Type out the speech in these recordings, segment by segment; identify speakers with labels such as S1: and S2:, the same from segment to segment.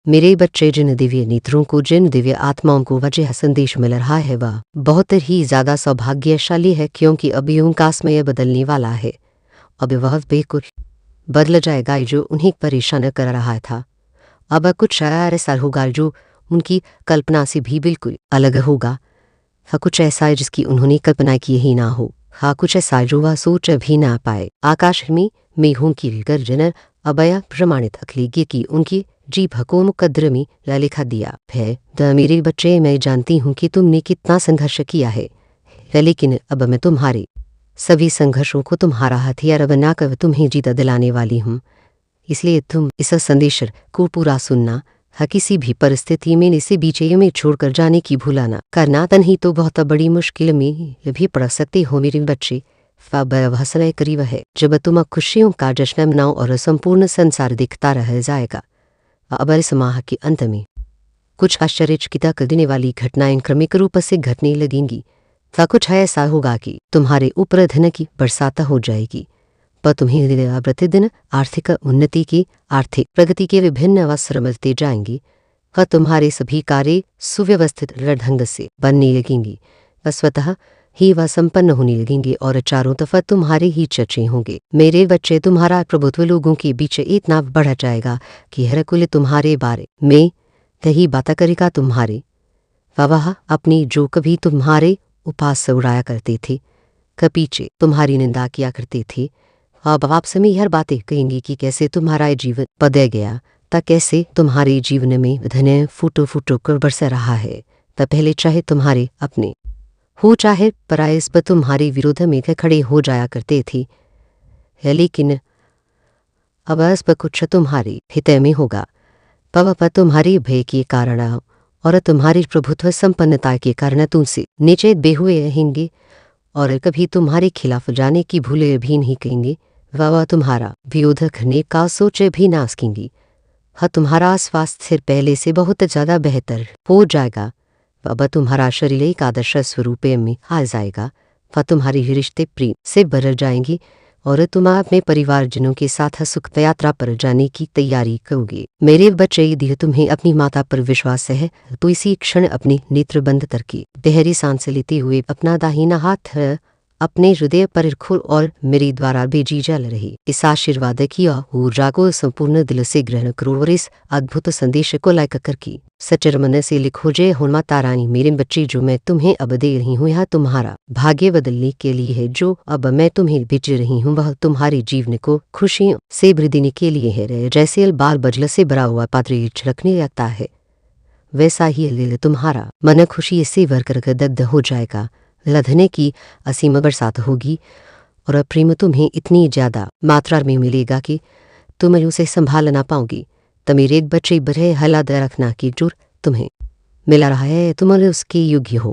S1: मेरे बच्चे, जिन दिव्य नेत्रों को, जिन दिव्य आत्माओं को वजह संदेश मिल रहा है वह बहुत ही ज़्यादा सौभाग्यशाली है, क्योंकि अब यूं का समय बदलने वाला है। अब वह बिल्कुल बदल जाएगा जो उन्हें परेशान कर रहा था। अब कुछ ऐसा होगा जो उनकी कल्पना से भी बिल्कुल अलग होगा। हाँ, कुछ ऐसा है जिसकी उन्होंने कल्पना की ही ना हो। हाँ, कुछ ऐसा जो वह सोच भी ना पाए। आकाश में मेघों की गर्जन अभय प्रमाणित अखलेगी कि उनकी जीभ को मुकद्दर में लिखा दिया है। मेरे बच्चे, मैं जानती हूँ कि तुमने कितना संघर्ष किया है, लेकिन अब मैं तुम्हारे सभी संघर्षों को तुम्हारा हथियार बनाकर तुम्हें जीत दिलाने वाली हूँ। इसलिए तुम इस संदेश को पूरा सुनना। हाँ, किसी भी परिस्थिति में इसे बीचे में छोड़कर जाने की भूला ना करना, तन्ही तो बहुत बड़ी मुश्किल में भी पड़ सकते हो मेरे बच्चे। वह समय करीब है जब तुम खुशियों का जश्न मनाओ और संपूर्ण संसार दिखता रह जाएगा। अब इस माह के अंत में कुछ आश्चर्यचकित कर देने वाली घटनाएं क्रमिक रूप से घटने लगेंगी। कुछ ऐसा होगा कि तुम्हारे ऊपर धन की बरसात हो जाएगी, पर तुम्हें प्रतिदिन आर्थिक उन्नति की, आर्थिक प्रगति के विभिन्न अवसर मिलते जाएंगे। तुम्हारे सभी कार्य सुव्यवस्थित ढंग से बनने लगेंगी, स्वतः ही वह संपन्न होने लगेंगे और चारों तरफ तुम्हारे ही चर्चे होंगे। मेरे बच्चे, तुम्हारा प्रभुत्व लोगों के बीच इतना बढ़ जाएगा कि हर कुल तुम्हारे बारे में यही बात करेगा। तुम्हारे वह अपनी जो कभी तुम्हारे उपास उड़ाया करते थे, पीछे तुम्हारी निंदा किया करते थे, अब आपसे में हर बातें कहेंगी कि कैसे तुम्हारा जीवन बदल गया, तब कैसे तुम्हारे जीवन में धन फूटो फूटो कर बरस रहा है। तब पहले चाहे तुम्हारे अपने हो चाहे पराये इस पर तुम्हारे विरोध में खड़े हो जाया करते थे, लेकिन अब इस पर कुछ तुम्हारे हित में होगा। पर तुम्हारे भय के कारण और तुम्हारी प्रभुत्व संपन्नता के कारण तुमसे नीचे बेहुए रहेंगे और कभी तुम्हारे खिलाफ जाने की भूले भी नहीं कहेंगे। वह तुम्हारा विरोध करने का सोच भी ना सकेंगी। तुम्हारा स्वास्थ्य पहले से बहुत ज़्यादा बेहतर हो जाएगा। अब तुम्हारा शरीर एक आदर्श स्वरूप में आ जाएगा। तुम्हारी रिश्ते प्रेम से भर जाएंगी और तुम अपने परिवारजनों के साथ सुख यात्रा पर जाने की तैयारी करोगे। मेरे बच्चे, यदि तुम्हें अपनी माता पर विश्वास है तो इसी क्षण अपने नेत्र बंद करके गहरी सांस लेते हुए अपना दाहिना हाथ अपने हृदय पर रखो और मेरे द्वारा भेजी जा रही इस आशीर्वाद की ऊर्जा को संपूर्ण दिल से ग्रहण करो और इस अद्भुत संदेश को लाइक करके सच्चे मन से लिखो, जय हो माता रानी। मेरे बच्चे, जो मैं तुम्हें अब दे रही हूँ यह तुम्हारा भाग्य बदलने के लिए है। जो अब मैं तुम्हें भेज रही हूँ वह तुम्हारे जीवन को खुशियों से भर देने के लिए है। जैसे बाल बजल से भरा हुआ पात्र छिड़कने लगता है, वैसा ही तुम्हारा मन खुशी से भर कर दग्ध हो जाएगा। लधने की असीम बरसात होगी और प्रेम तुम्हें इतनी ज़्यादा मात्रा में मिलेगा कि तुम उसे संभाल ना पाओगी। तो मेरे एक बच्चे, बड़े हालात रखना कि जो तुम्हें मिला रहा है तुम उसके योग्य हो,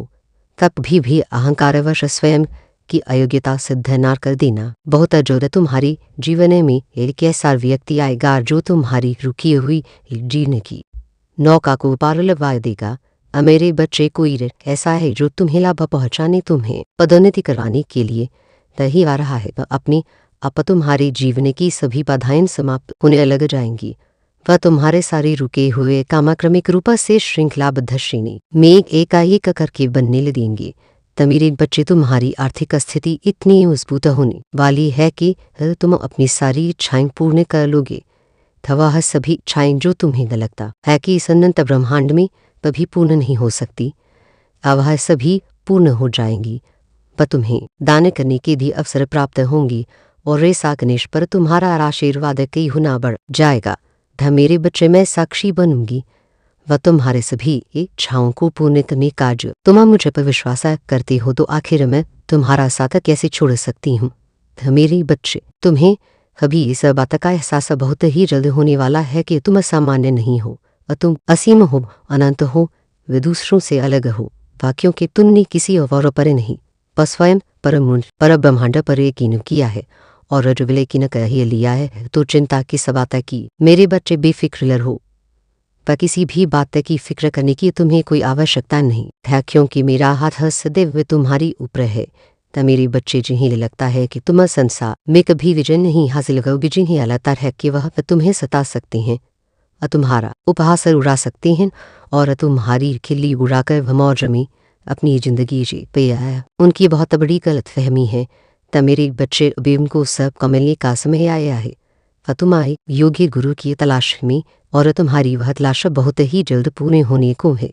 S1: तब भी अहंकारवश स्वयं की अयोग्यता सिद्ध ना कर देना। बहुत जल्द तुम्हारी जीवन में एक ऐसा व्यक्ति आएगा जो तुम्हारी रुकी हुई जीने की नौका को पार लगा देगा। मेरे बच्चे, कोई ऐसा है जो तुम्हें लाभ पहुँचाने, तुम्हें पदोन्नति करवाने के लिए तही आ रहा है। अपनी अब तुम्हारे जीवन की सभी बाधाएं समाप्त होने लग जाएंगी। वह तुम्हारे सारे रुके हुए काम क्रमिक रूप से श्रृंखलाबद्ध श्रेणी में एकाएक करके बनने लगेंगे। तो मेरे बच्चे, तुम्हारी आर्थिक स्थिति इतनी मजबूत होने वाली है कि तुम अपनी सारी इच्छाएं पूर्ण कर लोगे। वह सभी इच्छाएं जो तुम्हें लगता है कि इस अनंत ब्रह्मांड में कभी पूर्ण नहीं हो सकती, वह सभी पूर्ण हो जाएंगी। पर तुम्हें दान करने के भी अवसर प्राप्त होंगी और ऐसा गणेश पर तुम्हारा आशीर्वाद कई गुना बढ़ जाएगा। मेरे बच्चे, मैं साक्षी बनूंगी वह तुम्हारे सभी इच्छाओं को पूर्ण करने का। जो तुम मुझे पर विश्वास करते हो तो आखिर मैं तुम्हारा साथ कैसे छोड़ सकती हूँ। मेरे बच्चे, तुम्हें कभी इस बात का एहसास बहुत ही जल्द होने वाला है कि तुम सामान्य नहीं हो और तुम असीम हो, अनंत हो, वे दूसरों से अलग हो। क्योंकि तुमने किसी और पर नहीं पर स्वयं पर ब्रह्मांड पर यकीन किया है और जब यकीन कर ही लिया है तो चिंता की बात की। मेरे बच्चे, बेफिक्र रहो, पर किसी भी बात की फिक्र करने की तुम्हें कोई आवश्यकता नहीं है, क्योंकि मेरा हाथ सदैव तुम्हारी ऊपर है। तो मेरे बच्चे, जिन्हें लगता है कि तुम संसार में कभी विजय नहीं हासिल करोगे, जिन्हें लगता है कि वह तुम्हें सता सकते हैं, तुम्हारा उपहास उड़ा सकते हैं और तुम्हारी खिल्ली उड़ाकर मौज में अपनी ज़िंदगी जी पे आया। उनकी बहुत बड़ी गलतफहमी है। त मेरे बच्चे अभी उनको सब कमलने का समय आया है। तुम्हारे योग्य गुरु की तलाश में और तुम्हारी वह तलाश बहुत ही जल्द पूर्ण होने को है।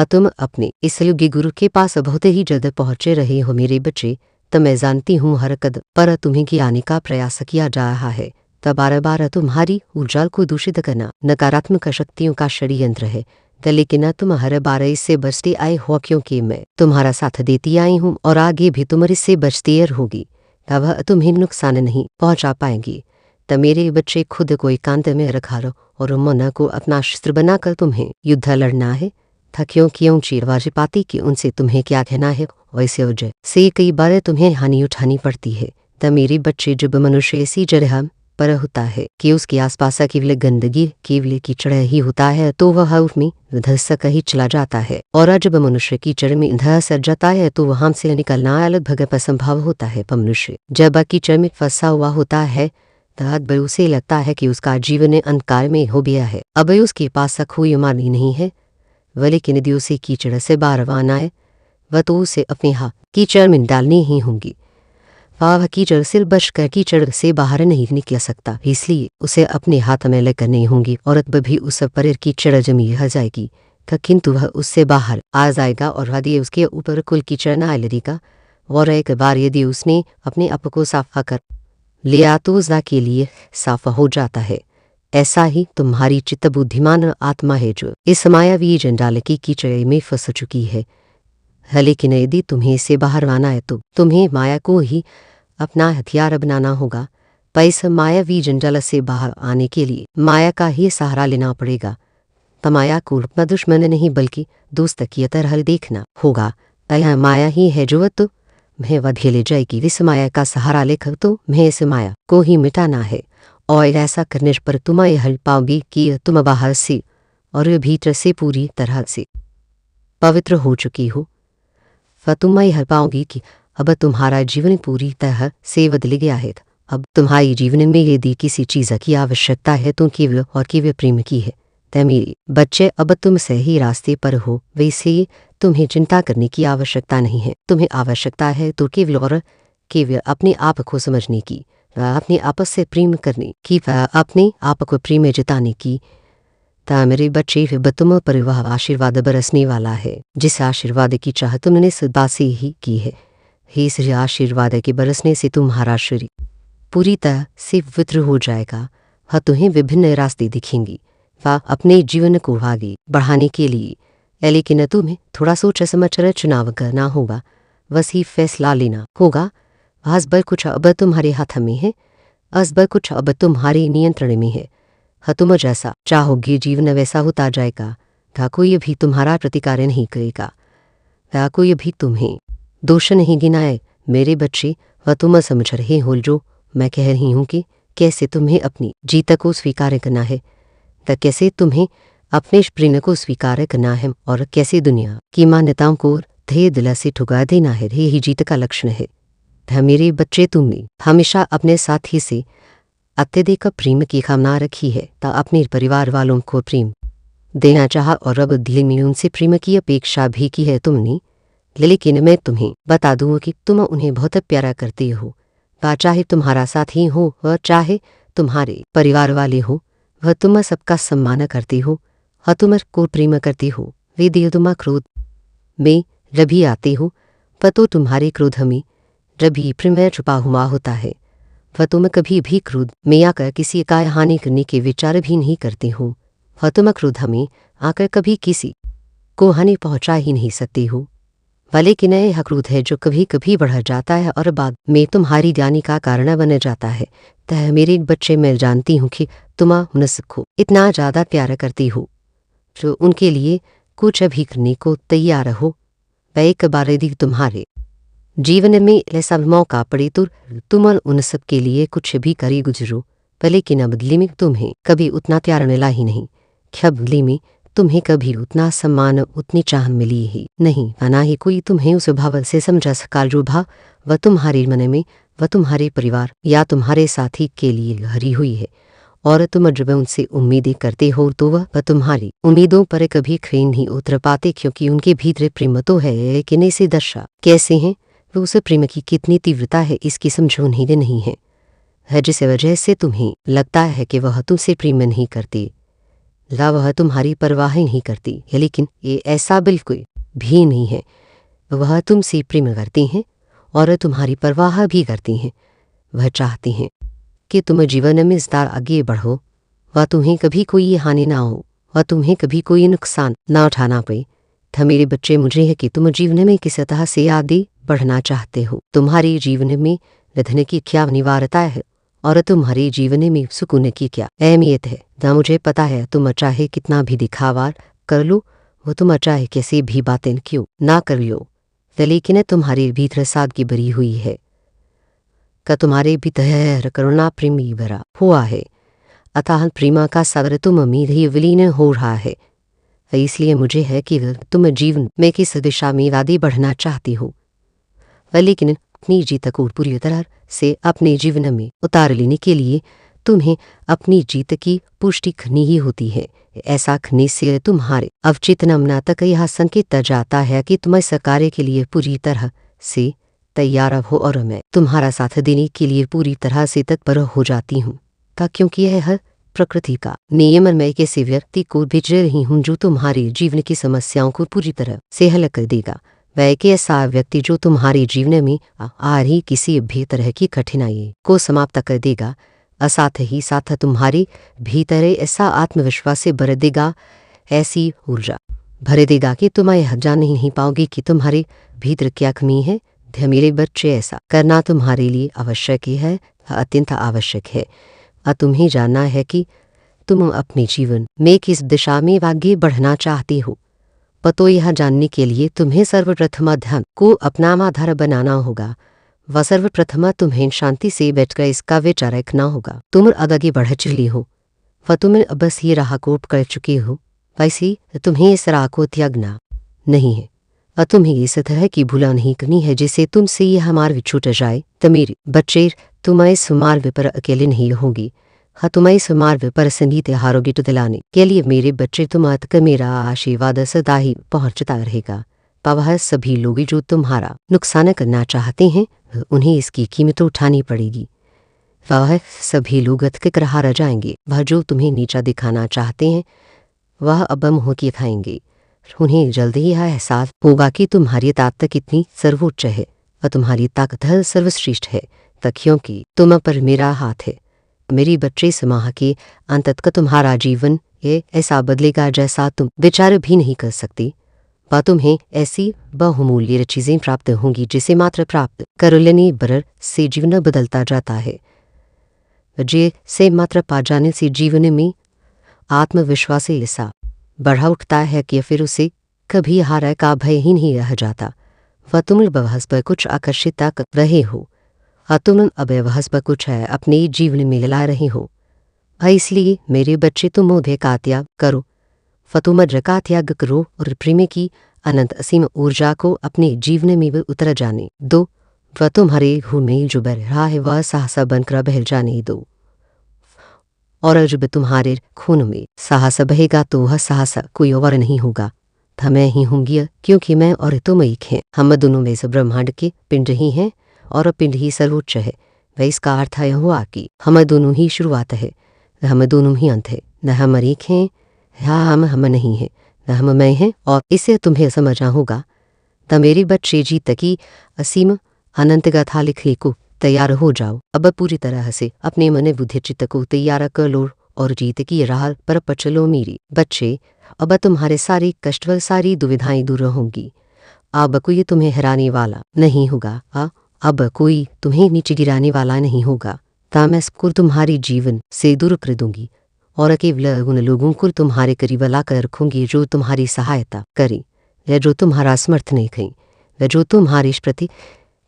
S1: तुम अपने इस योग्य गुरु के पास बहुत ही जल्द पहुँचे रहे हो मेरे बच्चे। तो मैं जानती हूँ हर कदम पर तुम्हें गिराने का प्रयास किया जा रहा है। तब बार बार तुम्हारी ऊर्जा को दूषित करना नकारात्मक शक्तियों का षड्यंत्र है। लेकिन तुम हर बार इससे बचते आए हो क्योंकि मैं तुम्हारा साथ देती आई हूँ और आगे भी तुम इससे बचती रहोगी। तब तुम्हें नुकसान नहीं पहुँचा पाएंगी। तो मेरे बच्चे खुद को एकांत में रखा लो और मन को अपना शस्त्र बनाकर तुम्हें युद्ध लड़ना है। था क्योंकि ऊंची आवाज पाती कि उनसे तुम्हें क्या कहना है वैसे वजह से कई बार तुम्हें हानि उठानी पड़ती है। त मेरे बच्चे जब मनुष्य ऐसी जगह पर होता है कि उसके आसपास केवल गंदगी केवल कीचड़ ही होता है तो वह उसमें धंसक ही चला जाता है। और जब मनुष्य कीचड़ में धंस जाता है तो वहां से निकलना लगभग असंभव होता है। मनुष्य जब कीचड़ में फंसा हुआ होता है तब उसे लगता है कि उसका जीवन अंधकार में हो गया है। अब उसके पास कोई मार्ग नहीं है। वह लेकिन यदि उसे कीचड़ से बाहर आना है वह तो उसे अपने हाथ कीचड़ में डालनी ही होंगी। वह कीचड़ सिर बचकर कीचड़ से बाहर नहीं निकल सकता, इसलिए उसे अपने हाथ में लेकर नहीं होंगी और अब भी उस पर कीचड़ जमी रह जाएगी। किंतु वह उससे बाहर आ जाएगा और यदि उसके ऊपर कुल कीचड़ न लगेगा और एक बार यदि उसने अपने आप को साफ कर लिया तो उसका के लिए साफ हो जाता है। ऐसा ही तुम्हारी चित्त बुद्धिमान आत्मा है जो इस मायावी जंजाल की कीचड़ में फंस चुकी है। लेकिन यदि तुम्हें इससे बाहर आना है तो तुम्हें माया को ही अपना हथियार बनाना होगा। पर इस मायावी जंजाल से बाहर आने के लिए माया का ही सहारा लेना पड़ेगा। तो माया को अपना दुश्मन नहीं बल्कि दोस्त की तरह देखना होगा। यह माया ही है जो तो मैं वधे ले जाएगी। इस माया का सहारा लेकर तो मैं इस माया को ही मिटाना है और ऐसा करने पर तुम यह पाओगी कि तुम बाहर से और भीतर से पूरी तरह से पवित्र हो चुकी हो। तुम यह पाओगी कि अब तुम्हारा जीवन पूरी तरह से बदल गया है। अब तुम्हारे जीवन में यदि किसी चीज़ की आवश्यकता है तो केवल और केवल प्रेम की है। मेरे बच्चे अब तुम सही रास्ते पर हो, वैसे ही तुम्हें चिंता करने की आवश्यकता नहीं है। तुम्हें आवश्यकता है तो केवल और केवल अपने आप को समझने की, अपने आप से प्रेम करने की, अपने आप को प्रेम जताने की। मेरे बच्चे तुम पर वह आशीर्वाद बरसने वाला है जिस आशीर्वाद की चाह तुमने सदा से ही की है। इस आशीर्वाद के बरसने से तुम्हारा शरीर पूरी तरह से पवित्र हो जाएगा। वह तुम्हें विभिन्न रास्ते दिखेंगी वह अपने जीवन को आगे बढ़ाने के लिए। लेकिन तुम्हें थोड़ा सोच समझ कर चुनाव करना होगा, वही फैसला लेना होगा। असबर कुछ अब तुम्हारे हाथ में है, असबर कुछ अब तुम्हारे नियंत्रण में है। तुम जैसा चाहोगे जीवन वैसा होता जाएगा। कोई भी तुम्हारा प्रतिकार नहीं करेगा, कोई भी तुम्हें दोष नहीं गिनाए। मेरे बच्चे वह तुम समझ रहे हो जो मैं कह रही हूँ कि कैसे तुम्हें अपनी जीत को स्वीकार करना है, कैसे तुम्हें अपने प्रेम को स्वीकार करना है और कैसे दुनिया की मान्यताओं को धैर्य दिल से ठुका देना है। यही जीत का लक्षण है। मेरे बच्चे तुमने हमेशा अपने साथी से अत्यधिक प्रेम की कामना रखी है, अपने परिवार वालों को प्रेम देना चाहा और अब दिल में उनसे प्रेम की अपेक्षा भी की है तुमने। लेकिन मैं तुम्हें बता दूँ कि तुम उन्हें बहुत प्यारा करते हो। चाहे तुम्हारा साथी हो और चाहे तुम्हारे परिवार वाले हो, वह तुम सबका सम्मान करते हो, तुम को प्रेम करते हो। वे दिल तुम क्रोध में रभी आते हो, पर तो तुम्हारे क्रोध में रभी प्रेम छुपा हुआ होता है। वह तुम कभी भी क्रोध में आकर किसी का हानि करने के विचार भी नहीं करते हो। वह तुम क्रोध में आकर कभी किसी को हानि पहुंचा ही नहीं सकते हो। लेकिन यह क्रोध है जो कभी कभी बढ़ जाता है और बाद में तुम्हारी जाने का कारण बन जाता है। मेरे बच्चे मैं जानती हूँ कि तुम मनुष्य को इतना ज़्यादा प्यार करती हो जो उनके लिए कुछ भी करने को तैयार हो। एक बार यदि तुम्हारे जीवन में ऐसा मौका पड़े तो तुम उन सब के लिए कुछ भी करे गुजरो। लेकिन बदले में तुम्हें कभी उतना प्यार मिला ही नहीं, बदले में तुम्हें कभी उतना सम्मान उतनी चाह मिली ही नहीं, ना ही कोई तुम्हें उस भाव से समझा सका जो भाव वह तुम्हारे मन में वह तुम्हारे परिवार या तुम्हारे साथी के लिए हरी हुई है। और तुम जब उनसे उम्मीदें करते हो तो वह तुम्हारी उम्मीदों पर कभी खरे नहीं उतर पाते, क्योंकि उनके भीतर प्रेम तो है लेकिन इसे दर्शा कैसे हैं, वो उस प्रेम की कितनी तीव्रता है इसकी समझ उन्हें नहीं है जिस वजह से तुम्हें लगता है कि वह तुमसे प्रेम नहीं करती। ला वह तुम्हारी परवाह नहीं करती है, लेकिन ये ऐसा बिल्कुल भी नहीं है। वह तुमसे प्रेम करती हैं और तुम्हारी परवाह भी करती हैं। वह चाहती हैं कि तुम जीवन में इस आगे बढ़ो, वह तुम्हें कभी कोई हानि ना हो, वह तुम्हें कभी कोई नुकसान ना उठाना पड़े। था मेरे बच्चे, मुझे है कि तुम जीवन में किस तरह से आगे बढ़ना चाहते हो। तुम्हारे जीवन में निधन की क्या अनिवार्यता है और तुम्हारे जीवन में सुकून की क्या अहमियत है। ना मुझे पता है तुम चाहे कितना भी दिखावा कर लो, वो तुम चाहे कैसी भी बातें क्यों ना कर लो, लेकिन तुम्हारे भीतर सादगी भरी हुई है का तुम्हारे भीतर करुणा प्रेम भरा हुआ है। अतः प्रेमा का सागर तुम में ही विलीन हो रहा है। इसलिए मुझे है कि तुम जीवन में किस दिशा में आगे बढ़ना चाहती हो, लेकिन अपनी जीत को पूरी तरह से अपने जीवन में उतार लेने के लिए तुम्हें अपनी जीत की पुष्टि करनी ही होती है। ऐसा करने से तुम्हारे अवचेतन मन तक यह संकेत जाता है कि तुम इस कार्य के लिए पूरी तरह से तैयार हो और मैं तुम्हारा साथ देने के लिए पूरी तरह से तत्पर हो जाती हूँ। क्योंकि यह प्रकृति का नियम, मैं किसी व्यक्ति को भेज रही हूँ जो तुम्हारे जीवन की समस्याओं को पूरी तरह से हल कर देगा। वह एक ऐसा व्यक्ति जो तुम्हारे जीवन में आ रही किसी भी तरह की कठिनाई को समाप्त कर देगा, साथ ही साथ तुम्हारे भीतर ऐसा आत्मविश्वास से भर देगा, ऐसी ऊर्जा भर देगा कि तुम यह जान ही नहीं पाओगे कि तुम्हारे भीतर क्या कमी है। मेरे बच्चे, ऐसा करना तुम्हारे लिए आवश्यक है, अत्यंत आवश्यक है। तुम्हें जानना है कि तुम अपने जीवन में किस दिशा में आगे बढ़ना चाहते हो। तो यह जानने के लिए तुम्हें सर्वप्रथम ध्यान को अपना आधार बनाना होगा। वह सर्वप्रथम तुम्हें शांति से बैठकर इसका विचार रखना होगा। तुम आगे बढ़ चली हो, वह तुम बस ये राह को कर चुके हो, वैसे तुम्हें इस राह को त्यागना नहीं है। तुम्हें इस तरह की भूला नहीं करनी है जिससे तुमसे यह मार्ग छूट जाए। तो मेरे बच्चे, तुम इस मार्ग पर अकेले नहीं होगी। तुम इस मार्ग पर संगीत हारोगे तो दिलाने के लिए मेरे बच्चे तुम तक मेरा आशीर्वाद सदा ही पहुंचता रहेगा। वह सभी लोग जो तुम्हारा नुकसान करना चाहते हैं, उन्हें इसकी कीमत उठानी पड़ेगी। वह सभी लोग तक हार जाएंगे। वह जो तुम्हें नीचा दिखाना चाहते हैं, वह अब मुँह की खाएंगे। उन्हें जल्द ही यह एहसास होगा कि तुम्हारी ताकत कितनी सर्वोच्च है और तुम्हारी ताकत सर्वश्रेष्ठ है, क्योंकि तुम पर मेरा हाथ है। मेरी बच्चे, इस माह के अंत तक तुम्हारा जीवन ये ऐसा बदलेगा जैसा तुम विचार भी नहीं कर सकती। वह तुम्हें ऐसी बहुमूल्य चीजें प्राप्त होंगी जिसे मात्र प्राप्त कर लेने भर से जीवन बदलता जाता है। से मात्र पा जाने से जीवन में आत्मविश्वास ऐसा बढ़ा उठता है कि फिर उसे कभी हार का भय ही नहीं रह जाता। वह तुम बहस पर कुछ आकर्षित कर रहे हो, तुम अब बहस पर कुछ है अपने जीवन में ला रहे हो। इसलिए मेरे बच्चे, तुम मोह का त्याग करो, तुम का त्याग करो और प्रेम की अनंत असीम ऊर्जा को अपने जीवन में उतर जाने दो। वह तुम्हारे खून में जो बह रहा है वह साहस बनकर बह जाने दो, और जब तुम्हारे खून में साहस बहेगा तो वह साहस कोई और नहीं होगा, मैं ही होंगी, क्योंकि मैं और तुम एक हैं। हम दोनों में से ब्रह्मांड के पिंड ही हैं और पिंड ही सर्वोच्च है। वह इसका अर्थ यह हुआ कि हम दोनों ही शुरुआत है, हम दोनों ही अंत है। न हम एक हैं, हम नहीं हैं, न हम मैं हैं, और इसे तुम्हें समझना होगा। मेरे बच्चे, जीत की असीम अनंत गाथा लिखने को तैयार हो जाओ। अब पूरी तरह से अपने मन बुद्धि चित्त को तैयार कर लो और जीत की राह पर चलो मेरे बच्चे। अब तुम्हारे सारे कष्ट व सारी दुविधाएं दूर होंगी। अब कोई तुम्हें हराने वाला नहीं होगा, अब कोई तुम्हें नीचे गिराने वाला नहीं होगा। मैं इसको तुम्हारे जीवन से दूर कर दूंगी और केवल उन लोगों को तुम्हारे करीब लाकर रखूंगी जो तुम्हारी सहायता करें, या जो तुम्हारा समर्थन करें, या जो तुम्हारे प्रति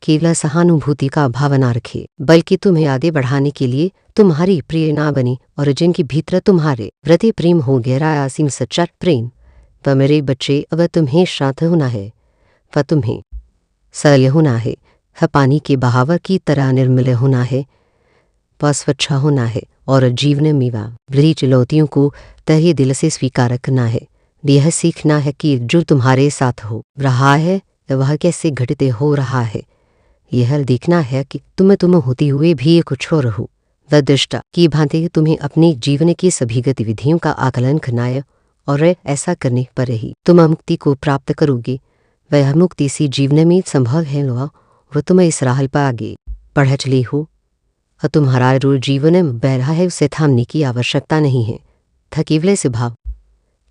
S1: केवल सहानुभूति का भावना रखे, बल्कि तुम्हें आगे बढ़ाने के लिए तुम्हारी प्रेरणा बने, और जिनके भीतर तुम्हारे प्रति प्रेम हो, गहरा असीम सच्चा प्रेम। वह मेरे बच्चे, अब तुम्हें शांत होना है, वह तुम्हें सरल होना है, पानी के बहाव की तरह निर्मल होना है, वह स्वच्छ होना है, और जीवन में बड़ी चुनौतियों को तहे दिल से स्वीकार करना है। यह सीखना है कि जो तुम्हारे साथ हो रहा है वह कैसे घटित हो रहा है। यह देखना है कि तुम होते हुए भी कुछ और हो। वह दृष्टा की भांति तुम्हें अपने जीवन की सभी गतिविधियों का आकलन करना है और ऐसा करने पर ही तुम मुक्ति को प्राप्त करोगे। वह मुक्ति सी जीवन में संभव है वह तुम इस राह पर आगे बढ़ चले हो और तुम्हारा जो जीवन में बह रहा है उसे थामने की आवश्यकता नहीं है। था केवल इस भाव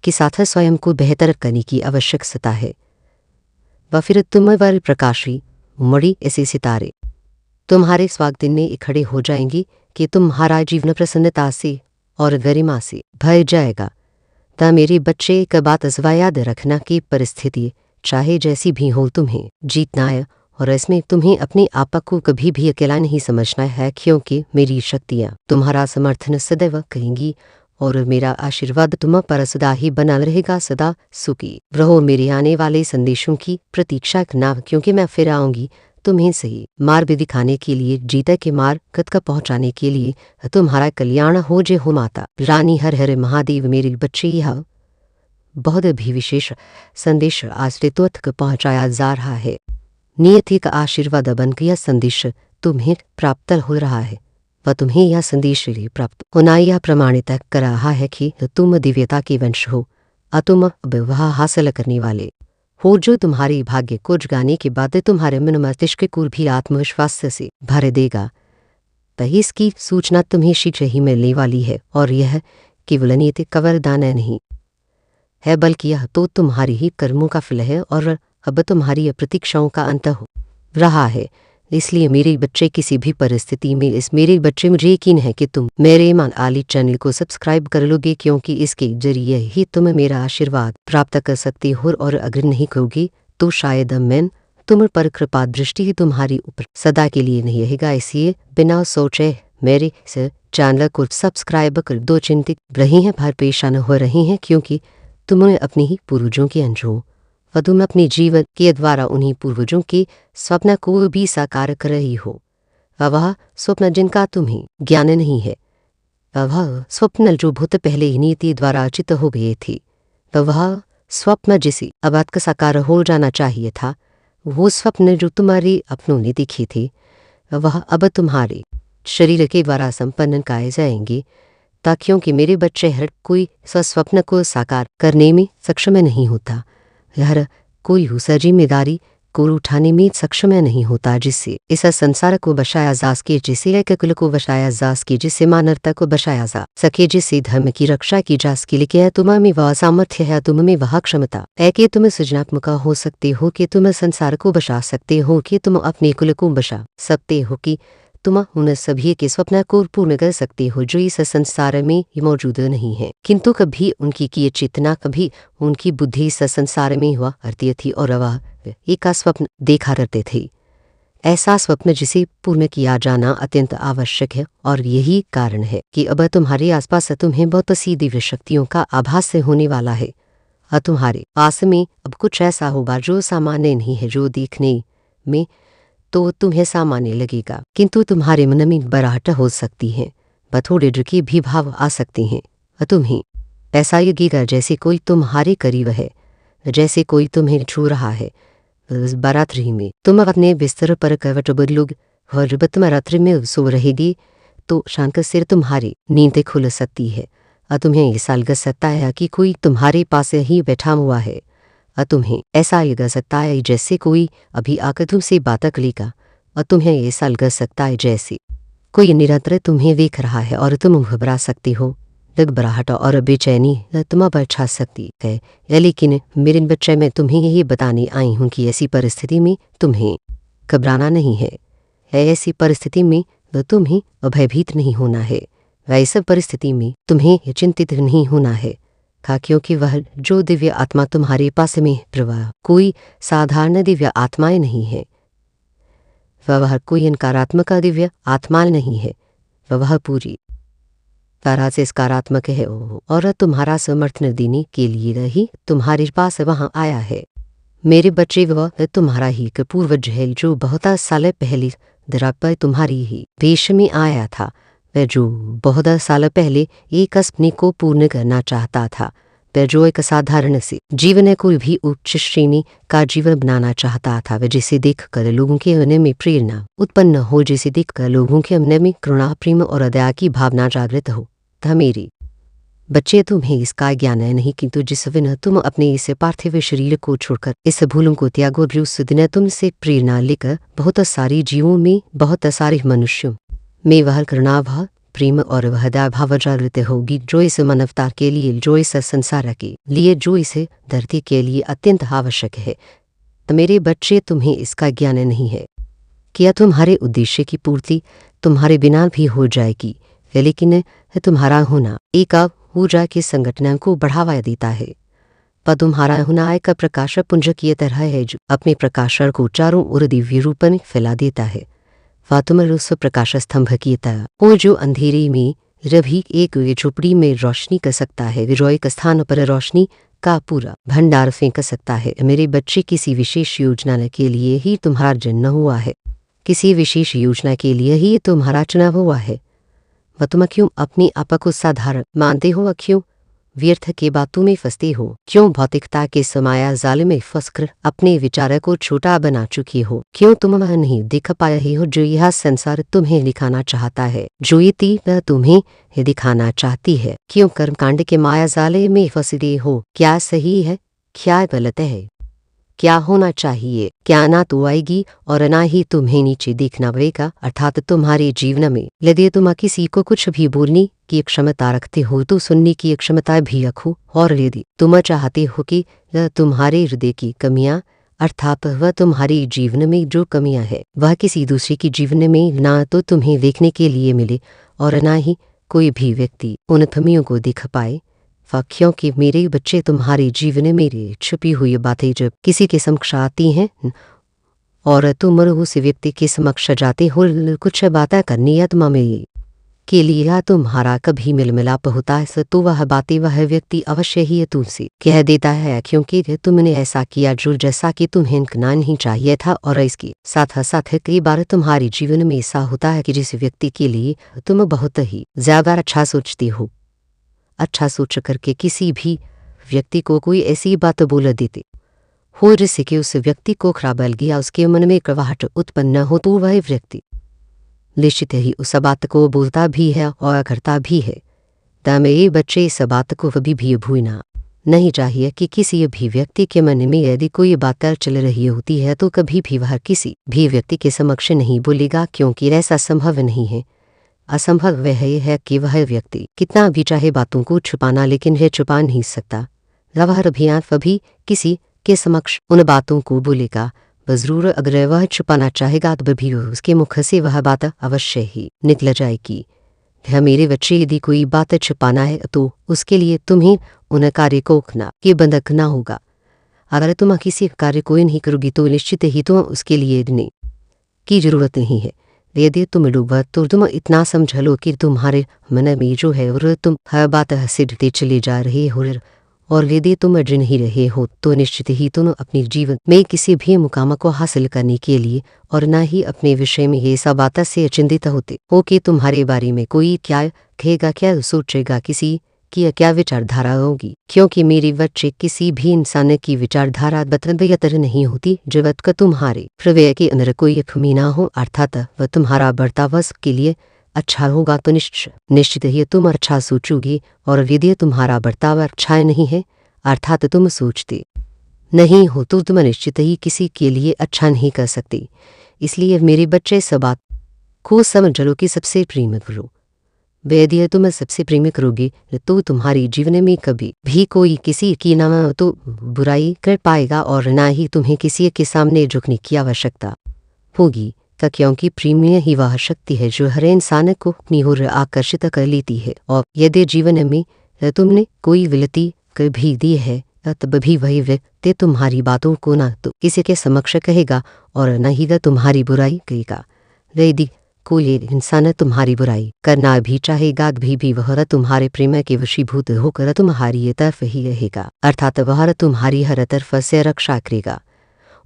S1: के साथ स्वयं को बेहतर करने की आवश्यकता है। वह फिर तुम वर प्रकाशी उमड़ी ऐसे सितारे तुम्हारे स्वागत में इकट्ठे हो जाएंगी कि तुम्हारा जीवन प्रसन्नता से और गरिमा से भर जाएगा। ता मेरे बच्चे एक बात याद रखना कि परिस्थिति चाहे जैसी भी हो तुम्हें जीतना है और इसमें तुम्हें अपने आप को कभी भी अकेला नहीं समझना है, क्योंकि मेरी शक्तियाँ तुम्हारा समर्थन सदैव करेंगी और मेरा आशीर्वाद तुम पर सदा ही बना रहेगा। सदा सुखी रहो। मेरे आने वाले संदेशों की प्रतीक्षा करना, क्योंकि मैं फिर आऊंगी तुम्हें सही मार्ग दिखाने के लिए, जीता के मार्ग तक पहुंचाने के लिए। तुम्हारा कल्याण हो जे हो माता रानी। हर हर महादेव। मेरे बच्चे यह बहुत भी विशेष संदेश आश्रितों तक पहुंचाया जा रहा है। नियति का आशीर्वाद बनकर यह संदेश तुम्हें प्राप्त हो रहा है। वह तुम्हें यह संदेश प्राप्त होना यह प्रमाणित कर रहा है कि तुम दिव्यता के वंश हो और तुम विवाह हासिल करने वाले हो, जो तुम्हारे भाग्य को जगाने के बाद तुम्हारे मन मस्तिष्क को भी आत्मविश्वास से भर देगा। तभी इसकी सूचना तुम्हें शीघ्र ही मिलने वाली है और यह केवल नियति का वरदान नहीं है, बल्कि यह तो तुम्हारी ही कर्मों का फल है और अब तुम्हारी प्रतीक्षाओं का अंत हो रहा है। इसलिए मेरे बच्चे किसी भी परिस्थिति में मेरे बच्चे मुझे यकीन है कि तुम मेरे मान आली चैनल को सब्सक्राइब कर लोगे, क्योंकि इसके जरिए ही तुम मेरा आशीर्वाद प्राप्त कर सकते हो। और अगर नहीं करोगे तो शायद मैं तुम पर कृपा दृष्टि तुम्हारी ऊपर सदा के लिए नहीं रहेगा। इसलिए बिना सोचे मेरे इस चैनल को सब्सक्राइब कर दो। चिंतित रही हैं, भर परेशान हो रही हैं, क्योंकि तुमने अपने ही पूर्वजों के अंश हो व तुम अपने जीवन के द्वारा उन्हीं पूर्वजों के स्वप्न को भी साकार कर रही हो। वह स्वप्न जिनका तुम्हें ज्ञान नहीं है, वह स्वप्न जो भूत पहले ही नीति द्वारा अर्चित हो गए थे, वह स्वप्न जिसे अब का साकार हो जाना चाहिए था, वो स्वप्न जो तुम्हारे अपनों ने देखे थे, वह अब तुम्हारे शरीर के द्वारा संपन्न कराए जाएंगे। क्योंकि मेरे बच्चे हर कोई स्वप्न को साकार करने में सक्षम नहीं होता, हर कोई उस जिम्मेदारी को उठाने में सक्षम नहीं होता जिससे इस संसार को बचाया जा सके, जिसे कुल को बचाया जा सके, जिससे मानवता को बचाया जा सके, जिससे धर्म की रक्षा की जा सके। लेकिन तुम में वह सामर्थ्य है, तुम में वह क्षमता है कि तुम सृजनात्मक हो सकते हो, कि तुम संसार को बचा सकते हो, कि तुम अपने कुल को बचा सकते हो, कि तुम उन सभी के स्वप्न को पूर्ण कर सकते हो जो इस संसार में मौजूद नहीं है। किंतु कभी उनकी की चेतना, कभी उनकी बुद्धि इस संसार में हुआ करती थी और वह एक स्वप्न देखा करते थे। ऐसा स्वप्न जिसे पूर्ण किया जाना अत्यंत आवश्यक है। और यही कारण है कि अब तुम्हारे आसपास तुम्हें बहुत सी दिव्य शक्तियों का आभास होने वाला है और तुम्हारे पास में अब कुछ ऐसा होगा जो सामान्य नहीं है, जो देखने में तो तुम्हें सामान्य लगेगा, किंतु तुम्हारे मन में बराहट हो सकती है, थोड़े डर के भी भाव आ सकते हैं। तुम्हें ऐसा लगेगा जैसे कोई तुम्हारे करीब है, जैसे कोई तुम्हें छू रहा है। बारात्री में तुम अपने बिस्तर पर करवट बदलोगे और जब तुम रात्रि में सो रहेगी तो शांत सिर तुम्हारी नींद खुल सकती है और तुम्हें ऐसा लग सकता है कि कोई तुम्हारे पास ही बैठा हुआ है और तुम्हें ऐसा लग सकता है जैसे कोई अभी आकर तुमसे बात करेगा और तुम्हें ऐसा लग सकता है जैसे कोई निरंतर तुम्हें देख रहा है और तुम घबरा सकते हो। घबराहट और बेचैनी तुम पर छा सकती है, लेकिन मेरे बच्चे मैं तुम्हें यही बताने आई हूँ कि ऐसी परिस्थिति में तुम्हें घबराना नहीं है। ऐसी परिस्थिति में तुम्हें भयभीत नहीं होना है, वैसे परिस्थिति में तुम्हें चिंतित नहीं होना है, क्योंकि वह जो दिव्य आत्मा तुम्हारे पास में प्रवाह कोई साधारण दिव्य आत्माएं नहीं है, वह कोई नकारात्मक दिव्य आत्मा नहीं है, वह पूरी तरह से सकारात्मक है और तुम्हारा समर्थन देने के लिए ही तुम्हारे पास वहां आया है। मेरे बच्चे, वह तुम्हारा ही एक पूर्वज है जो बहुत साल पहले धरा पर तुम्हारी ही देश में आया था। वह जो बहुत साल पहले एक सपने को पूर्ण करना चाहता था, वह जो एक साधारण से जीवन को भी उच्च श्रेणी का जीवन बनाना चाहता था, वह जिसे देखकर लोगों के मन में प्रेरणा उत्पन्न हो, जिसे देखकर लोगों के मन में करुणा, प्रेम और दया की भावना जागृत हो। था मेरे बच्चे, तुम्हें इसका ज्ञान है नहीं, किंतु जिस दिन तुम अपने इस पार्थिव शरीर को छोड़कर इस भूलों को त्यागो, उस दिन तुमसे प्रेरणा लेकर बहुत सारे जीवों में, बहुत सारे मनुष्यों में वह करुणा भाव, प्रेम और वह दया भाव जागृत होगी, जो इस मानवता के लिए, जो इस संसार के लिए, जो इस धरती के लिए अत्यंत आवश्यक है। तो मेरे बच्चे, तुम्हें इसका ज्ञान नहीं है। क्या तुम्हारे उद्देश्य की पूर्ति तुम्हारे बिना भी हो जाएगी, लेकिन तुम्हारा होना एक ऊर्जा के संगठन को बढ़ावा देता है। पर तुम्हारा होना एक प्रकाश पुंज की तरह है, जो अपने प्रकाश को चारों ओर दिव्य रूप में फैला देता है। वह तुम उस प्रकाश स्तंभ की तरह हो, जो अंधेरे में रभी एक झोपड़ी में रोशनी कर सकता है, जो एक स्थान पर रोशनी का पूरा भंडार फेंक सकता है। मेरे बच्चे, किसी विशेष योजना के लिए ही तुम्हारा जन्म हुआ है, किसी विशेष योजना के लिए ही तुम्हारा चुनाव हुआ है। वह तुम क्यों अपने आप को साधारण मानते हो? क्यों व्यर्थ के बातों में फंसते हो? क्यों भौतिकता के समाया जाल में फंसकर अपने विचार को छोटा बना चुकी हो? क्यों तुम वह नहीं देख पा रहे हो जो यह संसार तुम्हें दिखाना चाहता है, जो ये तीर तुम्हें दिखाना चाहती है? क्यों कर्मकांड के माया जाले में फंसते हो? क्या सही है, क्या गलत है, क्या होना चाहिए, क्या ना तो आएगी और ना ही तुम्हें नीचे देखना पड़ेगा। अर्थात तुम्हारे जीवन में यदि तुम किसी को कुछ भी बोलने की क्षमता रखते हो, तो सुनने की क्षमता भी रखो। और यदि तुम चाहते हो कि तुम्हारे हृदय की कमियां, अर्थात वह तुम्हारे जीवन में जो कमियां है, वह किसी दूसरे की जीवन में ना तो तुम्हें देखने के लिए मिले और ना ही कोई भी व्यक्ति उन कमियों को देख पाए। क्योंकि मेरे बच्चे, तुम्हारे जीवन मेरे छुपी हुई बातें जब किसी के समक्ष आती हैं और तुम उस व्यक्ति के समक्ष जाते हो कुछ बातें करनी या तुम्हें के लिए तुम्हारा कभी मिल मिलाप होता है, तो वह बातें वह व्यक्ति अवश्य ही तुमसे कह देता है, क्योंकि तुमने ऐसा किया जो जैसा कि तुम्हें करना नहीं चाहिए था। और इसके साथ साथ कई बार तुम्हारे जीवन में ऐसा होता है कि जिस व्यक्ति के लिए तुम बहुत ही ज्यादा अच्छा सोचती हो, अच्छा सोच करके किसी भी व्यक्ति को कोई ऐसी बात बोल देते हो जिससे कि उस व्यक्ति को खराब लग गया, उसके मन में कड़वाहट उत्पन्न हो, तो वह व्यक्ति निश्चित ही उस बात को बोलता भी है और करता भी है। तो मेरे बच्चे, इस बात को कभी भी भूलना नहीं चाहिए कि किसी भी व्यक्ति के मन में यदि कोई बात चल रही होती है, तो कभी भी वह किसी भी व्यक्ति के समक्ष नहीं बोलेगा, क्योंकि ऐसा संभव नहीं है। असंभव वह है कि वह व्यक्ति कितना भी चाहे बातों को छुपाना, लेकिन यह छुपा नहीं सकता। वह अभियान कभी किसी के समक्ष उन बातों को बोलेगा, जरूर अगर वह छुपाना चाहेगा तो भी उसके मुख से वह बात अवश्य ही निकल जाएगी। वह मेरे बच्चे, यदि कोई बात छुपाना है तो उसके लिए तुम्हें उन कार्य को रखना के बंद करना होगा। अगर तुम किसी कार्य को नहीं करोगी तो निश्चित ही तुम उसके लिए देने की जरूरत नहीं है। यदि तुम डूबा तो तुम इतना समझ लो कि तुम्हारे मन में जो है और तुम हर बात हंसते चले जा रहे हो, और यदि तुम जिन ही रहे हो तो निश्चित ही तुम अपने जीवन में किसी भी मुकाम को हासिल करने के लिए और न ही अपने विषय में ये सब बात से चिंतित होते हो कि तुम्हारे बारे में कोई क्या कहेगा, क्या सोचेगा, किसी की क्या विचारधारा होगी। क्योंकि मेरे बच्चे, किसी भी इंसान की विचारधारा बेहतर नहीं होती जब तक तुम्हारे हृदय के अंदर कोई कमी ना हो, अर्थात वह तुम्हारा बर्ताव के लिए अच्छा होगा तो निश्चित ही तुम अच्छा सोचोगे। और यदि तुम्हारा बर्ताव अच्छा नहीं है, अर्थात तुम सोचते नहीं हो, तो तुम निश्चित ही किसी के लिए अच्छा नहीं कर सकते। इसलिए मेरे बच्चे, इस बात को समझ लो कि सबसे प्रेम करो। यदि तुम सबसे प्रेम करोगे तो तुम्हारी जीवन में कभी भी कोई किसी की न तो बुराई कर पाएगा और ना ही तुम्हें किसी के सामने झुकने की आवश्यकता होगी। क्योंकि प्रेम ही वह शक्ति है जो हर इंसान को अपनी ओर आकर्षित कर लेती है। और यदि जीवन में तुमने कोई गलती कर भी दी है, तब भी वही व्यक्ति तुम्हारी बातों को न तो किसी के समक्ष कहेगा और न ही तुम्हारी बुराई करेगा। यदि कोई इंसान तुम्हारी बुराई करना भी चाहेगा भी वह तुम्हारे प्रेम के वशीभूत होकर तुम्हारी तरफ ही रहेगा, अर्थात वह तुम्हारी हर तरफ से रक्षा करेगा।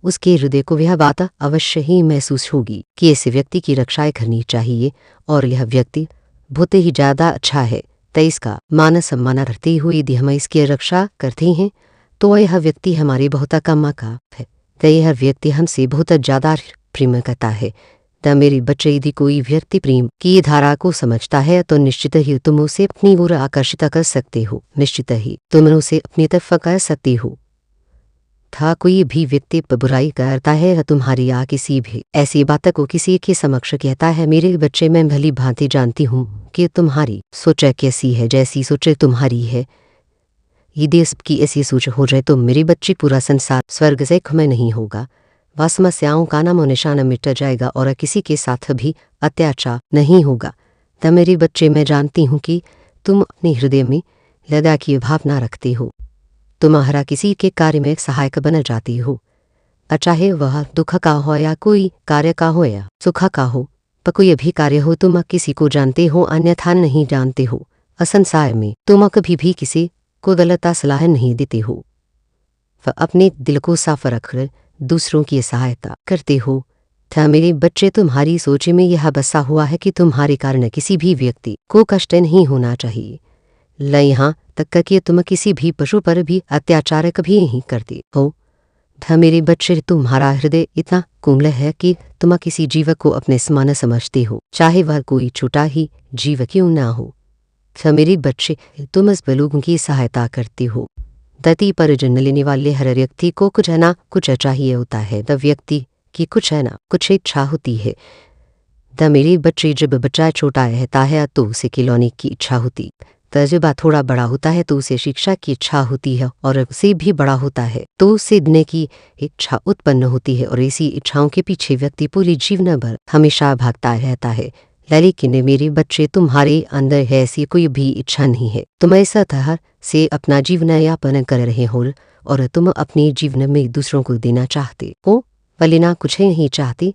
S1: उसके हृदय को यह बात अवश्य ही महसूस होगी कि इस व्यक्ति की रक्षा करनी चाहिए और यह व्यक्ति बहुत ही ज़्यादा अच्छा है। तो इसका मान सम्मान करते हुए यदि हम इसकी रक्षा करते हैं तो यह व्यक्ति हमारे बहुत काम का है। तो यह व्यक्ति हमसे बहुत ज़्यादा प्रेम करता है। तो मेरे बच्चे यदि कोई व्यक्ति प्रेम की धारा को समझता है तो निश्चित ही तुम उसे अपनी ओर आकर्षित कर सकते हो, निश्चित ही तुम उसे अपनी तरफ कर सकते हो। था कोई भी व्यक्ति पर बुराई करता है तुम्हारी या किसी भी ऐसी बात को किसी के समक्ष कहता है, मेरे बच्चे मैं भली भांति जानती हूँ कि तुम्हारी सोच कैसी है, जैसी सोच तुम्हारी है यदि इसकी ऐसी सोच हो जाए तो मेरे बच्चे पूरा संसार स्वर्ग से कम नहीं होगा। वह समस्याओं का नामो निशान मिट जाएगा और किसी के साथ भी अत्याचार नहीं होगा। तब मेरे बच्चे मैं जानती हूँ कि तुम अपने हृदय में लदा की भावना रखते हो, तुम्हारा किसी के कार्य में सहायक बन जाती हो, चाहे वह दुख का हो या कोई कार्य का हो या सुख का हो, पर कोई भी कार्य हो तुम किसी को जानते हो अन्यथा नहीं जानते हो। असंसार में तुम कभी भी किसी को गलत सलाह नहीं देते हो, वह अपने दिल को साफ रखकर दूसरों की सहायता करते हो। था मेरे बच्चे तुम्हारी सोच में यह बसा हुआ है कि तुम्हारे कारण किसी भी व्यक्ति को कष्ट नहीं होना चाहिए, ल यहाँ तक कि तुम किसी भी पशु पर भी अत्याचार कभी नहीं करते हो। था मेरे बच्चे तुम्हारा हृदय इतना कोमल है कि तुम किसी जीव को अपने समान समझते हो, चाहे वह कोई छोटा ही जीव क्यों ना हो। था मेरे बच्चे तुम इस लोगों की सहायता करते हो। धरती पर जन्म लेने वाले हर व्यक्ति को कुछ ना कुछ चाहिए होता है, द व्यक्ति की कुछ ना कुछ इच्छा होती है। द मेरे बच्चे जब बच्चा छोटा रहता है तो उसे खिलौने की इच्छा होती, जब थोड़ा बड़ा होता है तो उसे शिक्षा की इच्छा होती है, और उसे भी बड़ा होता है तो उसे देने की इच्छा उत्पन्न होती है, और इसी इच्छाओं के पीछे व्यक्ति पूरी जीवन भर हमेशा भागता रहता है। लेकिन मेरे बच्चे तुम्हारे अंदर है ऐसी कोई भी इच्छा नहीं है, तुम ऐसा तरह से अपना जीवन यापन कर रहे हो और तुम अपने जीवन में दूसरों को देना चाहते हो, लेना कुछ नहीं चाहते।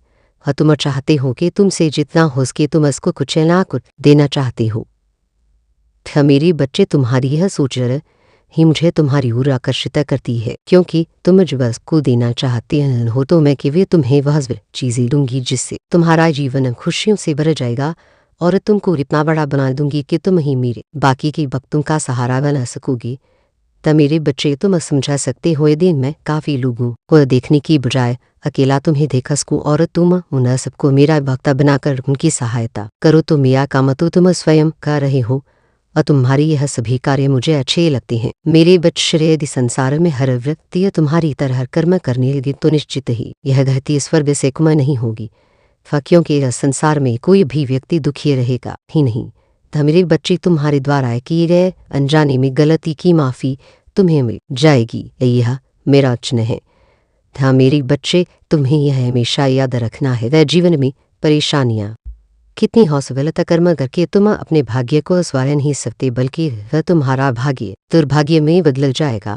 S1: तुम चाहते हो कि तुमसे जितना हो सके तुम उसको कुछ ना कुछ देना चाहते हो। मेरे बच्चे तुम्हारी यह सोच ही मुझे तुम्हारी ओर आकर्षित करती है, क्योंकि तुम जब उसको देना चाहते हो तो मैं केवल तुम्हें वह चीज़ें दूंगी जिससे तुम्हारा जीवन खुशियों से भर जाएगा, और तुमको इतना बड़ा बना दूंगी कि तुम ही मेरे बाकी के वक्तों का सहारा बना सकोगी। तब मेरे बच्चे तुम समझा सकते हो यदि मैं काफ़ी लोगों को देखने की बजाय अकेला तुम्हें देखा सकूं और तुम उन सबको मेरा वक्ता बनाकर उनकी सहायता करो तो मेरा काम तो तुम स्वयं कर रहे हो, और तुम्हारी यह सभी कार्य मुझे अच्छे लगते हैं। मेरे बच्चे यदि संसार में हर व्यक्ति तुम्हारी तरह कर्म करने लगे तो निश्चित ही यह धरती स्वर्ग से कम नहीं होगी, क्योंकि यह संसार में कोई भी व्यक्ति दुखी रहेगा ही नहीं। मेरे बच्चे तुम्हारे द्वारा किए गए अनजाने में गलती की माफ़ी तुम्हें मिल जाएगी, यह मेरा वचन है। मेरे बच्चे तुम्हें यह हमेशा याद रखना है, वह जीवन में परेशानियाँ कितनी हौसलता कर्म करके तुम अपने भाग्य को सवार नहीं सकते, बल्कि वह तुम्हारा भाग्य दुर्भाग्य में बदल जाएगा।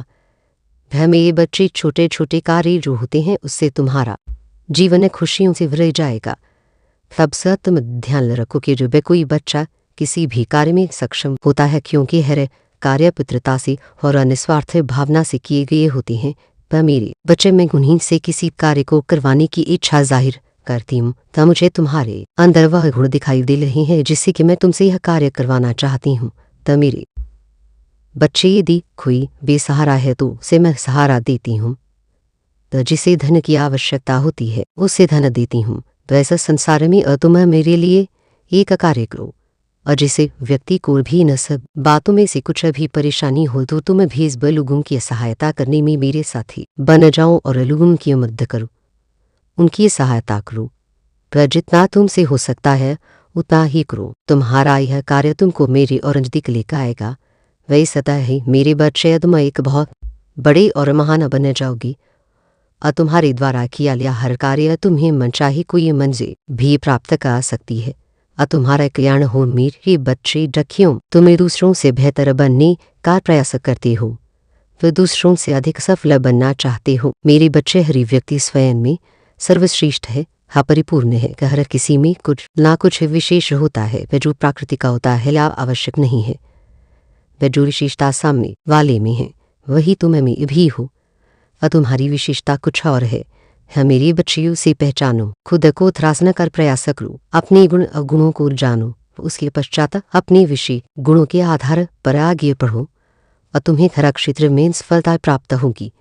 S1: वह मेरे बच्चे छोटे छोटे कार्य जो होते हैं उससे तुम्हारा जीवन खुशियों से भर जाएगा। तब से तुम ध्यान रखो कि जब कोई बच्चा किसी भी कार्य में सक्षम होता है, क्योंकि हर कार्य पुत्रता से और निस्वार्थ भावना से किए गए होते हैं, वह मेरे बच्चे में गुणहीन से किसी कार्य को करवाने की इच्छा जाहिर करती हूँ, तब मुझे तुम्हारे अंदर वह गुण दिखाई दे रहे हैं जिससे कि मैं तुमसे यह कार्य करवाना चाहती हूँ। तब मेरे बच्चे यदि कोई बेसहारा है तो उसे मैं सहारा देती हूँ, तो जिसे धन की आवश्यकता होती है उसे धन देती हूँ। वैसा संसार में तुम मेरे लिए एक कार्य करो, और जिसे व्यक्ति को भी न सब बातों में से कुछ भी परेशानी हो तो तुम भी इस लोगों की सहायता करने में मेरे साथी बन जाओ और लोगों की मदद करो, उनकी सहायता करो। पर जितना तुमसे हो सकता है उतना ही करो, तुम्हारा यह कार्य तुमको मेरे और नजदीक लेकर आएगा। वही सतह ही मेरे बच्चे तुम एक बहुत बड़े और महान बन जाओगी, और तुम्हारे द्वारा किया लिया हर कार्य तुम्हें मनचाही कोई मंजिल भी प्राप्त कर सकती है, और तुम्हारा कल्याण हो। मेरे बच्चे रखियों तुम्हें दूसरों से बेहतर बनने का प्रयास करते हो, वे दूसरों से अधिक सफल बनना चाहते हो। मेरे बच्चे हर व्यक्ति स्वयं में सर्वश्रेष्ठ है, परिपूर्ण है, हर किसी में कुछ ना कुछ विशेष होता है, वह जो प्राकृतिक होता है या आवश्यक नहीं है, वह जो विशेषता सामने वाले में है वही तुम में भी हो, और तुम्हारी विशेषता कुछ और है। मेरे बच्चियों से पहचानो, खुद को त्रासना कर प्रयास करो, अपने गुण अवगुणों को जानो, उसके पश्चात अपने विषय गुणों के आधार पर आगे बढ़ो और तुम्हें हर क्षेत्र में सफलता प्राप्त होगी।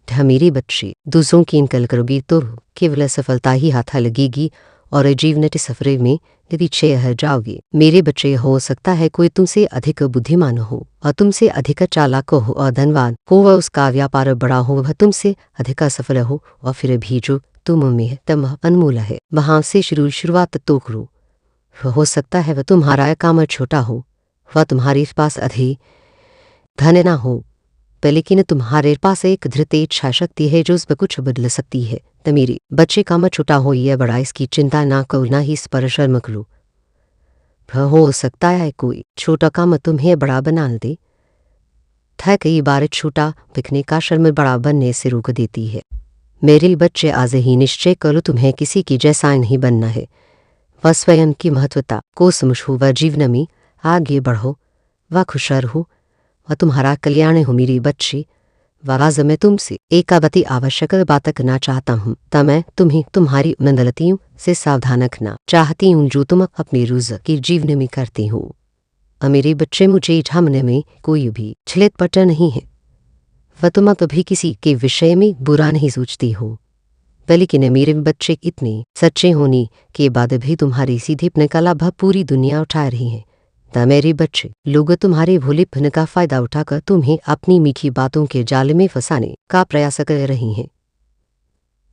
S1: मेरे बच्चे, दूसरों की इनकल करोगे तो केवल सफलता ही हाथ लगेगी और जीवन के सफर में पीछे रह जाओगे। मेरे बच्चे, हो सकता है कोई तुमसे अधिक बुद्धिमान हो और तुमसे अधिक चालाक हो और धनवान हो, वह उसका व्यापार बड़ा हो, वह तुमसे अधिक सफल हो, और फिर भी जो तुम में तम अनमोल है वहां से शुरुआत तो करो। हो सकता है वह तुम्हारा काम छोटा हो, वह तुम्हारे पास अधिक धन ना हो, लेकिन तुम्हारे पास एक धृत इच्छा शक्ति है जो उसमें कुछ बदल सकती है। तो मेरे बच्चे, काम छोटा हो या बड़ा इसकी चिंता ना करो, ना ही इस पर शर्म करो। हो सकता है कोई छोटा काम तुम्हें बड़ा बना दे। था कई बार छोटा दिखने का शर्म बड़ा बनने से रोक देती है। मेरे बच्चे, आज ही निश्चय करो तुम्हें किसी की जैसा नहीं बनना है। वह स्वयं की महत्वता को समझो, वह जीवन में आगे बढ़ो, वह खुश रहो, वह तुम्हारा कल्याण हो। मेरे बच्चे, वाराज मैं तुमसे एक अति आवश्यक बात करना चाहता हूँ। तब मैं तुम्हें तुम्हारी उन गलतियों से सावधान रखना चाहती हूँ जो तुम अपने रोज के जीवन में करते हो। मेरे बच्चे, मुझे झमने में कोई भी छिलत पट नहीं है। वह तुम कभी किसी के विषय में बुरा नहीं सोचती हो, लेकिन मेरे बच्चे, इतने सच्चे होने के बाद भी तुम्हारी सीधेपन का लाभ पूरी दुनिया उठा रही है। ता मेरे बच्चे, लोग तुम्हारे भोलेपन का फायदा उठाकर तुम्हें अपनी मीठी बातों के जाल में फंसाने का प्रयास कर रही हैं।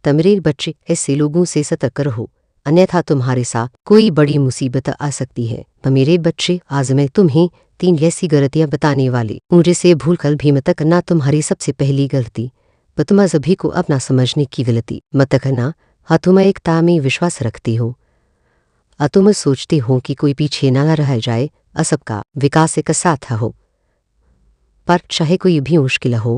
S1: ता मेरे बच्चे, ऐसे लोगों से सतर्क रहो, अन्यथा तुम्हारे साथ कोई बड़ी मुसीबत आ सकती है। मेरे बच्चे, आज मैं तुम्हें 3 ऐसी गलतियां बताने वाली हूँ जिसे भूल कर भी मत करना। तुम्हारी सबसे पहली गलती, तुम सभी को अपना समझने की गलती मत करना। तुम एकता में विश्वास रखती हो, तुम सोचते हो कि कोई पीछे न रह जाए, सबका विकास एक साथ हो। पर चाहे कोई भी मुश्किल हो,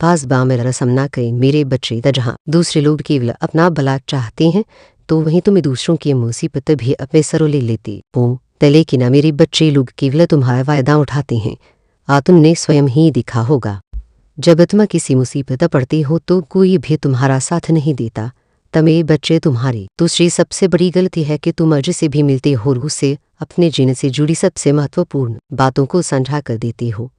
S1: बाज बामें सामना करें। मेरे बच्चे, जहाँ दूसरे लोग केवल अपना भला चाहते हैं तो वहीं तुम्हें दूसरों की मुसीबत भी अपने सरों ले लेते हो। लेकिन मेरे बच्चे, लोग केवल तुम्हारा फायदा उठाते हैं। तुमने स्वयं ही देखा होगा, जब तुम किसी मुसीबत पड़ते हो तो कोई भी तुम्हारा साथ नहीं देता। मेरे बच्चे, तुम्हारी दूसरी सबसे बड़ी गलती है कि तुम जिसे भी मिलते हो उससे अपने जीवन से जुड़ी सबसे महत्वपूर्ण बातों को साझा कर देते हो।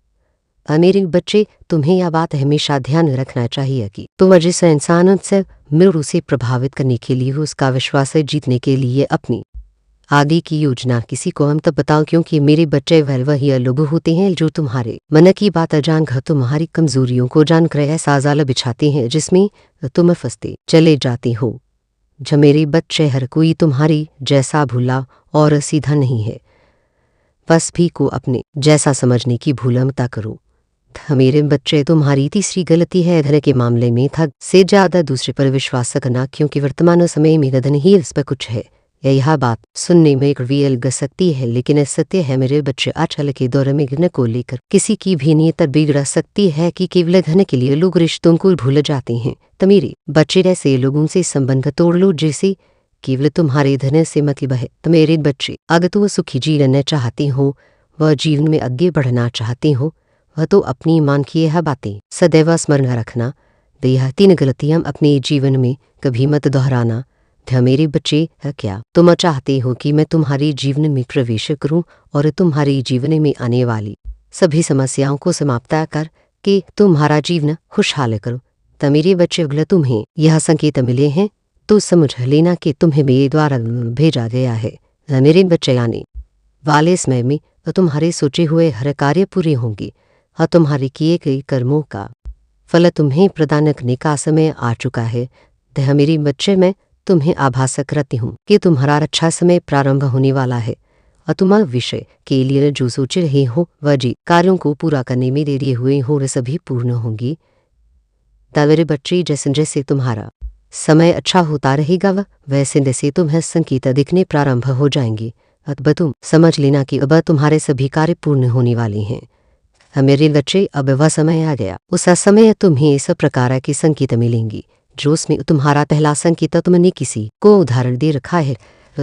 S1: मेरे बच्चे, तुम्हें यह बात हमेशा ध्यान रखना चाहिए कि तुम जिस इंसान से मिल उसे प्रभावित करने के लिए, उसका विश्वास जीतने के लिए अपनी आगे की योजना किसी को हम तब बताओ, क्योंकि मेरे बच्चे, वही लोग होते हैं जो तुम्हारे मन की बात जानकर तुम्हारी कमजोरियों को जानकर ऐसा जाल बिछाते हैं जिसमें तुम फंसते चले जाते हो। जब मेरे बच्चे, हर कोई तुम्हारी जैसा भूला और सीधा नहीं है, बस भी को अपने जैसा समझने की भूल मत करो। मेरे बच्चे, तुम्हारी तीसरी गलती है धन के मामले में थक से ज्यादा दूसरे पर विश्वास करना, क्योंकि वर्तमान समय में धन ही इस पर कुछ है। यह बात सुनने में कड़वी लग सकती है, लेकिन सत्य है मेरे बच्चे। आजकल के दौर में धन को लेकर किसी की भी नीयत बिगड़ सकती है कि केवल धन के लिए लोग रिश्तों को भूल जाते हैं। तो मेरे बच्चे, ऐसे लोगों से संबंध तोड़ लो जिसे केवल तुम्हारे धन से मतलब है। तो मेरे बच्चे, अगर तुम सुखी जीवन चाहते हो, वह जीवन में आगे बढ़ना चाहते हो, वह तो अपनी मान की यह बातें सदैव स्मरण रखना। यह 3 गलतियां अपने जीवन में कभी मत दोहराना। मेरे बच्चे, क्या तुम चाहते हो कि मैं तुम्हारे जीवन में प्रवेश करूं और तुम्हारे जीवन में आने वाली सभी समस्याओं को समाप्त कर के तुम्हारा जीवन खुशहाल करो? तो मेरे बच्चे, अगर तुम्हें यह संकेत मिले हैं तो समझ लेना कि तुम्हें मेरे द्वारा भेजा गया है। मेरे बच्चे, आने वाले समय में तुम्हारे सोचे हुए हर कार्य पूरे होंगे और तुम्हारे किए गए कर्मों का फल तुम्हें प्रदान करने का समय आ चुका है। मेरे बच्चे, मैं तुम्हें आभास करती हूँ कि तुम्हारा अच्छा समय प्रारंभ होने वाला है और तुम विषय के लिए जो सोच रहे हो वह जी कार्यों को पूरा करने में देरी हुए हो वे सभी पूर्ण होंगी। मेरे बच्चे, जैसे जैसे तुम्हारा समय अच्छा होता रहेगा वैसे वैसे तुम्हें संकेत दिखने प्रारंभ हो जाएंगे। अब तुम समझ लेना कि अब तुम्हारे सभी कार्य पूर्ण होने वाले हैं। मेरे बच्चे, अब वह समय आ गया, उस समय तुम्हें इस प्रकार के संकेत मिलेंगी जो उसमें तुम्हारा पहला संकेत तुमने किसी को उदाहरण दे रखा है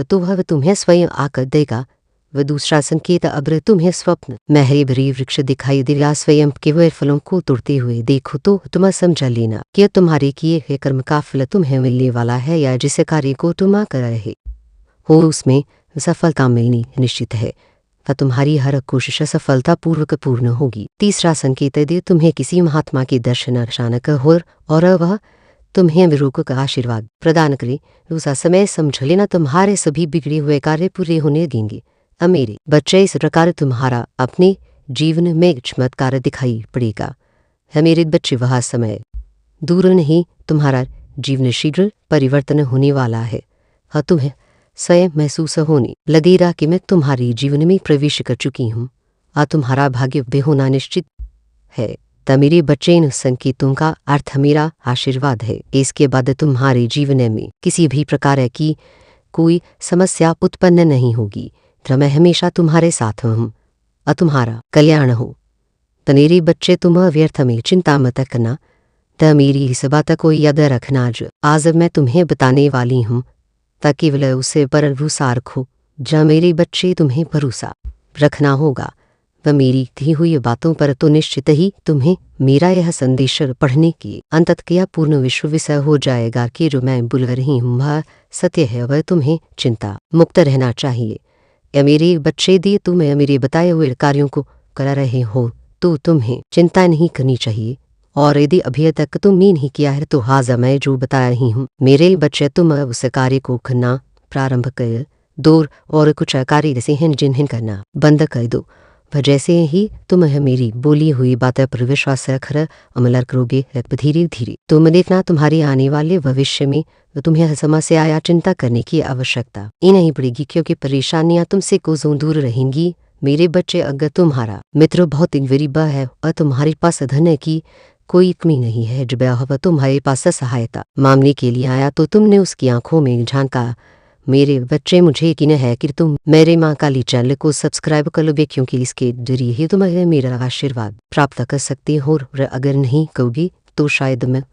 S1: तो वह तुम्हें स्वयं आकर देगा। वह दूसरा संकेत, अब तुम्हें स्वप्न में हरे भरे वृक्ष दिखाई देगा। स्वयं के वह फलों को तोड़ते हुए देखो तो तुम समझ लेना कि तुम्हारे किए हुए कर्म का फल तुम्हें मिलने वाला है, या जिस कार्य को तुम कर रहे हो उसमें सफलता मिलनी निश्चित है व तुम्हारी हर कोशिश सफलतापूर्वक पूर्ण होगी। तीसरा संकेत दे तुम्हें किसी महात्मा के दर्शन अचानक हो और वह तुम्हें विरोक का आशीर्वाद प्रदान करे। दूसरा समय समझ लेना तुम्हारे सभी बिगड़े हुए कार्य पूरे होने लगेंगे। मेरे बच्चे, इस प्रकार तुम्हारा अपने जीवन में चमत्कार दिखाई पड़ेगा। मेरे बच्चे, वह समय दूर नहीं, तुम्हारा जीवन शीघ्र परिवर्तन होने वाला है। तुम्हें स्वयं महसूस होने लगेगा कि मैं तुम्हारे जीवन में प्रवेश कर चुकी हूँ और तुम्हारा भाग्य भी होना निश्चित है। मेरे बच्चे, इन संकेतों का अर्थ मेरा आशीर्वाद है। इसके बाद तुम्हारे जीवन में किसी भी प्रकार की कोई समस्या उत्पन्न नहीं होगी। मैं हमेशा तुम्हारे साथ हूँ और तुम्हारा कल्याण हो। मेरे बच्चे, तुम व्यर्थ में चिंता मत करना। मेरी इस बात को याद रखना, आज मैं तुम्हें बताने वाली हूँ ताकि केवल उसे पर भरोसा रखो। जहाँ मेरे बच्चे, तुम्हें भरोसा रखना होगा व मेरी दी हुई बातों पर तो निश्चित ही तुम्हें मेरा यह संदेश पढ़ने की अंततः पूर्ण विश्वास हो जाएगा कि जो मैं बोल रही हूँ वह सत्य है। वह तुम्हें चिंता मुक्त रहना चाहिए। या मेरे बच्चे, दिए तुम मेरे बताए हुए कार्यों को कर रहे हो तो तुम्हें चिंता नहीं करनी चाहिए। और यदि अभी तक तुमने नहीं किया है तो आज मैं जो बता रही हूँ मेरे बच्चे, तुम उस कार्य को करना प्रारंभ कर दो और कुछ कार्य ऐसे हैं जिन्हें करना बंद कर दो। वह जैसे ही तुम मेरी बोली हुई बात पर विश्वास रखकर अमल करोगे, धीरे धीरे तुम देखना तुम्हारे आने वाले भविष्य में तुम्हें समस्या या चिंता करने की आवश्यकता ही नहीं पड़ेगी, क्योंकि परेशानियां तुमसे कोसों दूर रहेंगी। मेरे बच्चे, अगर तुम्हारा मित्र बहुत गरीब है और तुम्हारे पास धन की कोई कमी नहीं है, जब वह तुम्हारे पास सहायता मांगने के लिए आया तो तुमने उसकी आंखों में झांका। मेरे बच्चे, मुझे यकीन है कि तुम मेरे माँ काली चैनल को सब्सक्राइब कर लोगे, क्योंकि इसके जरिए ही तुम मेरा आशीर्वाद प्राप्त कर सकते हो। और अगर नहीं करोगी तो शायद मैं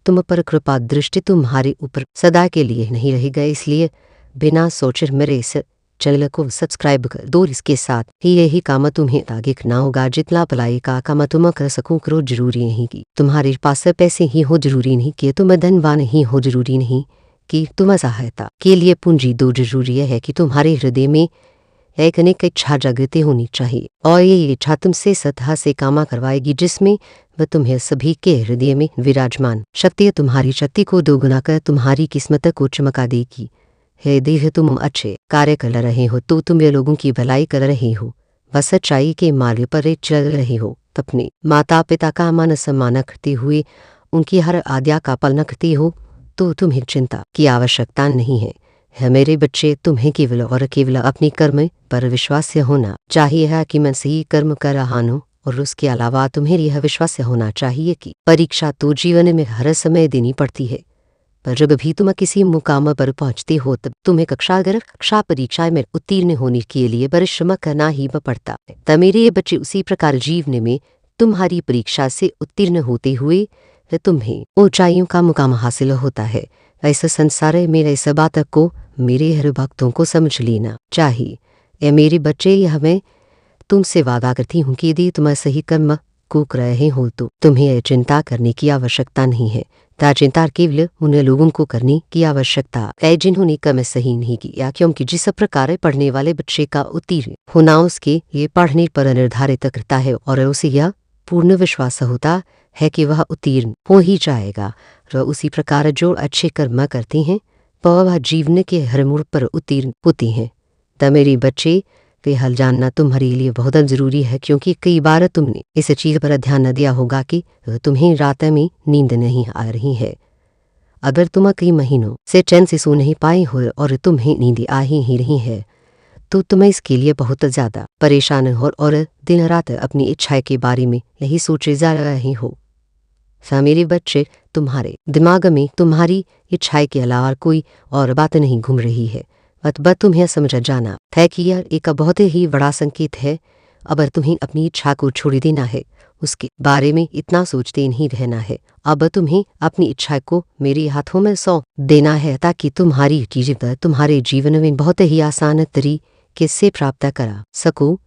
S1: तुम पर कृपा दृष्टि तुम्हारे ऊपर सदा के लिए नहीं रहेगा। इसलिए बिना सोचे मेरे इस चैनल को सब्सक्राइब कर दो। इसके साथ ही यही काम तुम्हें आगे करना होगा। जितना भलाई का काम तुम कर सको करो। जरूरी नहीं कि तुम्हारे पास पैसे ही हो, जरूरी नहीं कि तुम धनवान ही हो, जरूरी नहीं कि तुम सहायता के लिए पूंजी दो। जरूरी है कि तुम्हारे हृदय में एक अनेक इच्छा जागृति होनी चाहिए और ये इच्छा तुमसे सतह से कामा करवाएगी, जिसमें वह तुम्हें सभी के हृदय में विराजमान शक्ति तुम्हारी शक्ति को दोगुना कर तुम्हारी किस्मत को चमका देगी। हे देह, तुम अच्छे कार्य कर रहे हो तो तुम लोगों की भलाई कर रहे हो, व सच्चाई के मार्ग पर चल रहे हो। अपने माता पिता का मान सम्मान करते हुए उनकी हर आज्ञा का पालन करते हो तो तुम्हें चिंता की आवश्यकता नहीं है। मेरे बच्चे, तुम्हें केवल और केवल अपने कर्म पर विश्वास होना चाहिए है कि मैं सही कर्म कर रहा हूँ, और उसके अलावा तुम्हें यह विश्वास होना चाहिए कि परीक्षा तो जीवन में हर समय देनी पड़ती है, पर जब भी तुम किसी मुकाम पर पहुंचते हो तब तुम्हें कक्षा परीक्षा में उत्तीर्ण होने के लिए परिश्रम करना ही पड़ता है। तब मेरे बच्चे, उसी प्रकार जीवन में तुम्हारी परीक्षा से उत्तीर्ण होते हुए तुम्हें ऊंचाइयों का मुकाम हासिल होता है। ऐसे संसार में इस बात को मेरे हर भक्तों को समझ लेना चाहिए। मेरे बच्चे, यह मैं तुमसे वादा करती हूँ कि यदि तुम सही कर्म को कर रहे हो तो तुम्हें चिंता करने की आवश्यकता नहीं है। चिंता केवल उन लोगों को करने की आवश्यकता है जिन्होंने कर्म सही नहीं किया, क्योंकि जिस प्रकार पढ़ने वाले बच्चे का उत्तीर्ण होना उसके ये पढ़ने पर निर्धारित करता है और उसे यह पूर्ण विश्वास होता है कि वह उत्तीर्ण हो ही जाएगा। और उसी प्रकार जो अच्छे कर्म करते हैं वह जीवन के हर मोड़ पर उत्तीर्ण होते हैं। मेरे बच्चे, वे हल जानना तुम्हारे लिए बहुत जरूरी है, क्योंकि कई बार तुमने इस चीज पर ध्यान न दिया होगा कि तुम्हें रात में नींद नहीं आ रही है। अगर तुम कई महीनों से चैन से सो नहीं पाए हो और तुम्हें नींद आ ही रही है तो तुम इसके लिए बहुत ज्यादा परेशान हो और दिन रात अपनी इच्छा के बारे में यही सोचे जा रहे हो। मेरे बच्चे, तुम्हारे दिमाग में तुम्हारी इच्छाएं के अलावा कोई और बात नहीं घूम रही है। अतः तुम्हें समझ जाना है कि यह एक बहुत ही बड़ा संकेत है। अब तुम्हें अपनी इच्छा को छोड़ देना है, उसके बारे में इतना सोचते नहीं रहना है। अब तुम्हें अपनी इच्छा को मेरे हाथों में सौंप देना है ताकि तुम्हारी चीजें तुम्हारे जीवन में बहुत ही आसान तरीके से प्राप्त करा सको।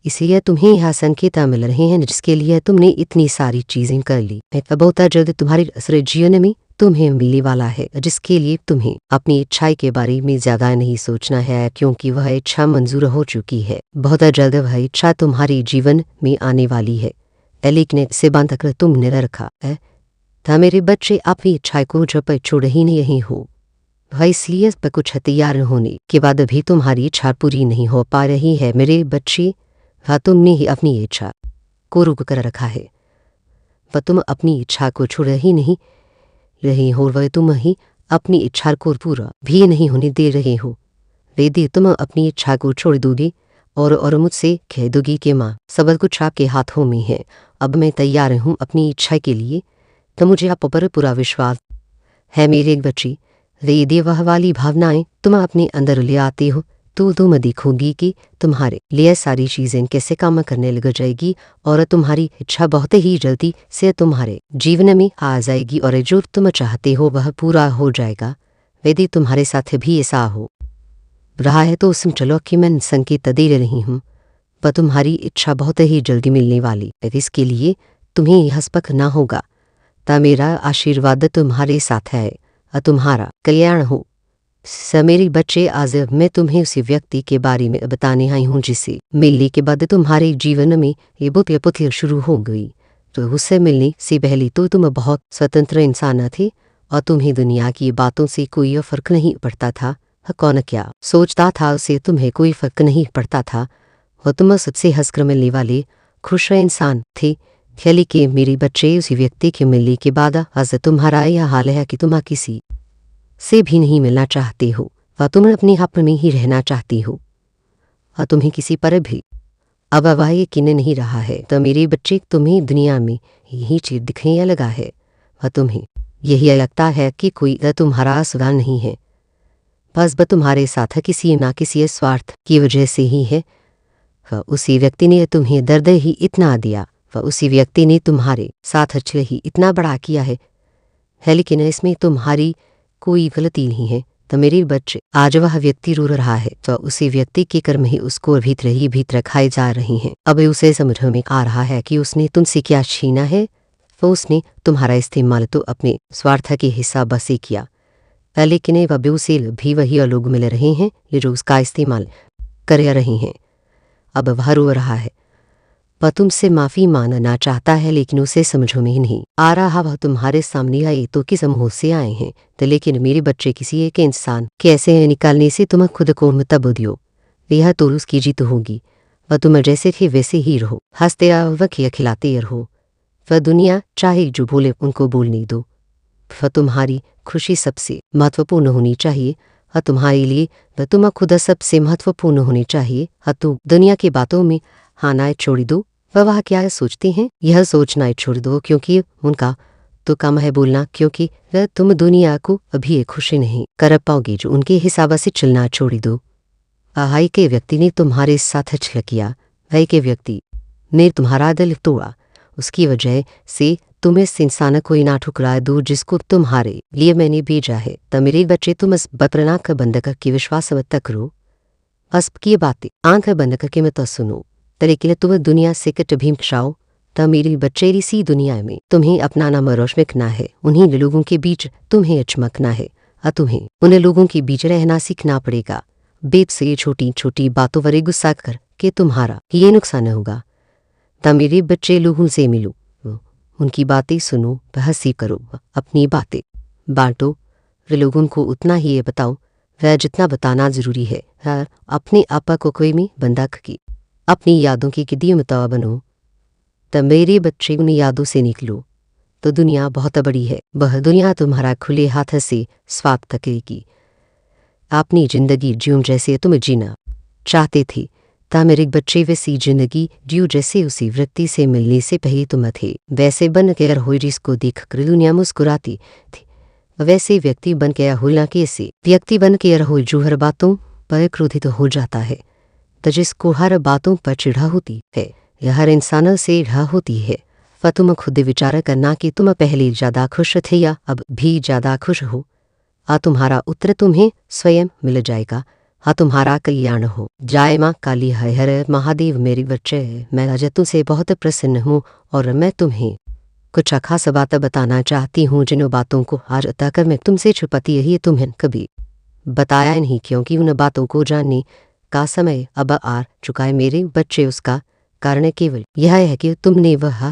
S1: इसलिए तुम्हें यह संकेत मिल रहे हैं जिसके लिए तुमने इतनी सारी चीजें कर ली। बहुत जल्द तुम्हारे असर जीवन में तुम्हें मिलने वाला है, जिसके लिए तुम्हें अपनी इच्छाएं के बारे में ज्यादा नहीं सोचना है, क्योंकि वह इच्छा मंजूर हो चुकी है। बहुत जल्द वह इच्छा तुम्हारे जीवन में आने वाली है, लेकिन इसे बांध कर तुमने रखा है। था मेरे बच्चे, अपनी इच्छा को जब छोड़ ही नहीं हो, वह इसलिए कुछ तैयार होने के बाद भी तुम्हारी इच्छा पूरी नहीं हो पा रही है। मेरे बच्चे, वह तुमने ही अपनी इच्छा को रोक कर रखा है। वह तुम अपनी इच्छा को छोड़ ही नहीं रहे हो, वह तुम ही अपनी इच्छा को पूरा भी नहीं होने दे रहे हो। यदि तुम अपनी इच्छा को छोड़ दोगे और मुझसे कह दोगी कि माँ, सब कुछ आपके हाथों में है, अब मैं तैयार हूँ अपनी इच्छा के लिए, तो मुझे आप पर पूरा विश्वास है मेरे बच्चे। यदि वह वाली भावनाएं तुम अपने अंदर ले आते हो, तो तुम देखोगी कि तुम्हारे लिए सारी चीज़ें कैसे काम करने लग जाएगी और तुम्हारी इच्छा बहुत ही जल्दी से तुम्हारे जीवन में आ जाएगी और जो तुम चाहते हो वह पूरा हो जाएगा। यदि तुम्हारे साथ भी ऐसा हो रहा है तो सुन चलो कि मैं संकेत दे रही हूँ, वह तुम्हारी इच्छा बहुत ही जल्दी मिलने वाली है। इसके लिए तुम्हें हसपक ना होगा, ता मेरा आशीर्वाद तुम्हारे साथ है, तुम्हारा कल्याण हो। मेरे बच्चे, आज मैं तुम्हें उसी व्यक्ति के बारे में बताने आई हूँ जिसे मिलने के बाद तुम्हारे जीवन में ये बुत शुरू हो गई। तो उससे मिलने से पहले तो तुम बहुत स्वतंत्र इंसान थे और तुम्हें दुनिया की बातों से कोई फर्क नहीं पड़ता था। कौन क्या सोचता था उसे तुम्हें कोई फर्क नहीं पड़ता था, और तुम सबसे हंसकर मिलने वाले खुश इंसान थे। खेली के मेरे बच्चे, उसी व्यक्ति के मिलने के बाद आज तुम्हारा यह हाल है कि तुम किसी से भी नहीं मिलना चाहते हो, व तुम अपने आप में ही रहना चाहती हो, और तुम्हें किसी पर भी अब वह यकीन नहीं रहा है। तो मेरे बच्चे, तुम्हें दुनिया में यही चीज दिखने लगा है, वह तुम्हें यही लगता है कि कोई तुम्हारा सवाल नहीं है, बस तुम्हारे साथ किसी न किसी स्वार्थ की वजह से ही है। वह उसी व्यक्ति ने तुम्हें दर्द ही इतना दिया, वह उसी व्यक्ति ने तुम्हारे साथ छल ही इतना बड़ा किया है, लेकिन इसमें तुम्हारी कोई गलती नहीं है। तो मेरे बच्चे, आज वह व्यक्ति रो रहा है, तो उसी व्यक्ति के कर्म ही उसको भीतर ही भीतर खाए जा रही हैं। अब उसे समझ में आ रहा है कि उसने तुमसे क्या छीना है, तो उसने तुम्हारा इस्तेमाल तो अपने स्वार्थ के हिसाब से किया, लेकिन वह उसे भी वही लोग मिल रहे हैं जो उसका इस्तेमाल कर रहे हैं। अब वह रो रहा है, वह तुमसे माफ़ी मांगना चाहता है, लेकिन उसे समझ में नहीं आ रहा वह तुम्हारे सामने आए तो किस मुँह से आए हैं। तो लेकिन मेरे बच्चे, किसी एक इंसान कैसे निकालने से तुम खुद को मत दियो, यह तो उसकी जीत होगी। वह तुम जैसे थे वैसे ही रहो, हंसते वह खिलाते रहो, वह दुनिया चाहे जो बोले उनको बोलने दो। वह तुम्हारी खुशी सबसे महत्वपूर्ण होनी चाहिए, और तुम्हारे लिए वह तुम खुद सबसे महत्वपूर्ण होनी चाहिए। तुम दुनिया की बातों में हानाएं छोड़ दो, वह क्या सोचते हैं यह सोचना छोड़ दो, क्योंकि उनका तो काम है बोलना, क्योंकि वह तुम दुनिया को अभी खुशी नहीं कर पाओगे जो उनके हिसाब से चलना छोड़ दो। हाय के व्यक्ति ने तुम्हारे साथ छल किया, वह के व्यक्ति ने तुम्हारा दिल तोड़ा, उसकी वजह से तुम इस इंसान को ना ठुकरा दो जिसको तुम्हारे लिए मैंने भेजा है। तो मेरे बच्चे, तुम इस बपरनाक बंद करके विश्वास मत करो, अस्प की बातें आंख बंद करके मत सुनो, लेकिन तुम दुनिया से कट भी खाओ। तो मेरे बच्चे, इसी दुनिया में तुम्हें अपना नाम रोशनकना है, उन्हीं लोगों के बीच तुम्हें चमकना है, और तुम्हें उन लोगों के बीच रहना सीखना पड़ेगा। बेब से छोटी छोटी बातों पर गुस्सा कर के तुम्हारा ये नुकसान होगा। तो मेरे बच्चे, लोगों से मिलो, उनकी बातें सुनो, हंसी करो, अपनी बातें बांटो, लोगों को उतना ही ये बताओ वह जितना बताना जरूरी है। अपने आपा को कोई में बंधक की अपनी यादों की गिद्दी मुताब बनो। तो मेरे बच्चे, उन यादों से निकलो, तो दुनिया बहुत बड़ी है, वह दुनिया तुम्हारा खुले हाथ से स्वागत करेगी। अपनी जिंदगी ज्यूं जैसे तुम जीना चाहते थे, ता मेरे बच्चे वैसी जिंदगी जियो जैसे उसी व्यक्ति से मिलने से पहले तुम थे। वैसे बन के हो जिसको देख कर दुनिया मुस्कुराती थी, वैसे व्यक्ति बन के हो, ना कि ऐसे व्यक्ति बन के रहो जो हर बातों पर क्रोधित हो जाता है, तो जिसको हर बातों पर चिढ़ा होती है या हर इंसान से ढा होती है। वह तुम खुद विचार करना कि तुम पहले ज़्यादा खुश थे या अब भी ज़्यादा खुश हो, तुम्हारा उत्तर तुम्हें स्वयं मिल जाएगा। तुम्हारा कल्याण हो जाए। माँ काली हर महादेव। मेरे बच्चे, मैं आज तुमसे बहुत प्रसन्न हूँ और मैं तुम्हें कुछ खास बातें बताना चाहती हूँ जिन बातों को आज तक मैं तुमसे छुपाती रही, तुम्हें कभी बताया नहीं, क्योंकि उन बातों को जानने का समय अब आ चुका है मेरे बच्चे। उसका कारण केवल यह है कि तुमने वह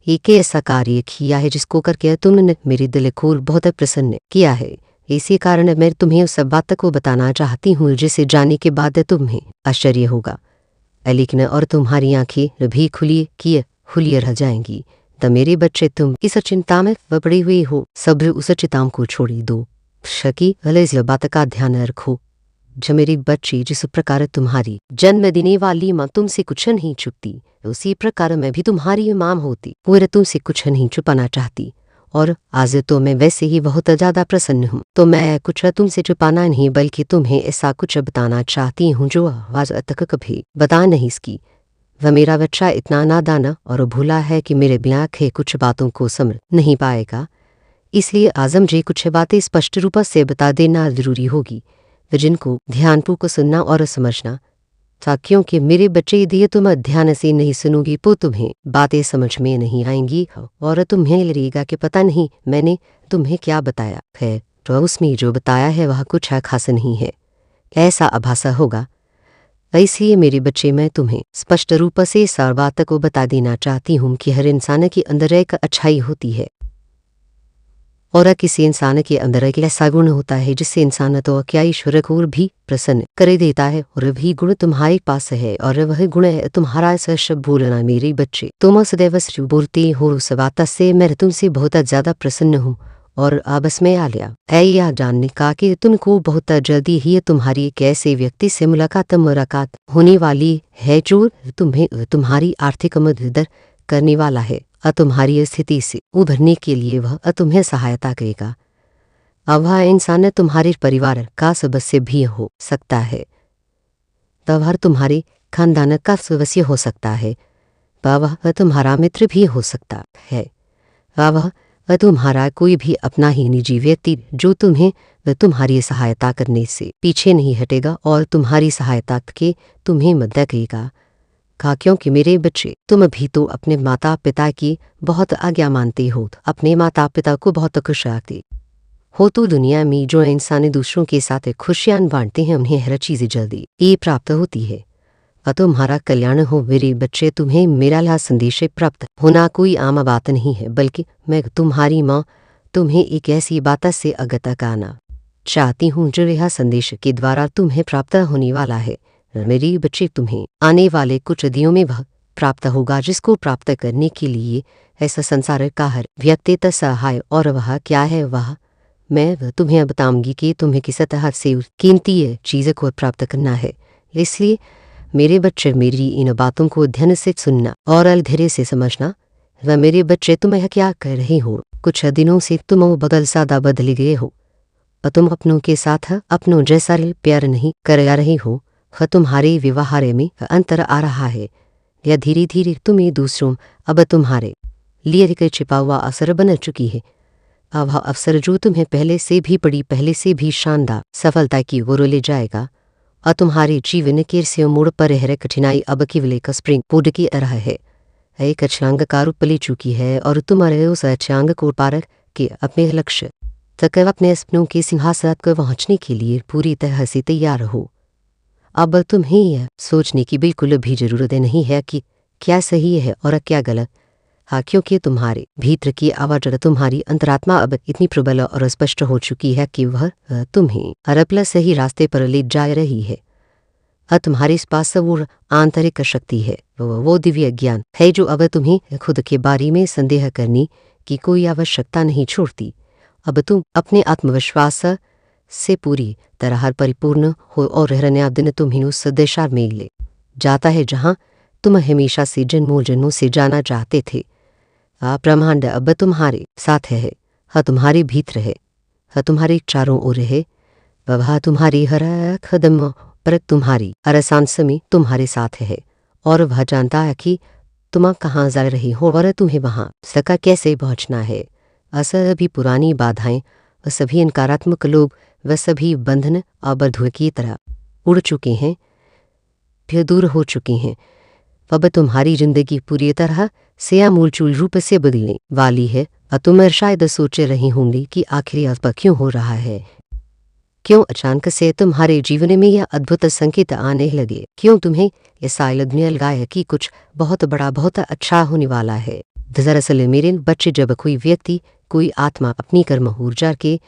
S1: एक ऐसा कार्य किया है जिसको करके तुमने मेरे दिल को बहुत प्रसन्न किया है। इसी कारण मैं तुम्हें उस बात को बताना चाहती हूँ जिसे जानने के बाद तुम्हें आश्चर्य होगा, लेकिन और तुम्हारी आंखें भी खुली रह जाएंगी। तो मेरे बच्चे, तुम इस चिंता में पड़ी हुई हो, सब उस चिंता को छोड़ दो। शकी इस बात का ध्यान रखो, जो मेरी बच्ची, जिस प्रकार तुम्हारी जन्म देने वाली माँ तुमसे कुछ नहीं छुपती, उसी प्रकार मैं भी तुम्हारी माँ होती और तुमसे कुछ नहीं छुपाना चाहती। और आज तो मैं वैसे ही बहुत ज्यादा प्रसन्न हूँ, तो मैं कुछ तुमसे छुपाना नहीं बल्कि तुम्हें ऐसा कुछ बताना चाहती हूँ जो आज तक कभी बता नहीं सकी। वह मेरा बच्चा इतना नादान और भूला है कि मेरे बिना के कुछ बातों को समझ नहीं पाएगा, इसलिए आज मुझे कुछ बातें स्पष्ट रूप से बता देना जरूरी होगी, जिनको ध्यानपूर्वक सुनना और समझना था, क्योंकि मेरे बच्चे यदि तुम ध्यान से नहीं सुनोगी तो तुम्हें बातें समझ में नहीं आएंगी और तुम्हें लगेगा कि पता नहीं मैंने तुम्हें क्या बताया है, तो उसमें जो बताया है वह कुछ खास नहीं है, ऐसा आभासा होगा। इसलिए मेरे बच्चे, मैं तुम्हें स्पष्ट रूप से इस बात को बता देना चाहती हूँ कि हर इंसान के अंदर एक अच्छाई होती है और किसी इंसान के अंदर एक ऐसा गुण होता है जिससे इंसान तो क्या ईश्वर को भी प्रसन्न कर देता है, और वही गुण तुम्हारे पास है और वह गुण है तुम्हारा सच बोलना। मेरे बच्चे, तुम सदैव सच बोलते हो, उस बात से मैं तुमसे बहुत ज्यादा प्रसन्न हूँ और आपस में आ लिया है यह जानने का कि तुमको बहुत जल्दी ही तुम्हारी एक ऐसे व्यक्ति से मुलाकात होने वाली है जो तुम्हें तुम्हारी आर्थिक मदद करने वाला है, तुम्हारी स्थिति से उभरने के लिए वह तुम्हें सहायता करेगा। अब वह इंसान तुम्हारे परिवार का सदस्य भी हो सकता है, तब हर तुम्हारे खानदान का सदस्य हो सकता है, वह तुम्हारा मित्र भी हो सकता है, वह तुम्हारा कोई भी अपना ही निजी व्यक्ति जो तुम्हें तुम्हारी सहायता करने से पीछे नहीं हटेगा और तुम्हारी सहायता के तुम्हें मदद करेगा। क्योंकि मेरे बच्चे, तुम भी तो अपने माता पिता की बहुत आज्ञा मानते हो, अपने माता पिता को बहुत खुश रखते हो, तो दुनिया में जो इंसान दूसरों के साथ खुशियां बांटते हैं उन्हें हर चीज जल्दी ये प्राप्त होती है। तुम्हारा कल्याण हो मेरे बच्चे, तुम्हें मेरा यह संदेश प्राप्त होना कोई आम बात नहीं है, बल्कि मैं तुम्हारी माँ तुम्हें एक ऐसी बात से अवगत कराना चाहती हूँ जो यह संदेश के द्वारा तुम्हें प्राप्त होने वाला है। मेरी बच्चे, तुम्हें आने वाले कुछ दिनों में वह प्राप्त होगा जिसको प्राप्त करने के लिए ऐसा संसार का हर व्यक्ति सहाय, और वह क्या है वह मैं तुम्हें बताऊंगी कि तुम्हें किस तरह से कीमती चीज़ को प्राप्त करना है। इसलिए मेरे बच्चे, मेरी इन बातों को ध्यान से सुनना और धैर्य से समझना। वह मेरे बच्चे, तुम यह क्या कर रहे हो? कुछ दिनों से तुम बदल गए हो, तुम अपनों के साथ अपनों जैसा प्यार नहीं कर रहे हो, तुम्हारे व्यवहार में अंतर आ रहा है, या धीरे धीरे तुम्हें दूसरों अब तुम्हारे लिए एक छिपा हुआ असर बन चुकी है। वह अवसर जो तुम्हें पहले से भी शानदार सफलता की ओर ले जाएगा, और तुम्हारे जीवन के से मोड़ पर रह कठिनाई अब केवल एक स्प्रिंग बोर्ड की तरह है, एक छलांग का रूप ले चुकी है और तुम्हारे उस छलांग को पार के अपने लक्ष्य तक अपने सपनों के सिंहासन तक पहुंचने के लिए पूरी तरह से तैयार हो। अब तुम्हें यह सोचने की बिल्कुल भी जरूरत नहीं है कि क्या सही है और क्या गलत, क्योंकि तुम्हारे भीतर की आवाज, तुम्हारी अंतरात्मा अब इतनी प्रबल और स्पष्ट हो चुकी है कि वह तुम्हें अरपल सही रास्ते पर ले जा रही है। तुम्हारे पास वो आंतरिक शक्ति है, वो दिव्य ज्ञान है जो अब तुम्हें खुद के बारे में संदेह करने की कोई आवश्यकता नहीं छोड़ती। अब तुम अपने आत्मविश्वास से पूरी तरह परिपूर्ण हो और हर दिन तुम्हें उस दिशा में ले जाता है जहाँ तुम हमेशा से जन्मों से जाना चाहते थे। ब्रह्मांड अब तुम्हारे साथ है, तुम्हारे भीतर है, तुम्हारे चारों ओर है, वह तुम्हारी हर कदम पर तुम्हारी हर सांस में तुम्हारे साथ है, और वह जानता है कि तुम कहाँ जा रहे हो और तुम्हें वहाँ सका कैसे पहुँचना है। सभी पुरानी बाधाएं, सभी नकारात्मक लोग, वह सभी बंधन अब धुएं की तरह उड़ चुके हैं, फिर दूर हो चुके हैं। अब तुम्हारी जिंदगी पूरी तरह से आमूलचूल रूप से बदलने वाली है। तुम शायद सोच रही होंगी कि आखिर अब क्यों हो रहा है, क्यों अचानक से तुम्हारे जीवन में यह अद्भुत संकेत आने लगे, क्यों तुम्हें ऐसा लगने लगा है कि कुछ बहुत बड़ा बहुत अच्छा होने वाला है। दरअसल मेरे बच्चे, जब कोई व्यक्ति, कोई आत्मा अपनी कर्म ऊर्जा के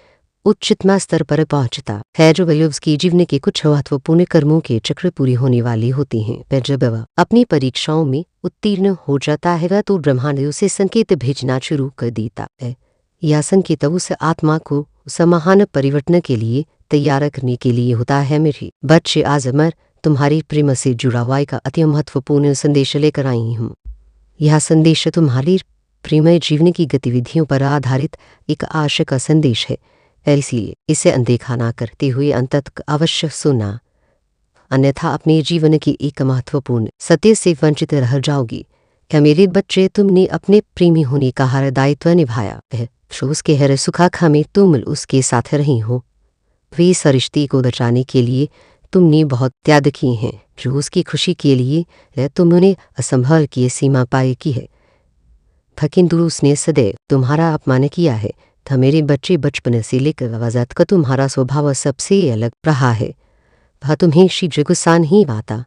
S1: उच्चतम स्तर पर पहुंचता है, जो वह उसकी जीवन के कुछ महत्वपूर्ण कर्मों के चक्र पूरी होने वाली होती हैं, पर जब वह अपनी परीक्षाओं में उत्तीर्ण हो जाता है, वह तो ब्रह्मांड उसे संकेत भेजना शुरू कर देता है। यह संकेत उस आत्मा को उस महान परिवर्तन के लिए तैयार करने के लिए होता है। मेरे बच्चे, आज मैं तुम्हारी प्रेम से जुड़ा हुआ एक अति महत्वपूर्ण संदेश लेकर आई हूँ। यह संदेश तुम्हारी प्रेमय जीवन की गतिविधियों पर आधारित एक आशा का संदेश है, इसलिए इसे अनदेखा ना करते हुए अंत तक अवश्य सुनना, अन्यथा अपने जीवन की एक महत्वपूर्ण सत्य से वंचित रह जाओगी। क्या मेरे बच्चे, तुमने अपने प्रेमी होने का हर दायित्व निभाया है, जो उसके हर सुखाखा में तुम उसके साथ रही हो। वे इस रिश्ते को बचाने के लिए तुमने बहुत त्याग किए हैं, जो उसकी खुशी के लिए तुमने असंभव की सीमा पाई की है। किंतु उसने सदैव तुम्हारा अपमान किया है। था मेरे बच्चे, बचपन से लेकर आवाज़ का तुम्हारा स्वभाव सबसे अलग रहा है। वह तुम्हें शीघ्र गुस्सा नहीं आता,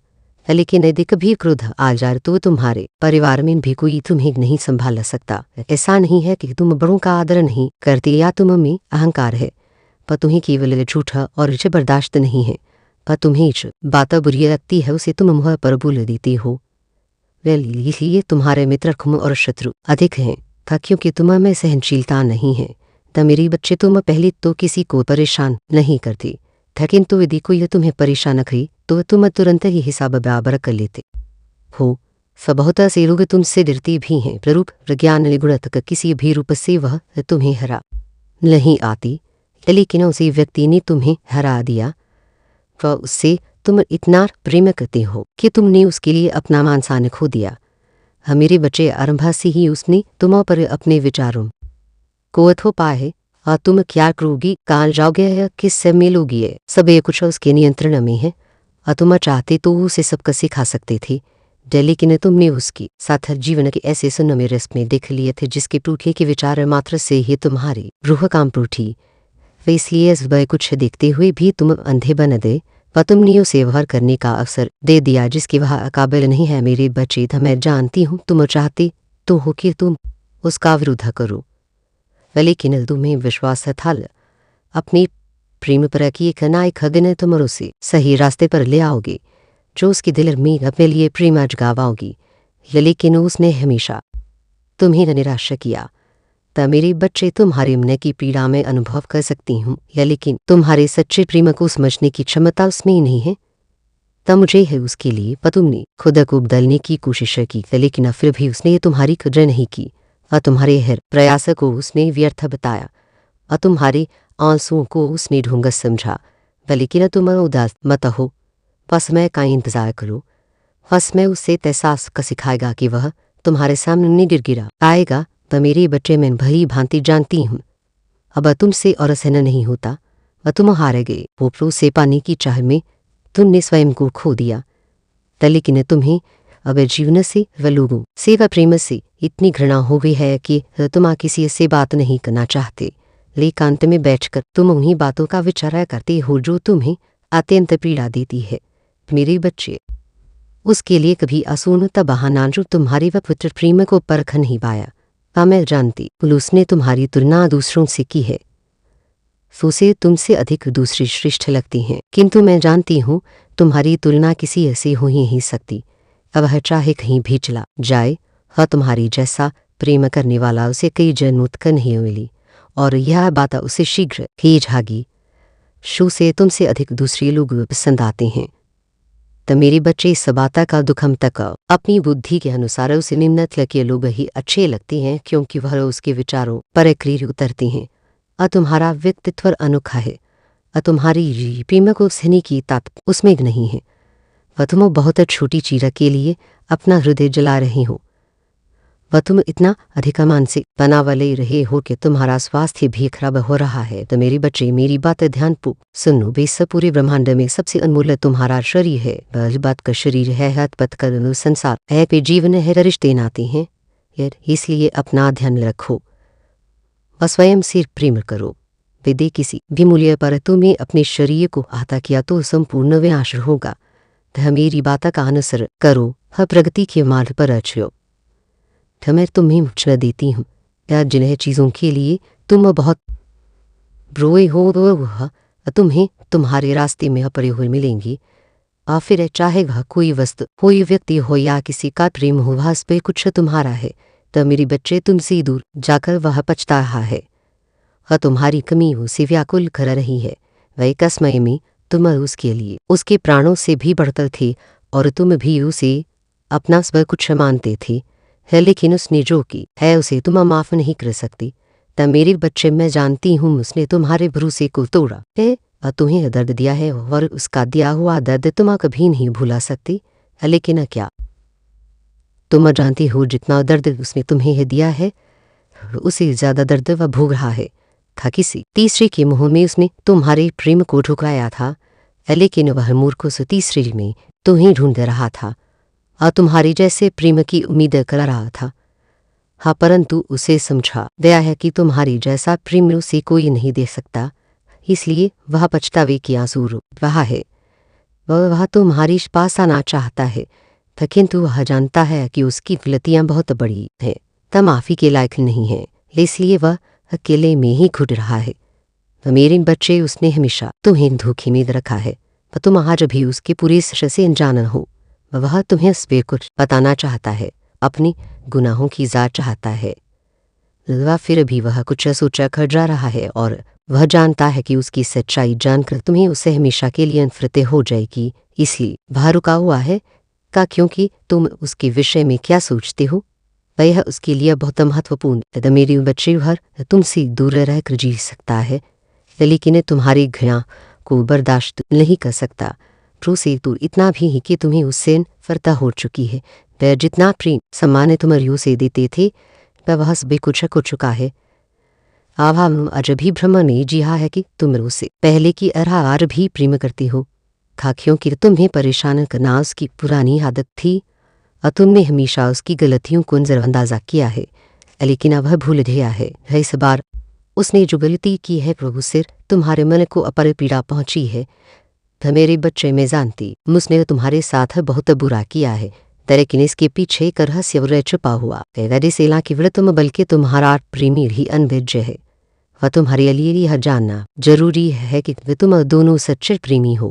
S1: लेकिन यदि कभी क्रोध आ जाए तो तुम्हारे परिवार में भी कोई तुम्हें नहीं संभाल सकता। ऐसा नहीं है कि तुम बड़ों का आदर नहीं करते या तुम में अहंकार है, पर तुम्हें केवल झूठा और बर्दाश्त नहीं है। पर तुम्हें जो बात बुरी लगती है उसे तुम मुँह पर बोल देती हो। इसलिए तुम्हारे मित्र खुम और शत्रु अधिक हैं, था क्योंकि तुम में सहनशीलता नहीं है। त मेरे बच्चे, तुम पहले तो किसी को परेशान नहीं करती था, किंतु यदि कोई तुम्हें परेशान करी तो तुम तुरंत ही हिसाब बराबर कर लेते हो। बहुत से लोग तुमसे डरते भी हैं, प्ररूप प्रज्ञान निगुण तक किसी भी रूप से वह तुम्हें हरा नहीं आती, लेकिन उसी व्यक्ति ने तुम्हें हरा दिया। वह उससे तुम इतना प्रेम करते हो कि तुमने उसके लिए अपना मान सम्मान खो दिया। मेरे बच्चे, आरंभ से ही उसने तुम पर अपने विचारों को थोपा है। तुम क्या करोगी, कहाँ जाओगे या किससे मिलोगी, सब कुछ उसके नियंत्रण में है। तुम चाहते तो उसे सबका सिखा सकते थे, लेकिन तुमने उसकी साथ जीवन के ऐसे सुनहरे रस्में देख लिए थे जिसके टूटने के विचार मात्र से ही तुम्हारी रूह कांप उठी। इसलिए इस वह कुछ देखते हुए भी तुम अंधे बन गए, व तुमने उसे व्यवहार करने का अवसर दे दिया जिसकी वह काबिल नहीं है। मेरे बच्चे, मैं जानती हूँ तुम चाहते तो हो कि तुम उसका विरोध करो, लेकिन तुम्हें विश्वास था अपने प्रेम पर कि एक ना एक दिन तुम उसे सही रास्ते पर ले आओगे, जो उसके दिल में अपने लिए प्रेम जगाओगी। लेकिन उसने हमेशा तुम्हें निराशा किया। तब मेरे बच्चे, तुम्हारे मन की पीड़ा में अनुभव कर सकती हूँ, लेकिन तुम्हारे सच्चे प्रेम को समझने की क्षमता उसमें नहीं है। तब मुझे है उसके लिए, पर तुमने खुद को बदलने की कोशिश की, लेकिन फिर भी उसने तुम्हारी कदर नहीं की, और तुम्हारे हर प्रयास को उसने व्यर्थ बताया, और तुम्हारे आंसुओं को उसने ढोंगस समझा। लेकिन तुम उदास मत हो, बस मैं का इंतजार करो। बस मैं उसे तहसास का सिखाएगा कि वह तुम्हारे सामने गिर गिरा आएगा। पर मेरे बच्चे, मैं भली भांति जानती हूँ अब तुमसे और सहन नहीं होता, वह तुम हार गए। वो से पाने की चाह में तुमने स्वयं को खो दिया। लेकिन तुम्हें अब जीवन से व लोगों से व प्रेम से इतनी घृणा हो गई है कि तुम किसी से बात नहीं करना चाहते। एकांत में बैठकर तुम उन्हीं बातों का विचार करते हो जो तुम्हें अत्यंत पीड़ा देती है। मेरे बच्चे, उसके लिए कभी असूनता बहाना जो तुम्हारे व पुत्र प्रेम को परख नहीं पाया। मैं जानती उसने तुम्हारी तुलना दूसरों से की है, उसे तुमसे अधिक दूसरी श्रेष्ठ लगती हैं, किंतु मैं जानती हूँ तुम्हारी तुलना किसी ऐसे हो ही नहीं सकती। अब वह चाहे कहीं भी चला जाए, वह तुम्हारी जैसा प्रेम करने वाला उसे कई जन्मों तक नहीं मिली, और यह बात उसे शीघ्र ही झागी। शो से तुमसे अधिक दूसरे लोग पसंद आते हैं। तो मेरे बच्चे, इस बात का दुखम तक अपनी बुद्धि के अनुसार उसे निम्न के लोग ही अच्छे लगते हैं, क्योंकि वह उसके विचारों पर क्रिया उतरते हैं। तुम्हारा व्यक्तित्व अनोखा है, तुम्हारी प्रेम को सहने की ताकत उसमें नहीं है। वह तुम बहुत छोटी चीज के लिए अपना हृदय जला रही हो। वह तुम इतना अधिक मानसिक तनाव ले रहे हो कि तुम्हारा स्वास्थ्य भी खराब हो रहा है। तो मेरे बच्चे मेरी बात ध्यानपूर्वक सुनो। बेस पूरे ब्रह्मांड में सबसे अनमोल तुम्हारा शरीर है। वह बात का शरीर है, हाथ पत कर संसार है, पे जीवन है, रिश्ते नाते हैं, इसलिए अपना ध्यान रखो व स्वयं से प्रेम करो। विदे किसी भी मूल्य पर तुम्हें अपने शरीर को आता किया तो संपूर्ण विनाश होगा। तो मेरी बात का अनुसरण करो, हर प्रगति के मार्ग पर अच्छो। मैं तुम्हें मुचना देती हूँ या जिन्हें चीज़ों के लिए तुम बहुत रोए हो वह तुम्हें तुम्हारे रास्ते में पड़े हुए मिलेंगी। और फिर चाहे वह कोई वस्तु हो, व्यक्ति हो या किसी का प्रेम हो, वह पे कुछ तुम्हारा है तो मेरे बच्चे तुमसे दूर जाकर वह पछता रहा है और तुम्हारी कमी उसे व्याकुल कर रही है। वह एक समय में तुम उसके लिए उसके प्राणों से भी बढ़कर थे और तुम भी उसे अपना सब कुछ मानते थे, है लेकिन उसने जो की है उसे तुम माफ नहीं कर सकती। तब मेरे बच्चे मैं जानती हूँ उसने तुम्हारे भरोसे को तोड़ा है और तुम्हें दर्द दिया है और उसका दिया हुआ दर्द तुम कभी नहीं भुला सकती। लेकिन क्या तुम जानती हो जितना दर्द उसने तुम्हें दिया है उसे ज्यादा दर्द वह भोग रहा है। था किसी तीसरे के मुंह में उसने तुम्हारे प्रेम को ठुकराया था, लेकिन वह मूर्ख उस तीसरे में तुम्हें ढूंढ रहा था और तुम्हारे जैसे प्रेम की उम्मीद कर रहा था। हाँ, परंतु उसे समझा गया है कि तुम्हारी जैसा प्रेम उसे कोई नहीं दे सकता, इसलिए वह पछतावे की आंसू रो रहा है। वह तुम्हारी पास आना चाहता है, किंतु वह जानता है कि उसकी गलतियां बहुत बड़ी हैं, तब माफी के लायक नहीं है, इसलिए वह अकेले में ही घुट रहा है। मेरे बच्चे उसने हमेशा तुम्हें धोखे में रखा है, पर तुम आज भी उसके पूरे से अनजान हो। वह तुम्हें स्वे कुछ बताना चाहता है, अपनी गुनाहों की जांच चाहता है। वह फिर भी वह कुछ सोचा कर जा रहा है और वह जानता है कि उसकी सच्चाई जानकर तुम्हें उसे हमेशा के लिए नफरत हो जाएगी, इसलिए वह रुका हुआ है क्योंकि तुम उसके विषय में क्या सोचते हो वह उसके लिए बहुत महत्वपूर्ण। मेरे बच्चे भर तुमसे दूर रहकर जी सकता है, लेकिन तुम्हारी घृणा को बर्दाश्त नहीं कर सकता। से दूर इतना भी है कि तुम्हें उससे नफरत हो चुकी है। वह जितना प्रेम सम्मान तुम्हारी उसे देते थे वह बेकुछ हो चुका है। आभा आज भी भ्रम में जिया है कि तुम उसे पहले की आज भी प्रेम करती हो, क्योंकि तुम्हें परेशान करना उसकी पुरानी आदत थी और तुमने हमेशा उसकी गलतियों को नजरअंदाजा किया है, लेकिन वह भूल गया है। इस बार उसने जो गलती की है प्रभु सिर तुम्हारे मन को अपर पीड़ा पहुंची है। मेरे बच्चे में जानती उसने तुम्हारे साथ बहुत बुरा किया है, लेकिन इसके पीछे एक रहस्य छुपा हुआ है। सेला केवल तुम बल्कि तुम्हारा प्रेमी ही अनभिज्ञ है। वह तुम्हारे लिए यह जानना जरूरी है कि तुम दोनों सच्चे प्रेमी हो,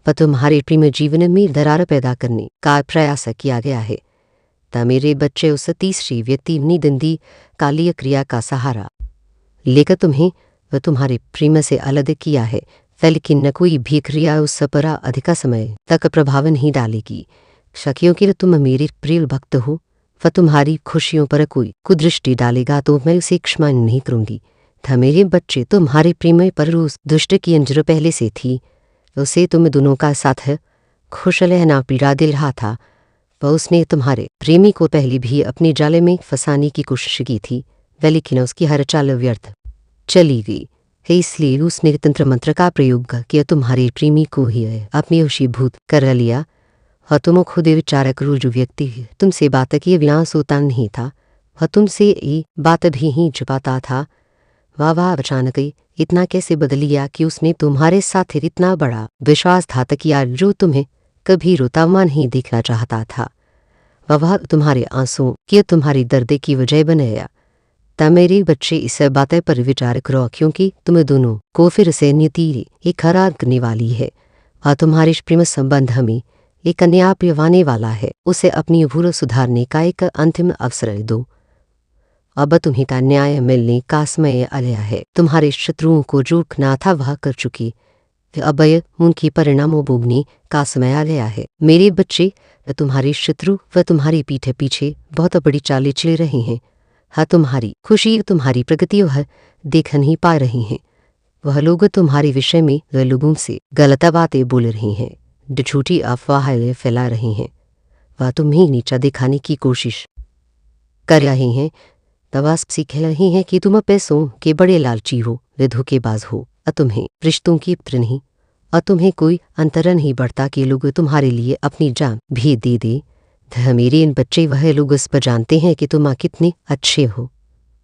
S1: पर तुम्हारे प्रेम जीवन में दरार पैदा करने का प्रयास किया गया है। तब मेरे बच्चे उस तीसरी व्यक्ति निदंदी कालीय क्रिया का सहारा लेकर तुम्हें वह तुम्हारे प्रेम से अलग किया है, लेकिन न कोई भी क्रिया उस पर अधिक समय तक प्रभाव नहीं डालेगी, क्योंकि तुम मेरे प्रिय भक्त हो। वह तुम्हारी खुशियों पर कोई कुदृष्टि डालेगा तो मैं उसे क्षमा नहीं करूंगी। था मेरे बच्चे तुम्हारे प्रेम पर उस दुष्ट की अंजर पहले से थी, उसे तुम दोनों का साथ खुश रहना पीड़ा दे रहा था। वह उसने तुम्हारे प्रेमी को पहले भी अपने जाले में फंसाने की कोशिश की थी, लेकिन उसकी हर चाल व्यर्थ चली गई है, इसलिए उसने तंत्र मंत्र का प्रयोग किया तुम्हारे प्रेमी को ही अपने वशीभूत कर लिया। और तुम खुद विचार करो, जो व्यक्ति तुमसे बात किए बिना सोता नहीं था वह तुमसे ये बात भी ही छुपाता था। वाह अचानक इतना कैसे बदल गया कि उसने तुम्हारे साथ इतना बड़ा विश्वासघात किया जो तुम्हें कभी रोता हुआ नहीं देखना चाहता था। वह तुम्हारे आंसुओं की तुम्हारी दर्द की वजह बनाया। तब मेरे बच्चे इस बात पर विचार करो, क्योंकि तुम दोनों को फिर से नीति एक खराब करने वाली है और तुम्हारे प्रेम संबंध में एक नया पिवाने वाला है। उसे अपनी भूल सुधारने का एक अंतिम अवसर दो। अब तुम्हें का न्याय मिलने का समय आया है। तुम्हारे शत्रुओं को जो ना था वह कर चुकी, अब उनकी परिणामों भोगने का समय आ गया है। मेरे बच्चे तुम्हारे शत्रु व तुम्हारी पीठ पीछे बहुत बड़ी चालें चल रहे हैं। हाँ, तुम्हारी खुशी तुम्हारी प्रगति वह देख नहीं पा रही हैं। वह लोग तुम्हारे विषय में वह लोगों से गलत बातें बोल रही हैं, झूठी अफवाहें फैला रही हैं। वह तुम्हें नीचा दिखाने की कोशिश कर रहे हैं, तब सीख रहे हैं कि तुम पैसों के बड़े लालची हो, वे धोखेबाज हो, और तुम्हें रिश्तों की फिक्र नहीं, और तुम्हें कोई अंतर नहीं बढ़ता कि लोग तुम्हारे लिए अपनी जान भी दे दे। मेरे इन बच्चे वह लोग इस पर जानते हैं कि तुम कितने अच्छे हो,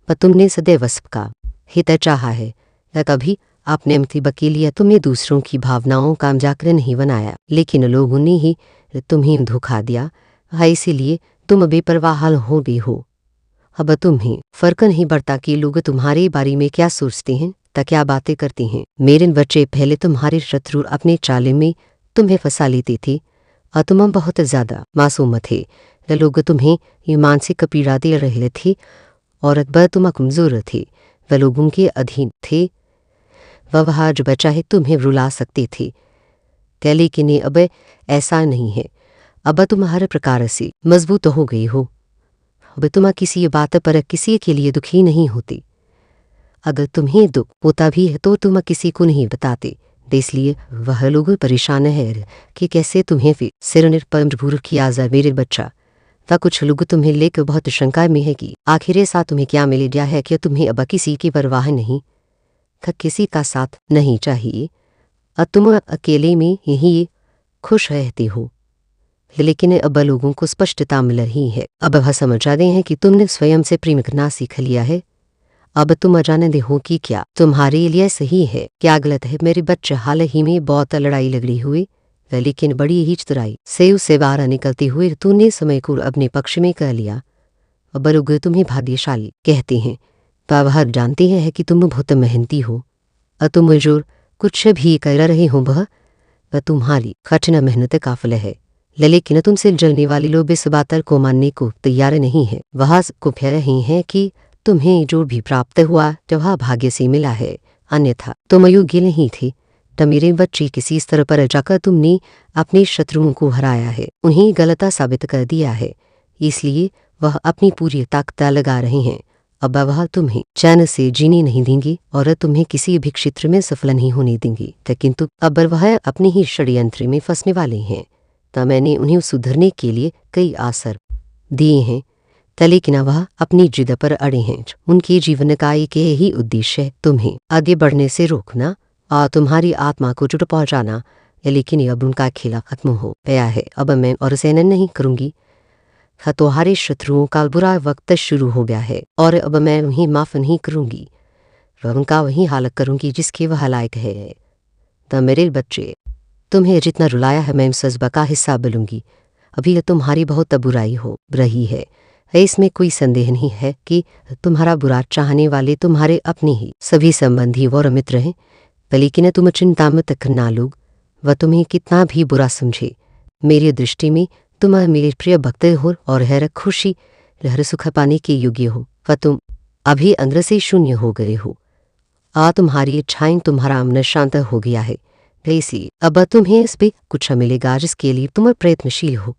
S1: पर तुमने सदैव सबका हित चाहा है, कभी आपने मुसीबत के लिए तुमने दूसरों की भावनाओं का जाकर नहीं बनाया, लेकिन लोगों ने ही तुम्हें धोखा दिया, इसीलिए तुम बेपरवाह हो गए हो। अब तुम्हें फर्क नहीं पड़ता कि लोग तुम्हारे बारे में क्या सोचते हैं, क्या बातें करते हैं। मेरे बच्चे पहले तुम्हारे शत्रु अपने चाले में तुम्हें फंसा लेते थे, और तुम बहुत ज़्यादा मासूम थे। लोग तुम्हें ये मानसिक पीड़ा दे रहे थे, और अकबर तुम कमज़ोर थे, वह लोगों के अधीन थे, वह जो बच्चा है तुम्हें रुला सकते थे। लेकिन अब ऐसा नहीं है, अब तुम हर प्रकार से मजबूत हो गई हो। अब तुम किसी बात पर किसी के लिए दुखी नहीं होती। अगर तुम्हें दुख होता भी है तो तुम किसी को नहीं बताते, इसलिए वह लोग परेशान है कि कैसे तुम्हें फिर सिर पर मजबूर किया जाए। मेरे बच्चा, वह कुछ लोग तुम्हें लेकर बहुत शंका में है कि आखिर ऐसा तुम्हें क्या मिल गया है कि तुम्हें अब किसी की परवाह नहीं, किसी का साथ नहीं चाहिए, और तुम अकेले में यही खुश रहते हो। लेकिन अब लोगों को स्पष्टता मिल रही है, अब वह समझ रहे हैं कि तुमने स्वयं से प्रेम करना सीख लिया है। अब तुम जानते हो कि क्या तुम्हारे लिए सही है, क्या गलत है। मेरे बच्चे हाल ही में बहुत लड़ाई लड़ी हुई, लेकिन बड़ी ही चतुराई से उससे बाहर निकलते हुए तूने समय को अपने पक्ष में कर लिया। अब लोग तुम्हें भाग्यशाली कहते हैं, पर वह जानते हैं कि तुम बहुत मेहनती हो, और तुम जो कुछ भी कर रहे हो वह तुम्हारी कठिन मेहनत का फल है। लेकिन तुमसे जलने वाले लोग इस बात को मानने को तैयार नहीं है। वह को कह रहे हैं कि तुम्हें जो भी प्राप्त हुआ तो वह भाग्य से मिला है, अन्यथा तुम योग्य नहीं थे। तो मेरे बच्चे किसी स्तर पर जाकर तुमने अपने शत्रुओं को हराया है, उन्हें गलत साबित कर दिया है, इसलिए वह अपनी पूरी ताकत लगा रहे हैं। अब वह तुम्हें चैन से जीने नहीं देंगे और तुम्हें किसी भी क्षेत्र में सफल नहीं होने देंगे, किंतु अब वह अपने ही षड्यंत्र में फंसने वाले हैं। तो मैंने उन्हें सुधरने के लिए कई आसर दिए हैं, लेकिन वह अपनी जिद पर अड़े हैं। उनके जीवन का एक ही उद्देश्य है तुम्हें आगे बढ़ने से रोकना और तुम्हारी आत्मा को चोट पहुंचाना, लेकिन अब उनका खेला खत्म हो गया है। अब मैं और सहन नहीं करूंगी। तुम्हारे शत्रुओं का बुरा वक्त शुरू हो गया है, और अब मैं उन्हें माफ नहीं करूंगी। उनका वही हालत करूंगी जिसके वह लायक है। तो मेरे बच्चे, तुम्हें जितना रुलाया है मैं सजबा का हिस्सा बनूंगी। अभी तुम्हारी बहुत बुराई हो रही है, इसमें कोई संदेह नहीं है कि तुम्हारा बुरा चाहने वाले तुम्हारे अपने ही सभी संबंधी और मित्र हैं। लेकिन तुम चिंता मत करना, लोग वह तुम्हें कितना भी बुरा समझे, मेरी दृष्टि में तुम मेरे प्रिय भक्त हो और हर खुशी हर सुख पाने के योग्य हो। वह तुम अभी अंदर से शून्य हो गए हो, तुम्हारी इच्छाएं तुम्हारा मन शांत हो गया है, ऐसी अब तुम्हें इस पे कुछ मिलेगा जिसके लिए तुम प्रयत्नशील हो।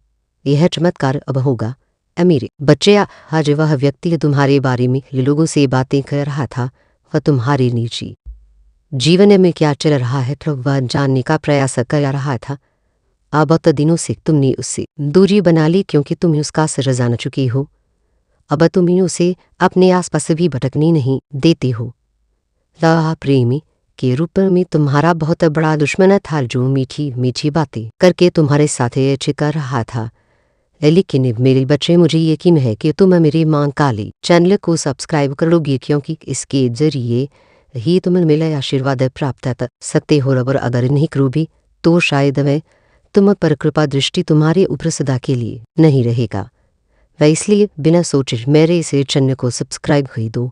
S1: यह चमत्कार अब होगा। मेरे बच्चे, आज वह व्यक्ति तुम्हारे बारे में लोगों से बातें कर रहा था, वह तुम्हारे निजी जीवन में क्या चल रहा है तो वह जानने का प्रयास कर रहा था। अब बहुत दिनों से तुमने उससे दूरी बना ली क्योंकि तुम उसका असर जान चुकी हो। अब तुम उसे अपने आसपास भी भटकने नहीं देते हो। प्रेमी के रूप में तुम्हारा बहुत बड़ा दुश्मन था जो मीठी मीठी बातें करके तुम्हारे साथ अच्छे कर रहा था। लेकिन मेरे बच्चे, मुझे यकीन है कि तुम मेरे मां काली चैनल को सब्सक्राइब करोगे, क्योंकि इसके जरिए ही तुम मेरा आशीर्वाद प्राप्त कर सकते हो। और अगर नहीं करोगे तो शायद मैं तुम पर कृपा दृष्टि तुम्हारे ऊपर सदा के लिए नहीं रहेगा। वह इसलिए बिना सोचे मेरे इस चैनल को सब्सक्राइब कर दो।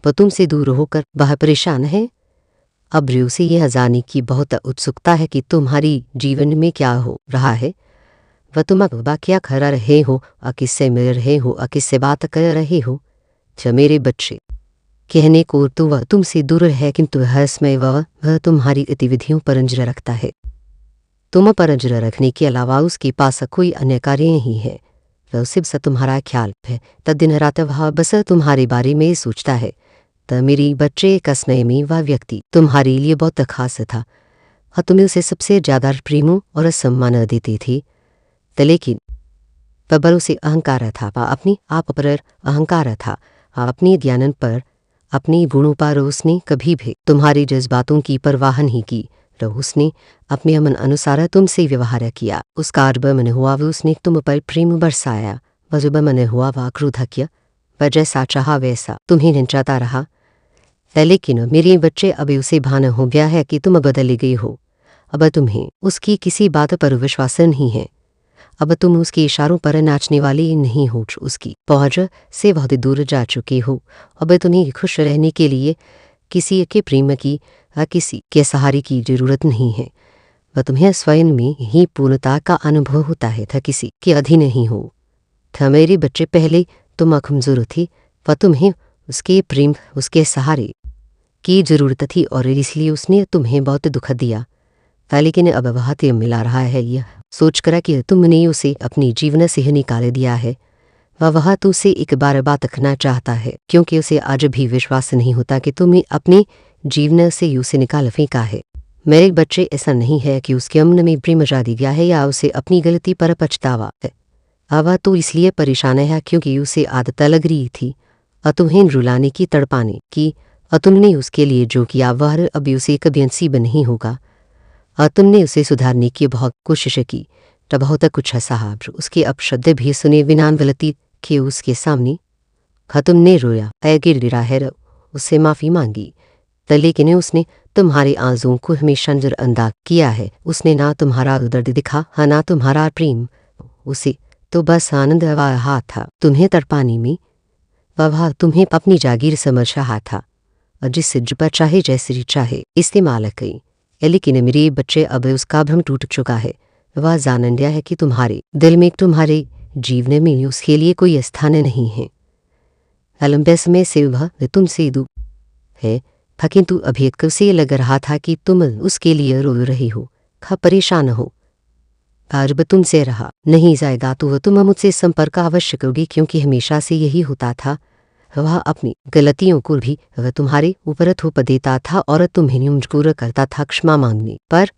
S1: वह तुमसे दूर होकर वह परेशान है। अब उसे यह जानने की बहुत उत्सुकता है कि तुम्हारी जीवन में क्या हो रहा है। वह तुम अब क्या कर रहे हो, किससे मिल रहे हो, किससे बात कर रहे हो। मेरे बच्चे, कहने को तो वह तुमसे दूर है, किंतु हर समय वह तुम्हारी गतिविधियों पर नजर रखता है। तुम पर नजर रखने के अलावा उसके पास कोई अन्य कार्य नहीं है। वह सिर्फ तुम्हारा ख्याल है, तब दिन रात वह बस तुम्हारे बारे में सोचता है। तो मेरी बच्चे, एक समय में वह व्यक्ति तुम्हारे लिए बहुत खास था, तुम्हें उसे सबसे ज्यादा प्रेम और सम्मान देते थे। लेकिन वह बल से अहंकार था, वह अपनी आप पर अहंकार था, अपने ज्ञान पर, अपने गुणों पर उसने कभी भी तुम्हारे जज्बातों की परवाह नहीं की। तो उसने अपने मन अनुसार तुमसे व्यवहार किया। उसका अर्ब मन हुआ वह उसने तुम पर प्रेम बरसाया। वजुब मन हुआ वह क्रोध किया, वह जैसा चाहा वैसा तुम्हें नचाता रहा। लेकिन मेरे बच्चे, अब उसे भान हो गया है कि तुम बदल गए हो। अब तुम्हें उसकी किसी बात पर विश्वास नहीं है। अब तुम उसके इशारों पर नाचने वाले नहीं हो, उसकी पहुंच से बहुत दूर जा चुके हो। अब तुम्हें खुश रहने के लिए किसी के प्रेम की या किसी के सहारे की जरूरत नहीं है। वह तुम्हें स्वयं में ही पूर्णता का अनुभव होता है, था किसी के अधीन नहीं हो। था मेरे बच्चे, पहले तुम कमजोर थी, वह तुम्हें उसके प्रेम, उसके सहारे की जरूरत थी और इसलिए उसने तुम्हें बहुत दुख दिया। लेकिन अब वह ते मिला रहा है यह सोचकर कि तुमने उसे अपनी जीवन से निकाल दिया है। वह तुमसे एक बार बात करना चाहता है, क्योंकि उसे आज भी विश्वास नहीं होता कि तुमने अपने जीवन से उसे निकाल फेंका है। मेरे बच्चे, ऐसा नहीं है कि उसके मन में प्रेम जा गया है या उसे अपनी गलती पर पछतावा है। वह तो इसलिए परेशान है क्योंकि उसे आदत लग रही थी तुम्हें रुलाने की, तड़पाने की। तुमने उसके लिए जो किया वह अभी उसे कभी नसीब नहीं होगा। तुमने उसे सुधारने की बहुत कोशिश की, तो बहुत कुछ सहा, उसके अपशब्द भी सुने बिना गलती के उसके सामने। तुमने रोया, गिर गिरा है, उससे माफ़ी मांगी, लेकिन उसने तुम्हारे आंसुओं को हमेशा नजरअंदाज किया है। उसने ना तुम्हारा दर्द दिखा, ना तुम्हारा प्रेम। उसे तो बस आनंद आ रहा था तुम्हें तड़पाने में। वह तुम्हें अपनी जागीर समझ रहा था, जिससे जुपा चाहे जैसे चाहे इस्तेमाल कई। लेकिन मेरे बच्चे, अब उसका भ्रम टूट चुका है। वह जान गया है कि तुम्हारे दिल में, तुम्हारे जीवन में उसके लिए कोई स्थान नहीं है। लंबे समय से वह तुमसे दूर है, किंतु अभी से लग रहा था कि तुम उसके लिए रो रही हो, परेशान हो। आज अब तुमसे रहा नहीं जाएगा तो तुम मुझसे संपर्क अवश्य करोगी, क्योंकि हमेशा से यही होता था। वह अपनी गलतियों को भी वह तुम्हारे ऊपर थोप देता था और तुम्हें मजबूर करता था क्षमा मांगने पर।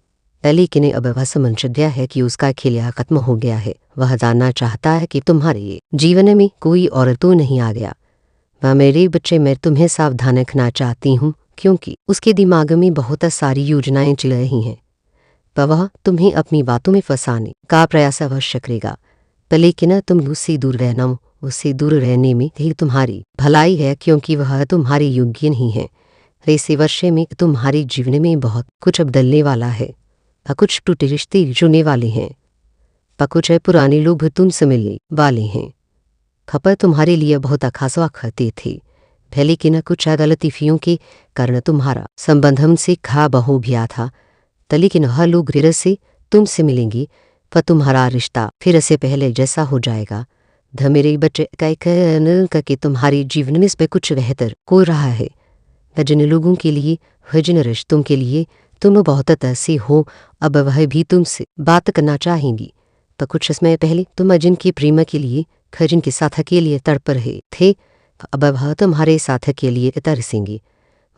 S1: लेकिन अब वह समझ गया है कि उसका खेल खत्म हो गया है। वह जानना चाहता है कि तुम्हारे जीवन में कोई और तो नहीं आ गया। वह मेरे बच्चे, मैं तुम्हें सावधान रखना चाहती हूँ, क्योंकि उसके दिमाग में बहुत सारी योजनाएं चल रही हैं। वह तुम्हें अपनी बातों में फंसाने का प्रयास अवश्य करेगा, लेकिन तुम उससे दूर रहना। उससे दूर रहने में ही तुम्हारी भलाई है, क्योंकि वह तुम्हारे योग्य नहीं है। ऐसे वर्षे में तुम्हारे जीवन में बहुत कुछ बदलने वाला है। कुछ टूटे रिश्ते जुड़ने वाले हैं, कुछ पुराने लोग तुमसे मिलने वाले हैं। खपर तुम्हारे लिए बहुत खास वक्त थे, लेकिन कुछ गलतीफियों के कारण तुम्हारा संबंध हमसे खराब हो गया था। लेकिन वह लोग फिर से तुमसे मिलेंगे, पर तुम्हारा रिश्ता फिर से पहले जैसा हो जाएगा। मेरे बच्चे, कि तुम्हारे जीवन में इस पर कुछ बेहतर हो रहा है। जिन लोगों के लिए, जिन रिश्तों के लिए तुम बहुत तरसी हो, अब वह भी तुमसे बात करना चाहेंगी। पर कुछ समय पहले तुम जिनके प्रेम के लिए, जिनके साथ के लिए तड़प रहे थे, अब वह तुम्हारे साथ के लिए तरसेंगे।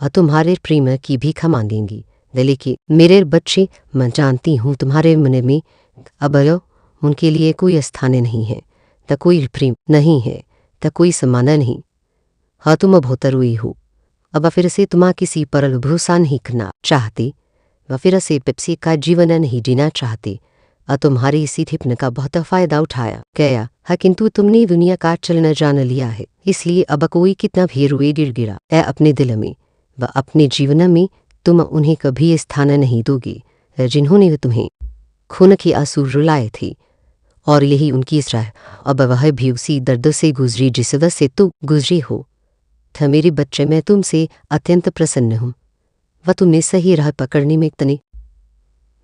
S1: वह तुम्हारे प्रेम की भी क्षमा देंगी। लेकिन मेरे बच्चे, मैं जानती हूँ तुम्हारे मन में अब उनके लिए कोई स्थान नहीं है, त कोई प्रेम नहीं है, त कोई सम्मान नहीं। तुम बहुत रोई हो। अब फिर से तुम किसी पर भरोसा नहीं करना चाहते, व फिर से पेप्सी का जीवन नहीं जीना चाहते। तुम्हारी इसी ठिपन का बहुत फायदा उठाया गया है, किंतु तुमने दुनिया का चलना जान लिया है। इसलिए अब कोई कितना भी रोए गिड़गिड़ा है अपने दिल में व अपने जीवन में, तुम उन्हें कभी स्थान नहीं दोगे जिन्होंने तुम्हें खून के आंसू रुलाए थे। और यही उनकी राह, अब वह भी उसी दर्द से गुजरी जिस वजह से तुम गुजरी हो। मेरे बच्चे, मैं तुमसे अत्यंत प्रसन्न हूँ। वह तुमने सही राह पकड़ने में इतनी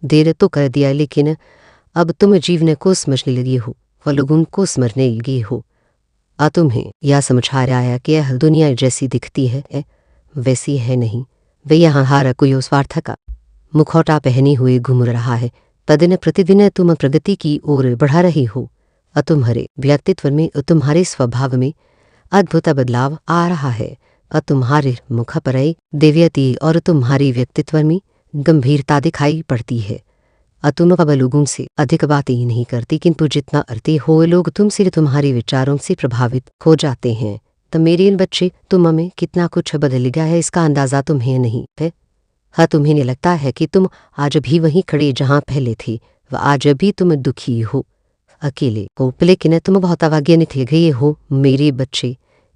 S1: देर तो कर दिया, लेकिन अब तुम जीवन को समझने लगी हो, वह लोगों को समझने लगी हो। तुम्हें यह समझ आ रहा है कि यह दुनिया जैसी दिखती है वैसी है नहीं। वे यहाँ हार कोई स्वार्थ का मुखौटा पहने हुए घूम रहा है। दिन प्रतिदिन तुम प्रगति की ओर बढ़ा रही हो। तुम्हारे व्यक्तित्व में, तुम्हारे स्वभाव में अद्भुत बदलाव आ रहा है। तुम्हारे मुख पर दिव्यती और तुम्हारी व्यक्तित्व में गंभीरता दिखाई पड़ती है। तुम अब लोगों से अधिक बातें ही नहीं करती, किंतु जितना करते हो लोग तुमसे तुम्हारे विचारों से प्रभावित हो जाते हैं। तो मेरे इन बच्चे, तुम में कितना कुछ बदल गया है इसका अंदाजा तुम्हें नहीं है। हाँ, तुम्हें नहीं लगता है कि तुम आज भी वहीं खड़े जहाँ पहले थे, व आज भी तुम दुखी हो, अकेले हो, लेकिन तुम बहुत अभाग्य निकल गए हो मेरे बच्चे।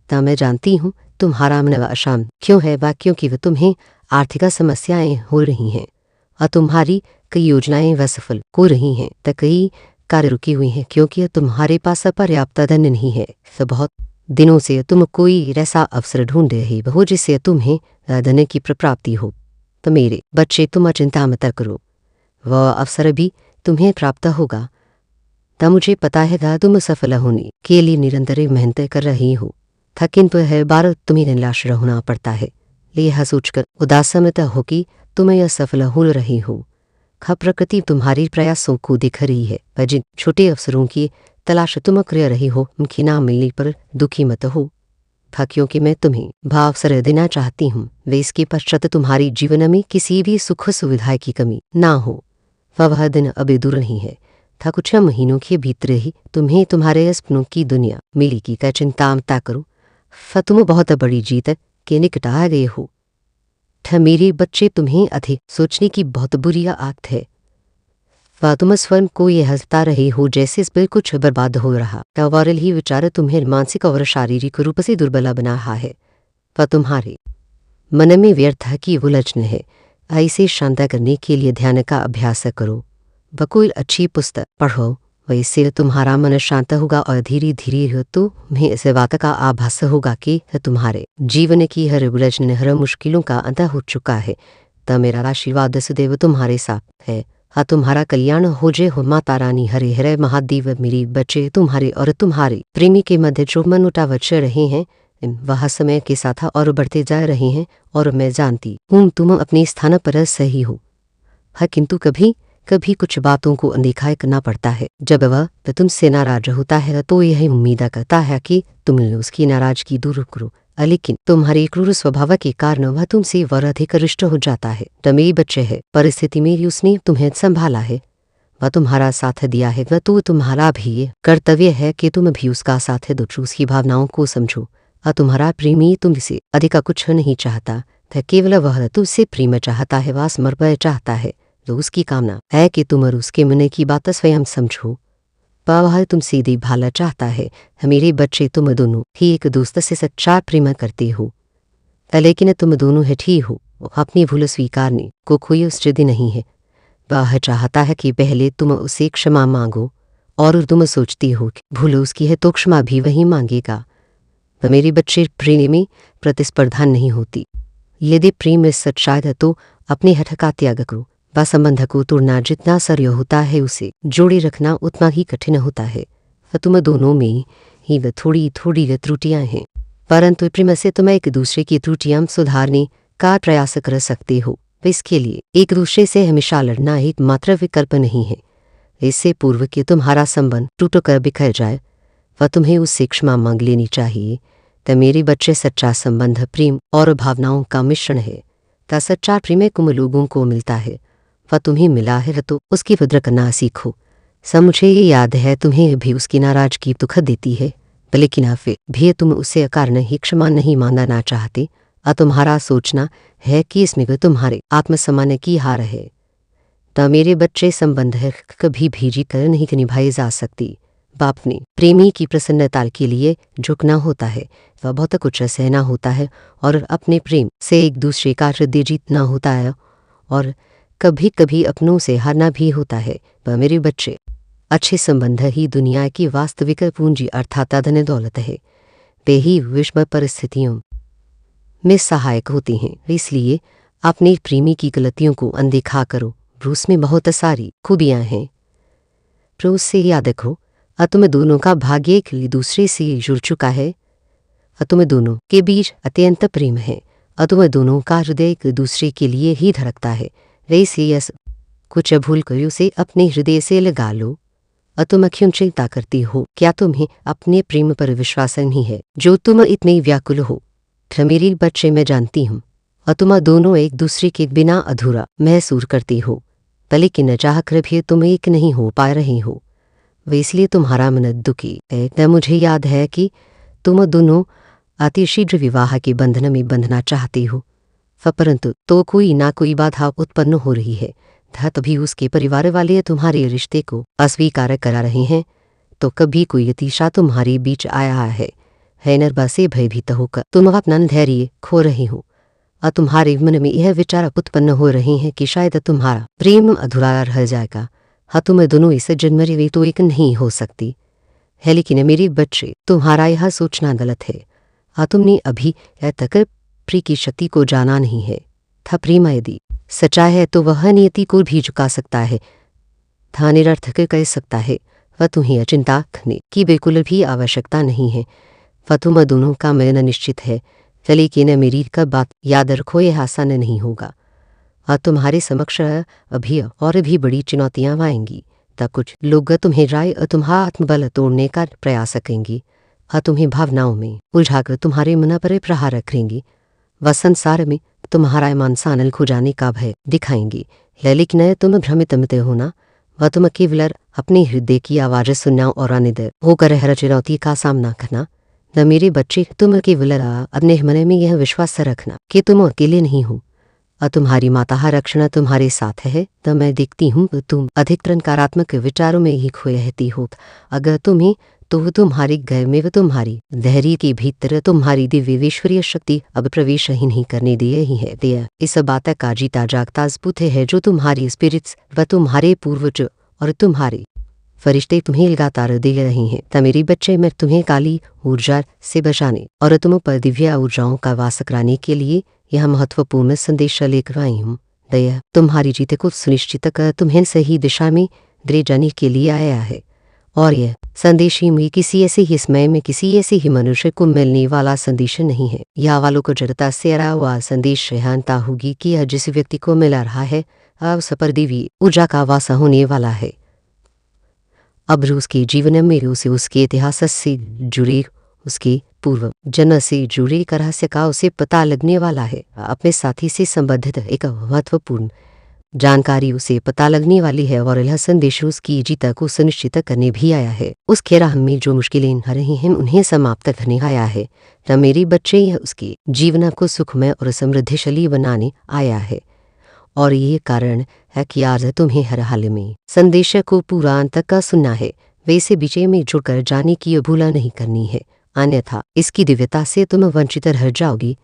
S1: ता मैं जानती हूँ तुम्हारा मन अशांत क्यों है, बा क्योंकि वह तुम्हें आर्थिक समस्याएं हो रही हैं और तुम्हारी कई योजनाएं असफल हो रही हैं, तो कई कार्य रुकी हुई हैं क्योंकि तुम्हारे पास पर्याप्त धन नहीं है। तो बहुत दिनों से तुम कोई ऐसा अवसर ढूंढ रहे हो जिससे तुम्हें धन की प्राप्ति हो। तो मेरे बच्चे, तुम चिंता मत करो, वह अवसर भी तुम्हें प्राप्त होगा। तब मुझे पता है तुम सफल होने के लिए निरंतर मेहनत कर रही हो, था किंतु है बार तुम्हें निराश रहना पड़ता है। यह सोचकर उदास मत हो कि तुम यह सफल हो रही हो। खा प्रकृति तुम्हारे प्रयासों को दिख रही है, पर जिन छोटे अवसरों की तलाश तुम कर रही हो उनकी ना मिलने पर दुखी मत हो। था क्योंकि मैं तुम्हें भावसर देना चाहती हूँ, वे इसके पश्चात तुम्हारी जीवन में किसी भी सुख सुविधा की कमी ना हो। वह दिन अभी दूर नहीं है, था कुछ महीनों के भीतर ही तुम्हें तुम्हारे सपनों की दुनिया मिलेगी। का चिंता मत करो, तुम बहुत बड़ी जीत के निकट आ गए हो। मेरे बच्चे, तुम्हें अधिक सोचने की बहुत बुरी आदत है, व तुम स्वयं को यह हंसता रहे हो जैसे इस पर कुछ बर्बाद हो रहा। वायरल ही विचार तुम्हें मानसिक और शारीरिक रूप से दुर्बल बना रहा है, व तुम्हारे मन में व्यर्थ की उलझन है। ऐसे शांत करने के लिए ध्यान का अभ्यास करो, व कोई अच्छी पुस्तक पढ़ो, वैसे तुम्हारा मन शांत होगा और धीरे धीरे तुम्हें इस बात का आभास होगा कि तुम्हारे जीवन की हर उलझन, हर मुश्किलों का अंत हो चुका है। तब मेरा आशीर्वाद सदैव तुम्हारे साथ है। हाँ, तुम्हारा कल्याण हो जे हो माता रानी। हरे हरे महादेव। मेरे बच्चे, तुम्हारे और तुम्हारे प्रेमी के मध्य जो मनमुटाव चल रहे हैं वह समय के साथ और बढ़ते जा रहे हैं, और मैं जानती हूँ तुम अपने स्थान पर सही हो। हाँ, किंतु कभी कभी कुछ बातों को अनदेखा करना पड़ता है। जब वह तुमसे नाराज होता है तो यह उम्मीद करता है कि तुम उसकी नाराजगी दूर करो, लेकिन तुम्हारे क्रूर स्वभाव के कारण वह तुमसे और अधिक रुष्ट हो जाता है। तो मेरे बच्चे है, परिस्थिति में उसने तुम्हें संभाला है, वह तुम्हारा साथ दिया है, वह तो तुम्हारा भी कर्तव्य है कि तुम भी उसका साथ दो, उसकी भावनाओं को समझो। तुम्हारा प्रेमी तुमसे अधिक कुछ नहीं चाहता, केवल वह तुमसे प्रेम चाहता है, वह समर्पण चाहता है। तो उसकी कामना है कि तुम उसके मन की बात स्वयं समझो। वह तुमसे देखभाल चाहता है। मेरे बच्चे, तुम दोनों ही एक दूसरे से सच्चा प्रेम करते हो, लेकिन तुम दोनों है ठीक हो, अपनी भूल स्वीकारने को कोई उचित नहीं है। वह चाहता है कि पहले तुम उसे क्षमा मांगो, और तुम सोचती हो कि भूल उसकी है तो क्षमा भी वही मांगेगा। मेरे बच्चे, प्रेम में प्रतिस्पर्धा नहीं होती। यदि प्रेम में सच्चाई है तो अपने हठ का त्याग करो। वह संबंध को तोड़ना जितना सरल होता है, उसे जोड़े रखना उतना ही कठिन होता है। तुम दोनों में ही थोड़ी थोड़ी त्रुटियां हैं, परंतु प्रेम से तुम एक दूसरे की त्रुटियां सुधारने का प्रयास कर सकते हो। इसके लिए एक दूसरे से हमेशा लड़ना एकमात्र विकल्प नहीं है। इससे पूर्व कि तुम्हारा संबंध टूट कर बिखर जाए, वह तुम्हें उससे क्षमा मांग लेनी चाहिए। तो मेरे बच्चे, सच्चा संबंध प्रेम और भावनाओं का मिश्रण है। ता सच्चा प्रेम कुम लोगों को मिलता है, वह तुम्हें मिला है तो उसकी कद्र करना सीखो। सब मुझे ये याद है तुम्हें भी उसकी नाराजगी दुख देती है, लेकिन फिर भी तुम उससे कारण ही क्षमा नहीं मांगना चाहते। तुम्हारा सोचना है कि इसमें तुम्हारे आत्मसम्मान की हार है। तो मेरे बच्चे, संबंध है कभी भी जीत कर नहीं निभाई जा सकती। बाप ने प्रेमी की प्रसन्नता के लिए झुकना होता है, वह बहुत कुछ सहना होता है, और अपने प्रेम से एक दूसरे का हृदय जीतना होता है, और कभी कभी अपनों से हारना भी होता है। वह मेरे बच्चे, अच्छे संबंध ही दुनिया की वास्तविक पूंजी अर्थात धन दौलत है। वे ही विषम परिस्थितियों में सहायक होते हैं। इसलिए अपने प्रेमी की गलतियों को अनदेखा करो, उसमें बहुत सारी खूबियां हैं। तो उससे याद रखो, तुम दोनों का भाग्य एक दूसरे से जुड़ चुका है। तुम दोनों के बीच अत्यंत प्रेम है, तुम दोनों का हृदय एक दूसरे के लिए ही धड़कता है। वैसे यस कुछ भूल कर उसे अपने हृदय से लगा लो। तुम क्यों चिंता करती हो? क्या तुम्हें अपने प्रेम पर विश्वास नहीं है जो तुम इतने व्याकुल हो? मेरे बच्चे, मैं जानती हूँ, और तुम दोनों एक दूसरे के बिना अधूरा महसूस करते हो। लेकिन चाह कर भी तुम एक नहीं हो पा रही हो, वे इसलिए तुम्हारा मन दुखी है। मुझे याद है कि तुम दोनों अति शीघ्र विवाह के बंधन में बंधना चाहती हो, परंतु तो कोई ना कोई बाधा उत्पन्न हो रही है। तभी उसके परिवार वाले तुम्हारे रिश्ते को अस्वीकार करा रहे हैं। तो कभी कोई अतिशा तुम्हारे बीच आया है नरबा से भयभीत होकर तुम अपना धैर्य खो रही हो, और तुम्हारे मन में यह विचार उत्पन्न हो रहे हैं कि शायद तुम्हारा प्रेम अधूरा रह जाएगा। तुम दोनों इस जन्म में तो एक नहीं हो सकती है। लेकिन मेरे बच्चे, तुम्हारा यह सोचना गलत है। तुमने अभी तक प्रिय की शक्ति को जाना नहीं है। प्रेम यदि सच्चा है तो वह नियति को भी झुका सकता है, निरर्थक कह सकता है। वह तुम्हें चिंता करने की बिल्कुल भी आवश्यकता नहीं है। तुम दोनों का मिलन निश्चित है, लेकिन मेरी का बात याद रखो, यह आसान नहीं होगा। तुम्हारे समक्ष अभी और भी बड़ी चुनौतियां आएंगी। तब कुछ लोग तुम्हें राय तुम्हारा आत्मबल तोड़ने का प्रयास करेंगी, तुम्हें भावनाओं में उलझाकर तुम्हारे मन पर प्रहार करेंगी। वह संसार में तुम्हारा मान सानल खो जाने का भय दिखाएंगी, लेकिन तुम भ्रमित मत होना। वह तुम केवल अपने हृदय की आवाज़ सुनना और अनिदर होकर हर चुनौती का सामना करना। न मेरे बच्चे, तुम केवल अपने मन में यह विश्वास रखना कि तुम अकेले नहीं हो, तुम्हारी माता रक्षण तुम्हारे साथ है। तो मैं देखती हूँ तुम अधिकतर नकारात्मक विचारों में ही खोए रहती हो। अगर तुम्हें तो तुम्हारे घर में व तुम्हारी धैर्य के भीतर तुम्हारी दिव्य ईश्वरीय शक्ति अब प्रवेश ही नहीं करने दे रही है। इस बात का जीता जागता सबूत है जो तुम्हारी स्पिरिट्स व तुम्हारे पूर्वज और तुम्हारे फरिश्ते तुम्हें लगातार दे रही हैं। तो मेरे बच्चे, मैं तुम्हें काली ऊर्जा से बचाने और तुम पर दिव्य ऊर्जाओं का वास कराने के लिए यह महत्वपूर्ण संदेश लेकर आई हूँ। दया तुम्हारी जीत को सुनिश्चित कर तुम्हें सही दिशा में ले जाने के लिए आया है। और यह संदेश ही में किसी ऐसे ही समय में किसी ऐसे ही मनुष्य को मिलने वाला संदेश नहीं है। यह वालों को जड़ता से आया हुआ संदेश जानता होगी कि यह जिस व्यक्ति को मिल रहा है उस पर दिव्य ऊर्जा का वास होने वाला है। अब रूस के जीवन में उसे उसके इतिहास से जुड़े, उसके पूर्व जन्म से जुड़े एक रहस्य का उसे पता लगने वाला है। अपने साथी से संबंधित एक महत्वपूर्ण जानकारी उसे पता लगने वाली है और यह संदेश उसकी जीत को सुनिश्चित करने भी आया है। उसके राह में जो मुश्किलें आ रही हैं उन्हें समाप्त करने आया है। न मेरे बच्चे, यह उसके जीवन को सुखमय और समृद्धिशाली बनाने आया है। और ये कारण है कि आज तुम्हें हर हाल में संदेश को पूरा अंत का सुनना है। वैसे विजय में जुड़कर जाने की भूला नहीं करनी है, अन्यथा इसकी दिव्यता से तुम वंचित रह जाओगी।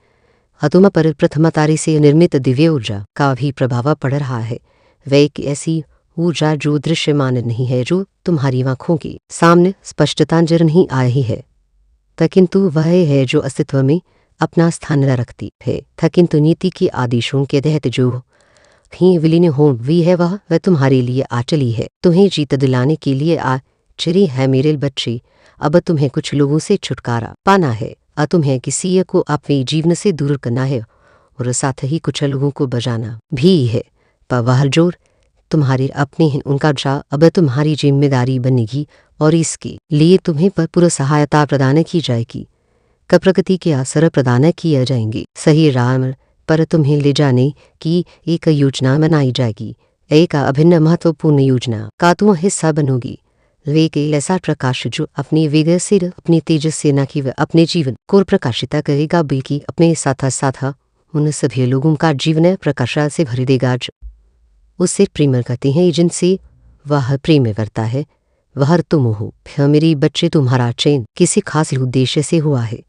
S1: तुम पर प्रथम तारे से निर्मित दिव्य ऊर्जा का भी प्रभाव पड़ रहा है। वह एक ऐसी ऊर्जा जो दृश्यमान नहीं है, जो तुम्हारी आंखों के सामने स्पष्टता नजर नहीं आ रही है, किंतु वह है जो अस्तित्व में अपना स्थान रखती है। किंतु नीति के आदेशों के तहत जो ही विलीन हो भी है, वह तुम्हारे लिए आचली है, तुम्हें जीत दिलाने के लिए आचरी है। मेरे बच्चे, अब तुम्हें कुछ लोगों से छुटकारा पाना है, तुम्हें किसी को अपने जीवन से दूर करना है और साथ ही कुछ लोगों को बजाना भी है। पर वह जोर तुम्हारे अपने हैं, उनका जा अब तुम्हारी जिम्मेदारी बनेगी और इसके लिए तुम्हें पर पूरी सहायता प्रदान की जाएगी। प्रगति के असर प्रदान किए जाएंगे। सही राह पर तुम्हें ले जाने की एक योजना बनाई जाएगी, एक अभिन्न महत्वपूर्ण योजना का तुम हिस्सा बनोगी। वे एक ऐसा प्रकाश जो अपनी वेग से, अपनी तेज से न केवल अपने जीवन को प्रकाशित करेगा, बल्कि अपने साथ साथ उन सभी लोगों का जीवन प्रकाश से भर देगा जो उससे प्रेम करते हैं, जिनसे वह प्रेम करता है। वह तुम हो। मेरे बच्चे, तुम्हारा चयन किसी खास उद्देश्य से हुआ है।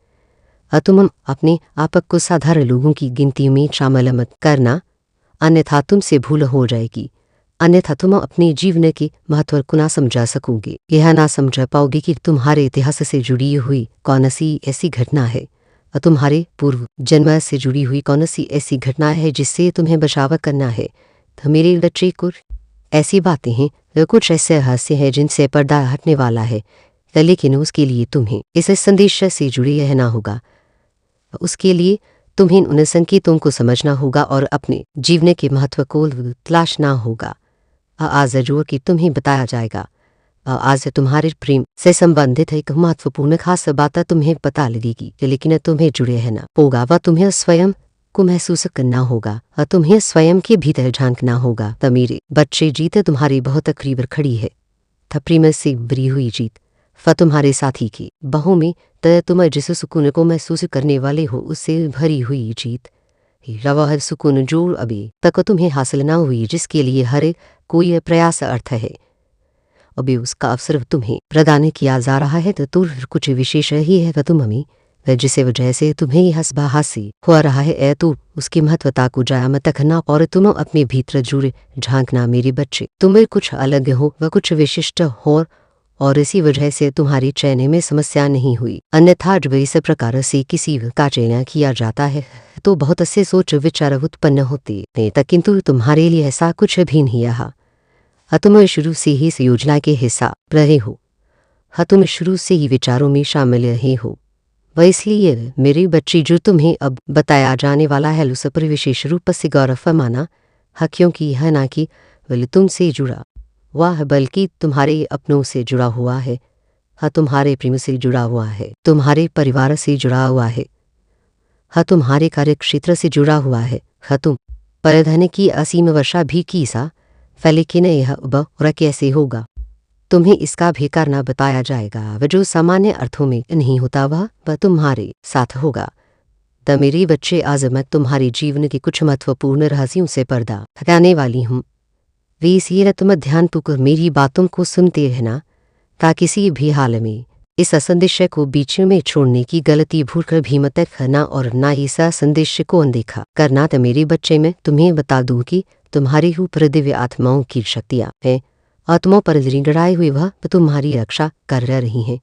S1: तुम अपने आप को साधारण लोगों की गिनती में शामिल मत करना, अन्यथा तुमसे भूल हो जाएगी। अन्यथा तुम अपने जीवन के महत्व को ना समझा सकोगे। यह ना समझ पाओगे कि तुम्हारे इतिहास से जुड़ी हुई कौन सी ऐसी घटना है, तुम्हारे पूर्व जन्म से जुड़ी हुई कौन सी ऐसी घटना है जिससे तुम्हें बचाव करना है। तो मेरे बच्चे, कुछ ऐसी बातें हैं, कुछ ऐसे रहस्य हैं जिनसे पर्दा हटने वाला है, लेकिन उसके लिए तुम्हें इस संदेश से जुड़े रहना होगा। उसके लिए तुम्हें उन संकेतों को समझना होगा और अपने जीवन के महत्व को तलाशना होगा। आज जो कि तुम्हें बताया जाएगा, आज तुम्हारे प्रेम से संबंधित एक महत्वपूर्ण खास बात तुम्हें पता लगेगी, लेकिन तुम्हें जुड़े रहना होगा। वह तुम्हें स्वयं को महसूस करना होगा और तुम्हें स्वयं के भीतर झांकना होगा। त मेरे बच्चे, जीत तुम्हारी बहुत करीब खड़ी है। था प्रेम से भरी हुई जीत फ तुम्हारे साथी की बाहों में त तुम जिस सुकून को महसूस करने वाले हो उससे भरी हुई जीत। रवा है सुकून जो अभी तक तुम्हें हासिल ना हुई, जिसके लिए हर कोई प्रयास अर्थ है। अभी उसका अवसर तुम्हें प्रदान किया जा रहा है तो कुछ विशेष ही है वह तुम में, वह जिसे वजह से तुम्हें यह हंसी हो रहा है तो उसकी महत्वता को जाया मत रखना और तुम अपने भीतर जरूर झांकना। मेरे बच्चे, तुम्हें कुछ अलग हो, वह कुछ विशिष्ट हो और इसी वजह से तुम्हारी चयन में समस्या नहीं हुई। अन्यथा जब इस प्रकार से किसी का चयन किया जाता है तो बहुत से सोच विचार उत्पन्न होते हैं, किंतु तुम्हारे लिए ऐसा कुछ भी नहीं रहा। तुम शुरू से ही इस योजना के हिस्सा रहे हो। तुम शुरू से ही विचारों में शामिल रहे हो। वह इसलिए मेरे बच्चे जो तुम्हें अब बताया जाने वाला है उस पर विशेष रूप से गौरव माना, क्योंकि यह ना कि वह तुमसे जुड़ा हुआ है बल्कि तुम्हारे अपनों से जुड़ा हुआ है। तुम्हारे प्रेम से जुड़ा हुआ है, तुम्हारे परिवार से जुड़ा हुआ है, तुम्हारे कार्यक्षेत्र से जुड़ा हुआ है। तुम परधन की असीम वर्षा भी की सा लेकिन यह अब और कैसे होगा, तुम्हें इसका भी करना बताया जाएगा। वह जो सामान्य अर्थों में नहीं होता वह तुम्हारे साथ होगा। त मेरे बच्चे, आज मैं तुम्हारे जीवन के कुछ महत्वपूर्ण रहस्यों से पर्दा हटाने वाली हूँ। वे इसलिए तुम ध्यान कर मेरी बातों को सुनते रहना, ताकि किसी भी हाल में इस संदेश को बीच में छोड़ने की गलती भूल कर भी मत करना और ना ही इस संदेश को अनदेखा करना। तो मेरे बच्चे, मैं तुम्हें बता दूं कि तुम्हारे ऊपर दिव्य आत्माओं की शक्तियाँ हैं। आत्माओं पर डराए हुए वह तुम्हारी रक्षा कर रही हैं,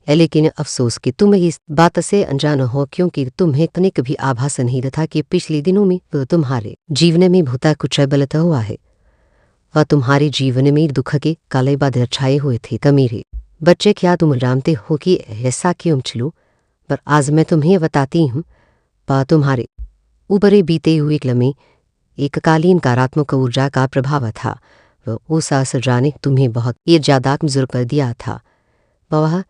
S1: लेकिन अफसोस कि तुम इस बात से अनजान हो, क्योंकि तुम्हें तनिक भी आभास नहीं था कि पिछले दिनों में तुम्हारे जीवन में बहुत कुछ बलता हुआ है। वह तुम्हारे जीवन में दुख के काले बादल छाए हुए थे। तो मेरे बच्चे, क्या तुम जानते हो कि ऐसा क्यों चलो? पर आज मैं तुम्हें बताती हूँ। तुम्हारे ऊपर बीते हुए लम्हे एक कालीन कारात्मक ऊर्जा का प्रभाव था। वह उस असर ने तुम्हें बहुत ये ज्यादा कमजोर कर दिया था। वह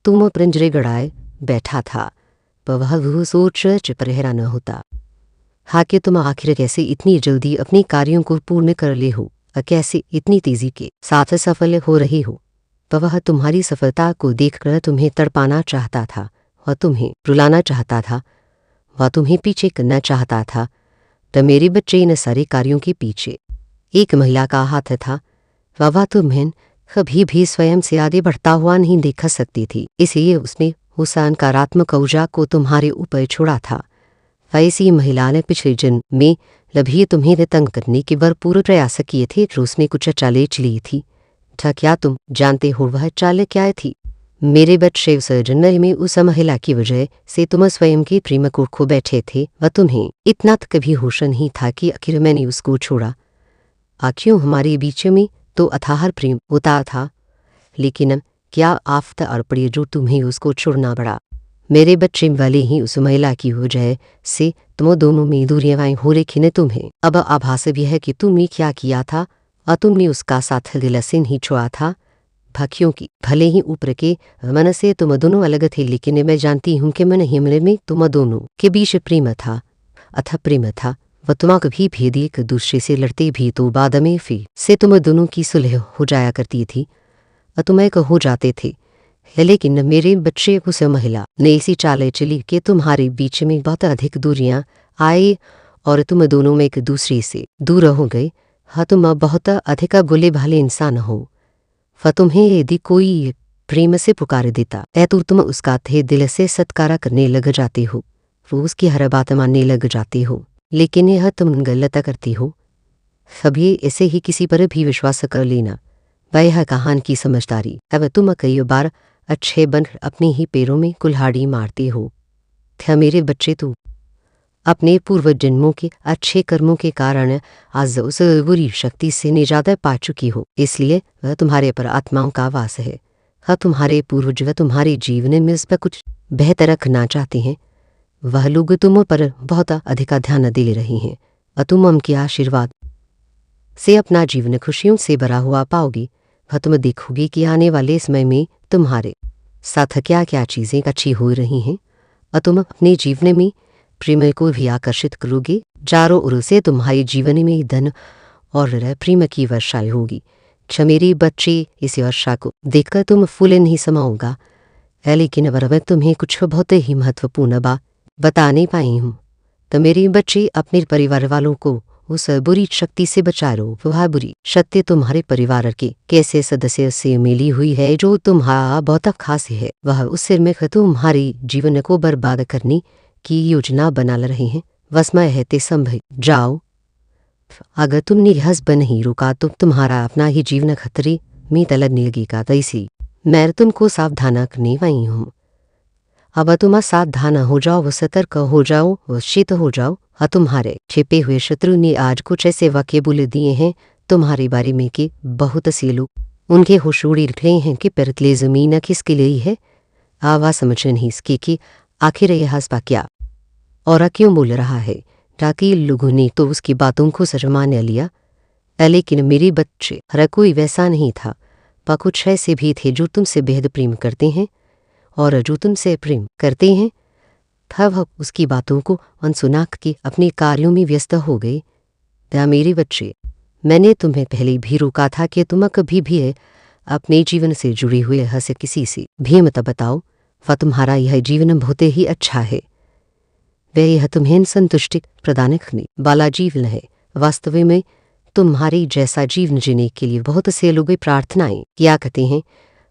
S1: तुम पिंजरे गड़ाए बैठा था। वह सोच चुप रह न होता कि तुम आखिर कैसे इतनी जल्दी अपने कार्यों को पूर्ण कर ले हो, कैसे इतनी तेजी के साथ सफल हो रही हो। वह तुम्हारी सफलता को देखकर तुम्हें तड़पाना चाहता था, वह तुम्हें रुलाना चाहता था, वह तुम्हें पीछे करना चाहता था। तो मेरे बच्चे, इन सारे कार्यों के पीछे एक महिला का हाथ था। वह तुम्हें कभी भी स्वयं से आगे बढ़ता हुआ नहीं देख सकती थी, इसलिए उसने उस नकारात्मक ऊर्जा को तुम्हारे ऊपर छोड़ा था। ऐसी महिला ने पिछले जन्म में लभी तुम्हें तंग करने के भरपूर प्रयास किए थे। उसने कुछ चालें चली थी। क्या तुम जानते हो वह चाल क्या थी? मेरे बच्चे, उस जन्म में उस महिला की वजह से तुम स्वयं के प्रेम को खो बैठे थे। वह तुम्हें इतना कभी होश नहीं था कि आखिर मैंने उसको छोड़ा। क्यों? हमारे बीच में तो अथाह प्रेम होता था, लेकिन क्या आफत और पड़ी जो तुम्हें उसको छोड़ना पड़ा। मेरे बच्चे, वाले ही उस महिला की वजह से तुम दोनों में दूरियां हो, लेकिन तुम्हें अब आभास भी है कि तुमने क्या किया था और तुमने उसका साथ दिल से नहीं छोड़ा था। क्योंकि भले ही ऊपर के मन से तुम दोनों अलग थे, लेकिन मैं जानती हूँ कि मन ही मन में तुम दोनों के बीच प्रेम था, अथा प्रेम था। वह तुम कभी भेद एक दूसरे से लड़ते भी तो बाद में फिर से तुम दोनों की सुलह हो जाया करती थी और तुम एक हो जाते थे। लेकिन मेरे बच्चे, उस महिला ने ऐसी चालें चली कि तुम्हारे बीच में बहुत अधिक दूरियां आई और तुम दोनों में एक दूसरे से दूर हो गए। तुम बहुत अधिक भोले भाले इंसान हो। तुम्हें यदि कोई प्रेम से पुकार देता तो तुम उसका थे दिल से सत्कार करने लग जाते हो, वो उसकी हर बात मानने लग जाते हो। लेकिन यह तुम गलत करते हो। सभी ऐसे ही किसी पर भी विश्वास कर लेना, वह कहान की समझदारी। अब तुम कई बार अच्छे बन अपने ही पैरों में कुल्हाड़ी मारते हो। मेरे बच्चे, तू अपने पूर्व जन्मों के अच्छे कर्मों के कारण आज उस बुरी शक्ति से निजात पा चुकी हो, इसलिए वह तुम्हारे पर आत्माओं का वास है। तुम्हारे पूर्वज वह तुम्हारे जीवन में इस पर कुछ बेहतर रखना चाहते हैं। वह लोग तुम पर बहुत अधिक ध्यान दे रहे हैं और तुम उनके आशीर्वाद से अपना जीवन खुशियों से भरा हुआ पाओगी। तुम देखोगे कि आने वाले समय में तुम्हारे साथ क्या क्या चीज़ें अच्छी हो रही हैं और तुम अपने जीवन में प्रेम को भी आकर्षित करोगे। चारों ओर से तुम्हारे जीवन में धन और प्रेम की वर्षा होगी। मेरे बच्चे, इस वर्षा को देखकर तुम फूल नहीं समाओगा, लेकिन वह मैं तुम्हें कुछ बहुत ही महत्वपूर्ण बात बताने पाई हूँ। तो मेरे बच्चे, अपने परिवार वालों को उस बुरी शक्ति से बचा लो। वह बुरी शक्ति तुम्हारे परिवार के कैसे सदस्य से मिली हुई है जो तुम्हारा बहुत खास है। वह उस सिर में तुम्हारे जीवन को बर्बाद करने की योजना बना रहे हैं। वसमय है ते संभल जाओ। अगर तुमने हस्ब नहीं रुका तो तुम्हारा अपना ही जीवन खतरे में तलने लगेगा। तैसी मैं तुमको सावधान करने आई हूँ। अब तुम सावधान हो जाओ, व सतर्क हो जाओ, व शीत हो जाओ। तुम्हारे छिपे हुए शत्रु ने आज कुछ ऐसे वाक्य बोल दिए हैं तुम्हारे बारे में कि बहुत से लोग उनके होश उड़ रहे हैं कि परतले जमीन किसके लिए है। आवाज समझ नहीं इसके कि आखिर यह हंसपा क्या और क्यों बोल रहा है। ताकि लोगों ने तो उसकी बातों को सच मान लिया, लेकिन मेरे बच्चे, हर कोई वैसा नहीं था। पर कुछ ऐसे भी थे जो तुमसे बेहद प्रेम करते हैं, और जो तुमसे प्रेम करते हैं था वह उसकी बातों को अनसुना के अपने कार्यों में व्यस्त हो गए। क्या मेरे बच्चे, मैंने तुम्हें पहले भी रोका था कि तुम कभी भी अपने जीवन से जुड़े हुए हंसे किसी से भी मत बताओ। वह तुम्हारा यह जीवन बहुत ही अच्छा है। वह यह तुम्हें संतुष्टि प्रदान करने वाला जीवन है। वास्तव में तुम्हारे जैसा जीवन जीने के लिए बहुत से लोग प्रार्थनाएं किया करते हैं,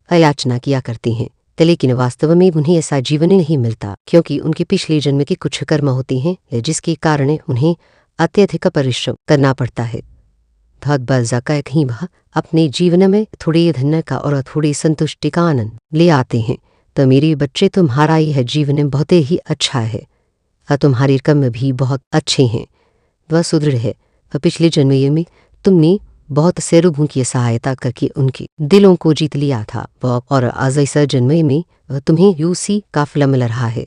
S1: याचना किया करते हैं, लेकिन वास्तव में उन्हें ऐसा जीवन नहीं मिलता, क्योंकि उनके पिछले जन्म के कुछ कर्म होते हैं जिसके कारण उन्हें अत्यधिक परिश्रम करना पड़ता है। भगबजा का कहीं वह अपने जीवन में थोड़े धन का और थोड़ी संतुष्टि का आनंद ले आते हैं। तो मेरे बच्चे, तुम्हारा यह जीवन बहुत ही अच्छा है। तुम्हारे कर्म भी बहुत अच्छे हैं, वह सुदृढ़ है। पिछले जन्म में तुमने बहुत से लोगों की सहायता करके उनके दिलों को जीत लिया था, और आज इस जन्म में तुम्हें यूसी का फल मिल रहा है।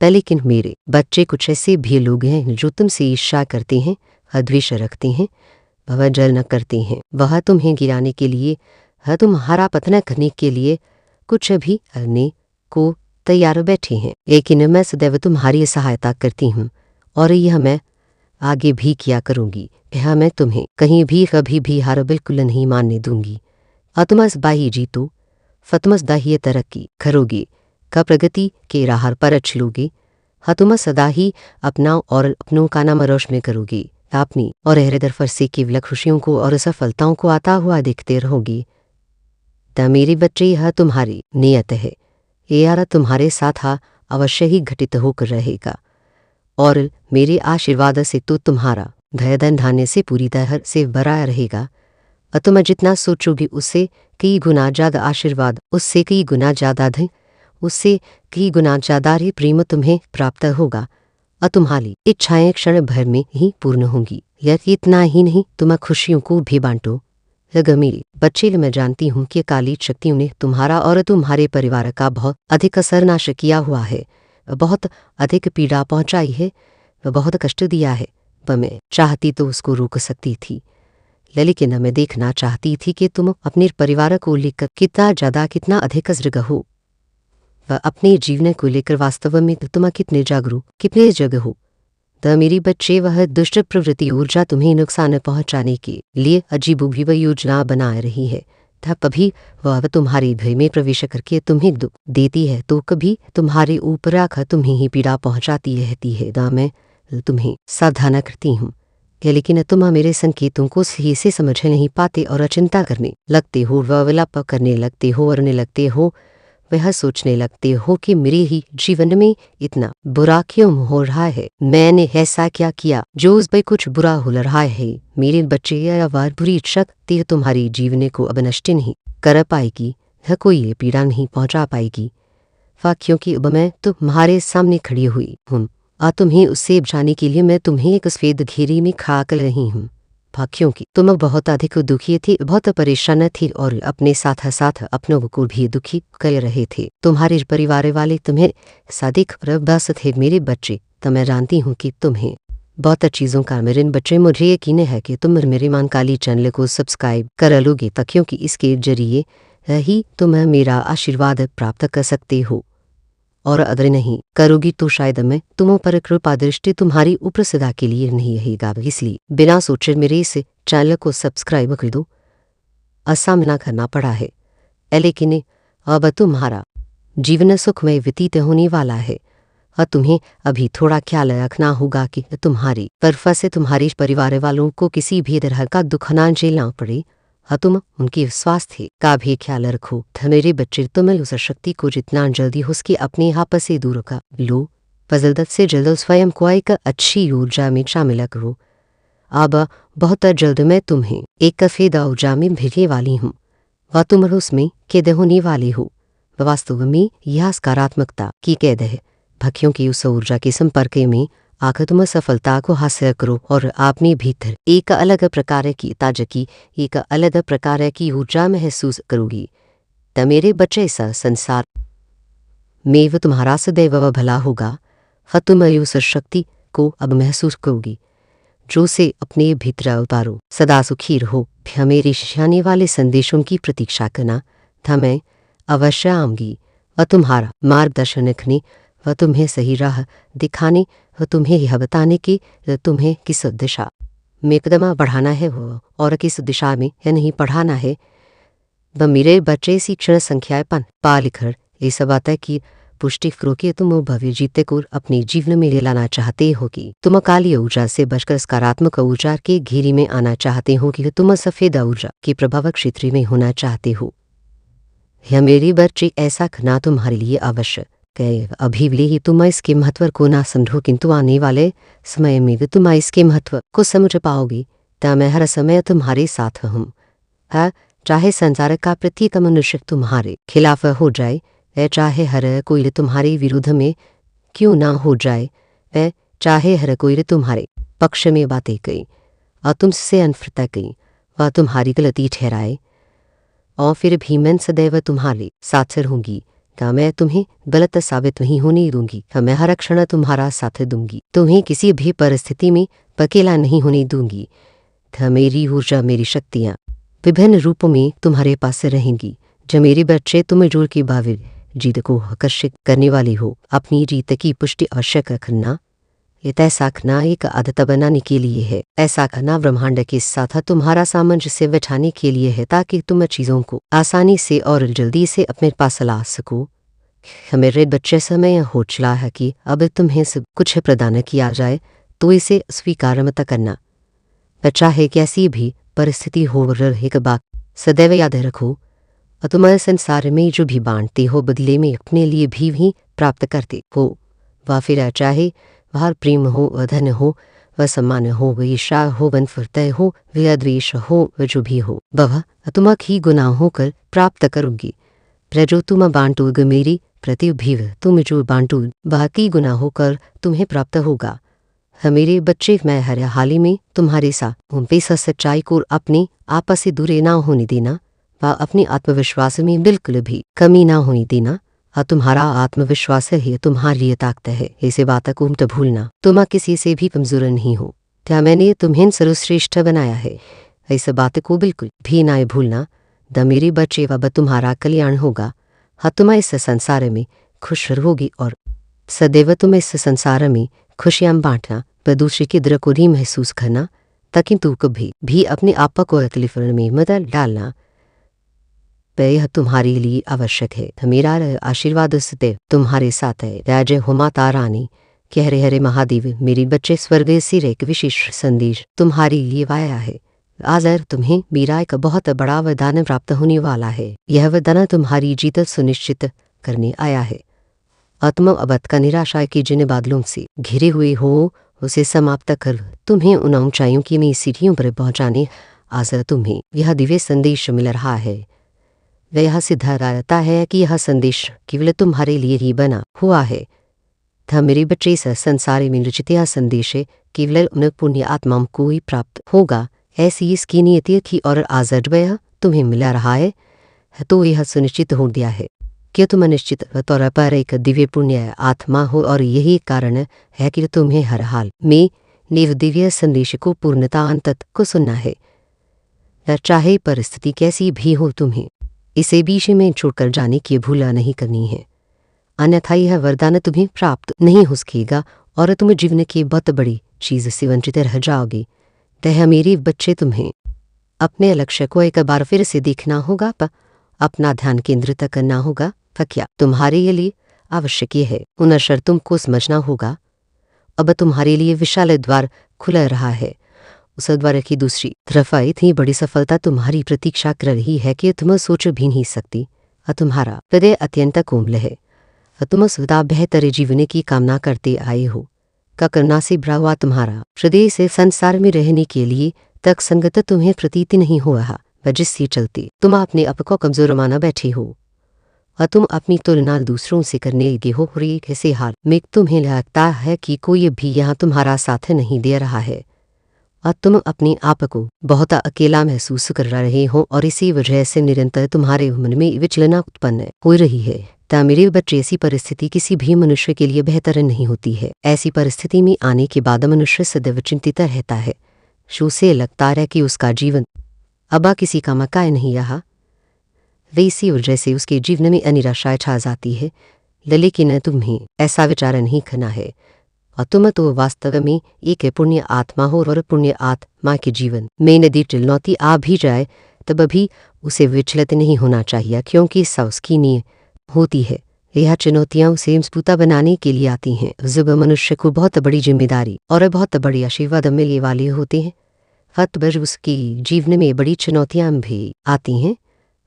S1: लेकिन मेरे बच्चे, कुछ ऐसे भी लोग हैं जो तुमसे ईर्ष्या करते हैं, द्वेष रखते हैं, वह जलन करते हैं। वह तुम्हें गिराने के लिए, तुम्हारा पतन करने के लिए कुछ भी करने को तैयार बैठे हैं। लेकिन मैं सदैव तुम्हारी सहायता करती हूँ, और यह मैं आगे भी किया करूँगी। यह मैं तुम्हें कहीं भी कभी भी हार बिल्कुल नहीं मानने दूंगी। तुमस बाही जीतो, फतमस दाही तरक्की करोगे, का प्रगति के राह पर चलोगे। तुम सदा ही अपना और अपनों का नाम रोशन करोगे। अपनी और हृदय फरसे केवल खुशियों को और सफलताओं को आता हुआ देखते रहोगे। त मेरे बच्चे, यह तुम्हारी नियत है। यार तुम्हारे साथ अवश्य ही घटित होकर रहेगा, और मेरे आशीर्वाद से तो तुम्हारा धन धान्य से पूरी तरह से भरा रहेगा। तुम जितना सोचोगे उससे कई गुना ज्यादा आशीर्वाद, उससे कई गुना ज्यादा धन, उससे कई गुना ज्यादा ही प्रेम तुम्हें प्राप्त होगा। तुम्हारी इच्छाएं क्षण भर में ही पूर्ण होंगी। यह इतना ही नहीं, तुम खुशियों को भी बांटो। मेरे बच्चे, मैं जानती हूँ कि काली शक्तियों ने तुम्हारा और तुम्हारे परिवार का बहुत अधिक सर्वनाश किया हुआ है, बहुत अधिक पीड़ा पहुंचाई है, बहुत कष्ट दिया है। मैं चाहती तो उसको रोक सकती थी, लेकिन मैं देखना चाहती थी कि तुम अपने परिवार को लेकर कितना ज्यादा, कितना अधिक सजग हो। वह अपने जीवन को लेकर वास्तव में तुम कितने जागरूक, कितने जग हो। मेरी बच्चे, वह दुष्ट प्रवृत्ति ऊर्जा तुम्हें नुकसान पहुंचाने के लिए अजीबोगरीब योजना बना रही है। कभी वह तुम्हारे भय में प्रवेश करके तुम्हें दुख देती है, तो कभी तुम्हारे ऊपर आकर तुम्हें ही पीड़ा पहुंचाती रहती है। मैं तुम्हें सावधान करती हूँ, लेकिन तुम मेरे संकेतों को सही से समझ नहीं पाते और चिंता करने लगते हो, वह विलाप करने लगते हो, और लगते हो, वह सोचने लगते हो कि मेरे ही जीवन में इतना बुरा क्यों हो रहा है। मैंने ऐसा क्या किया जो उस पर कुछ बुरा हो रहा है। मेरे बच्चे, यह बुरी शक्ति तुम्हारी जीवन को अब नष्ट नहीं कर पाएगी, कोई पीड़ा नहीं पहुंचा पाएगी। क्योंकि अब मैं तुम्हारे सामने खड़ी हुई हूँ, और तुम्हें उससे बचाने के लिए मैं तुम्हें एक सफेद घेरी में खड़ा कर रही हूँ। क्योंकि तुम बहुत अधिक दुखी थे, बहुत परेशान थे, और अपने साथ साथ अपनों को भी दुखी कर रहे थे। तुम्हारे परिवार वाले तुम्हें सादिक बस थे। मेरे बच्चे, तो मैं जानती हूँ कि तुम्हें बहुत चीज़ों का, मेरे बच्चे, मुझे यकीन है कि तुम मेरे मां काली चैनल को सब्सक्राइब कर लोगे, क्योंकि इसके जरिए ही तुम मेरा आशीर्वाद प्राप्त कर सकते हो, और अगर नहीं करोगी तो शायद मैं तुम पर कृपा दृष्टि तुम्हारी ऊपर सदा के लिए नहीं रहेगा। इसलिए बिना सोचे मेरे इस चैनल को सब्सक्राइब कर दो। सामना करना पड़ा है, लेकिन अब तुम्हारा जीवन सुखमय व्यतीत होने वाला है। तुम्हें अभी थोड़ा ख्याल रखना होगा कि तुम्हारी तरफ से तुम्हारे परिवार वालों को किसी भी तरह का दुख ना झेलना पड़े। तुम उनके स्वास्थ्य का भी ख्याल रखो। मेरे बच्चे, तुम उस शक्ति को जितना जल्दी हो सके अपने आप से दूर कर लो। जल्द से जल्द स्वयं को एक अच्छी ऊर्जा में शामिल करो। अब बहुत जल्द मैं तुम्हें एक फेदा ऊर्जा में भेजने वाली हूँ व तुम उसमें कैद होने वाले हो। वास्तव में यह सकारात्मकता की कैद है। भक्तियों की उस ऊर्जा के संपर्क में आकर तुम सफलता को हासिल करो और अपने भीतर एक अलग प्रकार की ताजगी, एक अलग प्रकार की ऊर्जा महसूस करोगी। त मेरे बच्चे, इस संसार में वो तुम्हारा सदैव भला होगा। तुम उस शक्ति को अब महसूस करोगी जो से अपने भीतर उतारो। सदा सुखी रहो। मेरे आने वाले संदेशों की प्रतीक्षा करना था। मैं अवश्य आऊंगी व तुम्हारा मार्गदर्शन रखने व तुम्हें सही राह दिखाने व तुम्हें यह बताने की तुम्हें किस दिशा में कदम बढ़ाना है वो और किस दिशा में यह नहीं पढ़ाना है। व मेरे बच्चे शिक्षण संख्या पा लिखकर इस बात की पुष्टि करो कि तुम भव्य जीते को अपने जीवन में ले लाना चाहते हो कि तुम काली ऊर्जा से बचकर सकारात्मक ऊर्जा के घेरे में आना चाहते हो कि तुम सफेद ऊर्जा के प्रभाव क्षेत्र में होना चाहते हो। यह मेरे बच्चे, ऐसा करना तुम्हारे लिए आवश्यक है। अभी भी ही तुम इसके महत्व को ना समझो, किंतु आने वाले समय में भी तुम इसके महत्व को समझ पाओगी। तब मैं हर समय तुम्हारे साथ हूँ। चाहे संसार का प्रत्येक मनुष्य तुम्हारे खिलाफ हो जाए, चाहे हर कोई तुम्हारे विरुद्ध में क्यों ना हो जाए, चाहे हर कोई तुम्हारे पक्ष में बातें कही और तुमसे अनफरता कही व तुम्हारी गलती ठहराए, और फिर भी मैं सदैव तुम्हारे साथ रहूंगी। क्या मैं तुम्हें गलत साबित नहीं होने दूंगी। मैं हर क्षण तुम्हारा साथ दूंगी। तुम्हें किसी भी परिस्थिति में अकेला नहीं होने दूंगी। मेरी ऊर्जा, मेरी शक्तियाँ विभिन्न रूपों में तुम्हारे पास रहेंगी। जो मेरे बच्चे, तुम जोर की बाविल जीत को आकर्षित करने वाली हो। अपनी जीत की पुष्टि अवश्य करना। ऐसा करना एक आदत बनाने के लिए है। ऐसा करना ब्रह्मांड के साथ तुम्हारा सामंजस्य बैठाने के लिए है, ताकि तुम चीज़ों को आसानी से और जल्दी से अपने पास ला सको। मेरे बच्चे, समय हो चला है कि अब तुम्हें सब कुछ प्रदान किया जाए, तो इसे स्वीकार मत करना। चाहे कैसी भी परिस्थिति हो, एक बात सदैव याद रखो, तुम संसार में जो भी बांटते हो बदले में अपने लिए भी प्राप्त करते हो। वह फिर चाहे वह प्रेम हो, व धन हो, व सम्मान हो, व ईर्षा हो, व नफरत हो, व द्वेष हो, व जो भी हो, वह तुम ही गुनाह होकर प्राप्त करोगी। जो तुम बांटोगे मेरी प्रति भी तुम जो बांटो वह की गुनाह होकर तुम्हें प्राप्त होगा। मेरे बच्चे, मैं हर हाल में तुम्हारे साथ हूँ। इस सच्चाई को अपने आप से दूर ना होने देना व अपने आत्मविश्वास में बिल्कुल भी कमी ना होने देना। तुम्हारा आत्मविश्वास ही तुम्हारी ताकत है। इसे बात को मत भूलना। तुम किसी से भी कमजोर नहीं हो। क्या मैंने तुम्हें सर्वश्रेष्ठ बनाया है, इस बात को बिल्कुल भी ना भूलना। मेरे बच्चे, अब तुम्हारा कल्याण होगा। तुम इस संसार में खुश रहोगी और सदैव तुम इस संसार में खुशियाँ बांटना व दूसरे की दर को नहीं महसूस करना, ताकि तू कभी भी अपने आप को तकलीफ में मत डालना। यह तुम्हारे लिए आवश्यक है। मेरा आशीर्वाद सदैव तुम्हारे साथ है। राजय हो माता रानी, कह रहे हरे महादेव। मेरे बच्चे, स्वर्ग से एक विशेष संदेश तुम्हारे लिए आया है। आज तुम्हें मेरा एक बहुत बड़ा वरदान प्राप्त होने वाला है। यह वरदान तुम्हारी जीत सुनिश्चित करने आया है। आत्म अवध का निराशा के जिन बादलों से घिरे हुए हो, उसे समाप्त कर तुम्हें उन ऊंचाइयों की नई सीढ़ियों पर पहुंचाने आज तुम्हें यह दिव्य संदेश मिल रहा है। वह यह सिद्ध रहता है कि यह संदेश केवल तुम्हारे लिए ही बना हुआ है। मेरे बच्चे, इस संसार में रचित यह संदेश केवल उन पुण्य आत्माओं को ही प्राप्त होगा। ऐसी इसकी नियति थी और आज वह तुम्हें मिला रहा है। तो यह सुनिश्चित हो गया है कि तुम निश्चित तौर पर एक दिव्य पुण्य आत्मा हो, और यही कारण है कि तुम्हें हर हाल में निव दिव्य संदेश को पूर्णता अंत तक को सुनना है। चाहे परिस्थिति कैसी भी हो, तुम्हें इसे बीच में छोड़कर जाने की भूल नहीं करनी है। अन्यथा यह वरदान तुम्हें प्राप्त नहीं हो सकेगा और तुम जीवन की बहुत बड़ी चीज से वंचित रह जाओगे। तह मेरे बच्चे, तुम्हें अपने लक्ष्य को एक बार फिर से देखना होगा, अपना ध्यान केंद्रित करना होगा। क्या तुम्हारे लिए आवश्यक है उन शर्तों को समझना होगा। अब तुम्हारे लिए विशाल द्वार खुला रहा है। उस द्वार की दूसरी तरफ इतनी बड़ी सफलता तुम्हारी प्रतीक्षा कर रही है कि तुम सोच भी नहीं सकती। तुम्हारा हृदय अत्यंत कोमल है। तुम सदा बेहतर जीवन की कामना करते आए हो। का करना से भरा हुआ तुम्हारा हृदय से संसार में रहने के लिए तक संगत तुम्हें प्रतीत नहीं हुआ, जिससे चलते तुम अपने आप को कमजोर माना बैठे हो और तुम अपनी तुलना दूसरों से करने लगे हो। और एक ऐसे हाल में तुम्हें लगता है कि कोई भी यहाँ तुम्हारा साथ नहीं दे रहा है और तुम अपने आप को बहुत अकेला महसूस कर रहे हो और इसी वजह से निरंतर तुम्हारे मन में विचलना उत्पन्न हो रही है। मेरे बच्चे, ऐसी परिस्थिति किसी भी मनुष्य के लिए बेहतर नहीं होती है। ऐसी परिस्थिति में आने के बाद मनुष्य सदैव चिंतित रहता है। उसे लगता है कि उसका जीवन अब किसी का मकान नहीं रहा। इसी वजह से उसके जीवन में निराशा छा जाती है। लेकिन तुम्हें ऐसा विचार नहीं करना है और तुम तो वास्तव में एक पुण्य आत्मा हो और पुण्य आत्मा के जीवन में नदी चुनौती आ भी जाए तब भी उसे विचलित नहीं होना चाहिए, क्योंकि उसकी नीयत होती है। यह चुनौतियां उसे मजबूत बनाने के लिए आती हैं। जब मनुष्य को बहुत बड़ी जिम्मेदारी और बहुत बड़ी आशीर्वाद मिलने वाले होते हैं तब उसकी जीवन में बड़ी चुनौतियां भी आती हैं।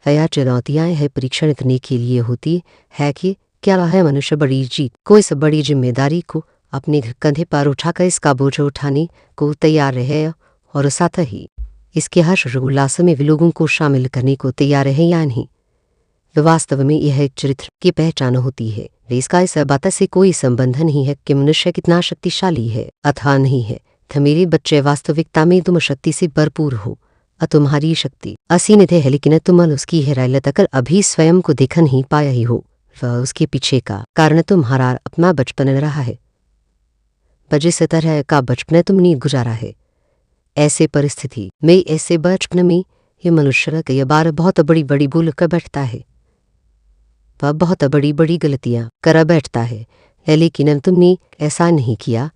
S1: यह चुनौतियां है परीक्षण करने के लिए होती है कि क्या है मनुष्य बड़ी जीत को, इस बड़ी जिम्मेदारी को अपने कंधे पर उठाकर इसका बोझ उठाने को तैयार है और साथ ही इसके हर्ष उल्लास में लोगों को शामिल करने को तैयार है या नहीं। वास्तव में यह एक चरित्र की पहचान होती है। इसका इस बात से कोई संबंध नहीं है कि मनुष्य कितना शक्तिशाली है अथवा नहीं है। मेरे बच्चे, वास्तविकता में तुम शक्ति से भरपूर हो। तुम्हारी शक्ति असीमित है, लेकिन तुम उसकी गहराई तक अभी स्वयं को देख नहीं पाया ही हो। वह उसके पीछे का कारण तुम्हारा अपना बचपन रहा है। जिस तरह का बचपन तुमने गुजारा है, ऐसे परिस्थिति में, ऐसे बचपन में ये मनुष्य कई बार बहुत बड़ी बड़ी भूल कर बैठता है। वह बहुत बड़ी बड़ी गलतियां कर बैठता है। लेकिन तुमने ऐसा नहीं किया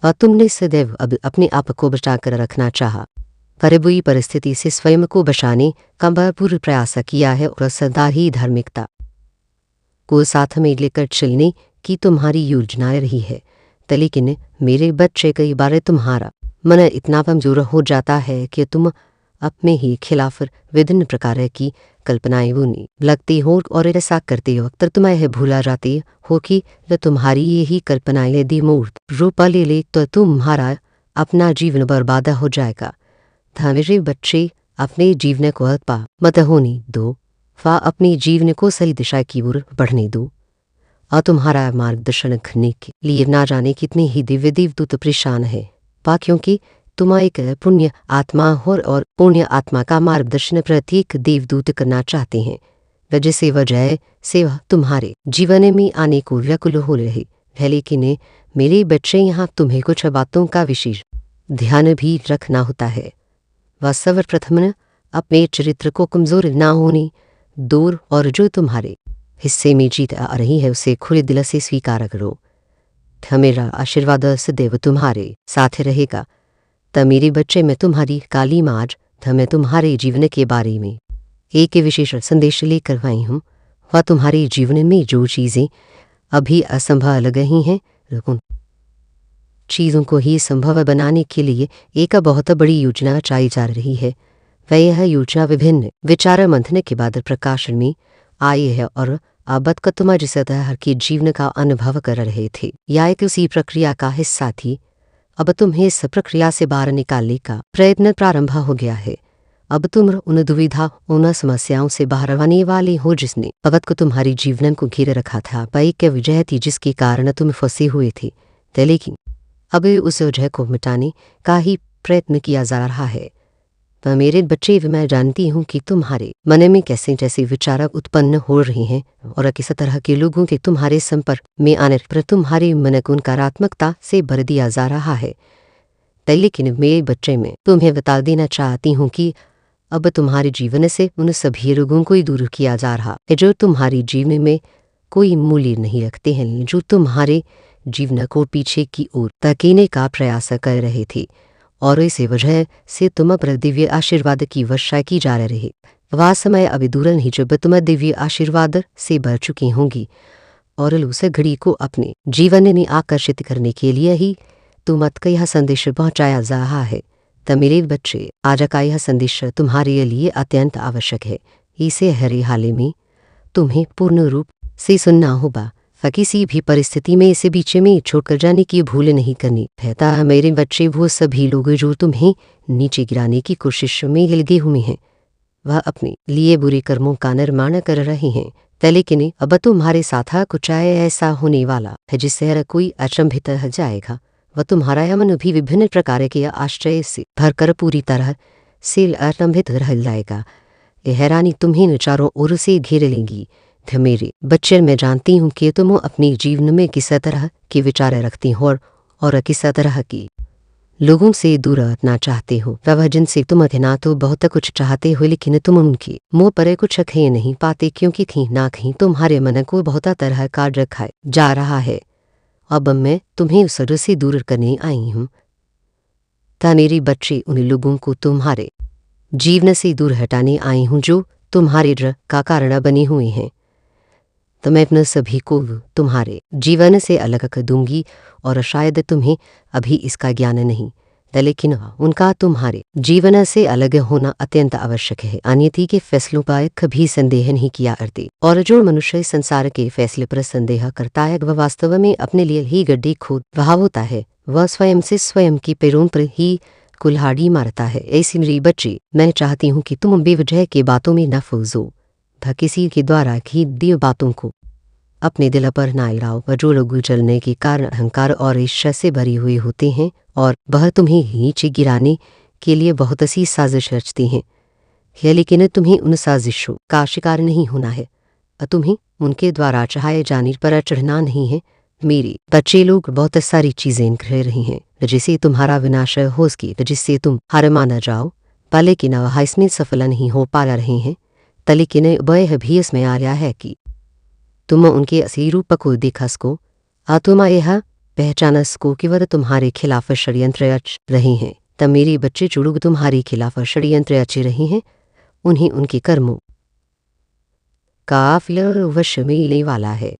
S1: और तुमने सदैव अब अपने आप को बचा कर रखना चाहा। पर बुरी परिस्थिति से स्वयं को बचाने का भरपूर प्रयास किया है और सदा ही धार्मिकता को साथ में लेकर चलने की तुम्हारी योजना रही है। लेकिन मेरे बच्चे, कई बार तुम्हारा मन इतना कमजोर हो जाता है कि तुम अपने ही खिलाफ विभिन्न प्रकार की कल्पनाएं बुनने लगती हो और ऐसा करते वक्त तुम यह भूला जाते हो कि तुम्हारी यही कल्पनाएं यदि मूर्त रूप ले ले तो तुम्हारा अपना जीवन बर्बाद हो जाएगा। मेरे बच्चे, अपने जीवन को अल्पा मत होने दो व अपने जीवन को सही दिशा की ओर बढ़ने दो और तुम्हारा मार्गदर्शन करने के लिए ना जाने कितने ही दिव्य देवदूत परेशान है। क्योंकि तुम एक पुण्य आत्मा हो और पुण्य आत्मा का मार्गदर्शन प्रत्येक देवदूत करना चाहते हैं। जिसे वजह से वह तुम्हारे जीवन में आने को व्याकुल हो रहे है। लेकिन मेरे बच्चे, यहाँ तुम्हें कुछ बातों का विशेष ध्यान भी रखना होता है। वह सर्वप्रथम अपने चरित्र को कमजोर ना होने दूर और जो तुम्हारे हिस्से में जीत आ रही है उसे खुले दिल से स्वीकार करो। मेरा आशीर्वाद सदैव तुम्हारे साथ रहेगा। मेरे बच्चे, मैं तुम्हारी काली माज मैं तुम्हारे जीवन के बारे में एक विशेष संदेश लेकर आई हूँ। वह तुम्हारे जीवन में जो चीज़ें अभी असंभव लग रही हैं, उन चीज़ों को ही संभव बनाने के लिए एक बहुत बड़ी योजना रचाई जा रही है। वह यह योजना विभिन्न विचार मंथन के बाद प्रकाशन में आई है और अब तक तुम जिस तरह के जीवन का अनुभव कर रहे थे या एक उसी प्रक्रिया का हिस्सा थी, अब तुम्हें इस प्रक्रिया से बाहर निकालने का प्रयत्न प्रारंभ हो गया है। अब तुम उन दुविधा, उन समस्याओं से बाहर आने वाले हो जिसने अब तक तुम्हारी जीवन को घेरे रखा था। एक वजह थी जिसके कारण तुम फंसे हुए थे, लेकिन अब उस वजह को मिटाने का ही प्रयत्न किया जा रहा है। मेरे बच्चे, मैं जानती हूँ कि तुम्हारे मन में कैसे जैसे विचार उत्पन्न हो रहे हैं और किस तरह के लोगों के तुम्हारे संपर्क में आने पर तुम्हारे मन को नकारात्मकता से भर दिया जा रहा है। लेकिन मेरे बच्चे, मैं तुम्हें बता देना चाहती हूँ कि अब तुम्हारे जीवन से उन सभी लोगों को ही दूर किया जा रहा है जो तुम्हारे जीवन में कोई मूल्य नहीं रखते हैं, जो तुम्हारे जीवन को पीछे की ओर धकेलने का प्रयास कर रहे थे, और इसी वजह से तुम पर दिव्य आशीर्वाद की वर्षा की जा रही है। वह समय अभी दूर नहीं जब तुम दिव्य आशीर्वाद से भर चुकी होंगी, और उस घड़ी को अपने जीवन में आकर्षित करने के लिए ही तुमत का यह संदेश पहुंचाया जा रहा है। तो मेरे बच्चे, आज का यह संदेश तुम्हारे लिए अत्यंत आवश्यक है। इसे हर हाल में तुम्हें पूर्ण रूप से सुनना होगा, किसी भी परिस्थिति में इसे बीच में छोड़कर जाने की भूल नहीं करनी है। ता मेरे बच्चे, वो सभी लोग जो तुम्हें नीचे गिराने की कोशिश में लगे हुए हैं, वह अपने लिए बुरे कर्मों का निर्माण कर रहे हैं। लेकिन अब तुम्हारे साथ कुछ ऐसा होने वाला है जिससे हर कोई अचंभित रह जाएगा। वह तुम्हारा मन भी विभिन्न प्रकार के आश्चर्य से भरकर पूरी तरह से अचंभित रह जाएगा। यह हैरानी तुम्हें चारों ओर से घेर लेंगी। मेरे बच्चे, मैं जानती हूँ कि तुम अपने जीवन में किस तरह के विचार रखती हो और किस तरह की लोगों से दूर रहना चाहते हो। वह जिनसे तुम ना तो बहुत कुछ चाहते हो, लेकिन तुम उनके मुंह पर कुछ कह नहीं पाते, क्योंकि कहीं ना कहीं तुम्हारे मन को बहुत तरह का रखा जा रहा है। अब मैं तुम्हें उस डर से दूर करने आई हूँ। ता मेरे बच्चे, उन लोगों को तुम्हारे जीवन से दूर हटाने आई हूँ जो तुम्हारे डर का कारण बने हुए हैं। तो मैं अपने सभी को तुम्हारे जीवन से अलग कर दूंगी, और शायद तुम्हें अभी इसका ज्ञान नहीं, लेकिन उनका तुम्हारे जीवन से अलग होना अत्यंत आवश्यक है। अन्यथा के फैसलों पर कभी संदेह नहीं किया करते, और जो मनुष्य संसार के फैसले पर संदेह करता है, वह वास्तव में अपने लिए ही गड्ढे खोद रहा होता है। वह स्वयं से स्वयं की पैरों पर ही कुल्हाड़ी मारता है। ऐसी मेरी बच्ची, मैं चाहती हूँ कि तुम बेवजह के बातों में न फूसो, किसी के द्वारा की दी बातों को अपने दिल पर ना लाओ। जो लोग जलने के कारण अहंकार और ईर्ष्या से भरी हुई होते हैं, और वह तुम्हें नीचे गिराने के लिए बहुत सी साजिश रचती हैं, लेकिन तुम्हें उन साजिशों का शिकार नहीं होना है। तुम्हें उनके द्वारा चाहे जाने पर चढ़ना नहीं है। मेरे बच्चे लोग बहुत सारी चीजें कर रही हैं जिससे तुम्हारा विनाश हो सके, जिससे तुम हार माना जाओ, लेकिन वह इसमें सफल नहीं हो पा रहे हैं। लेकिन वह भी इसमें आ रहा है कि तुम उनके असली रूप को देखा सको, तुम यह पहचान सको कि वह तुम्हारे खिलाफ षड्यंत्र रच रहे हैं। तब मेरे बच्चे, जो लोग तुम्हारे खिलाफ षड्यंत्र रच रहे हैं, उन्हें उनके कर्मों का फल वश मिलने वाला है।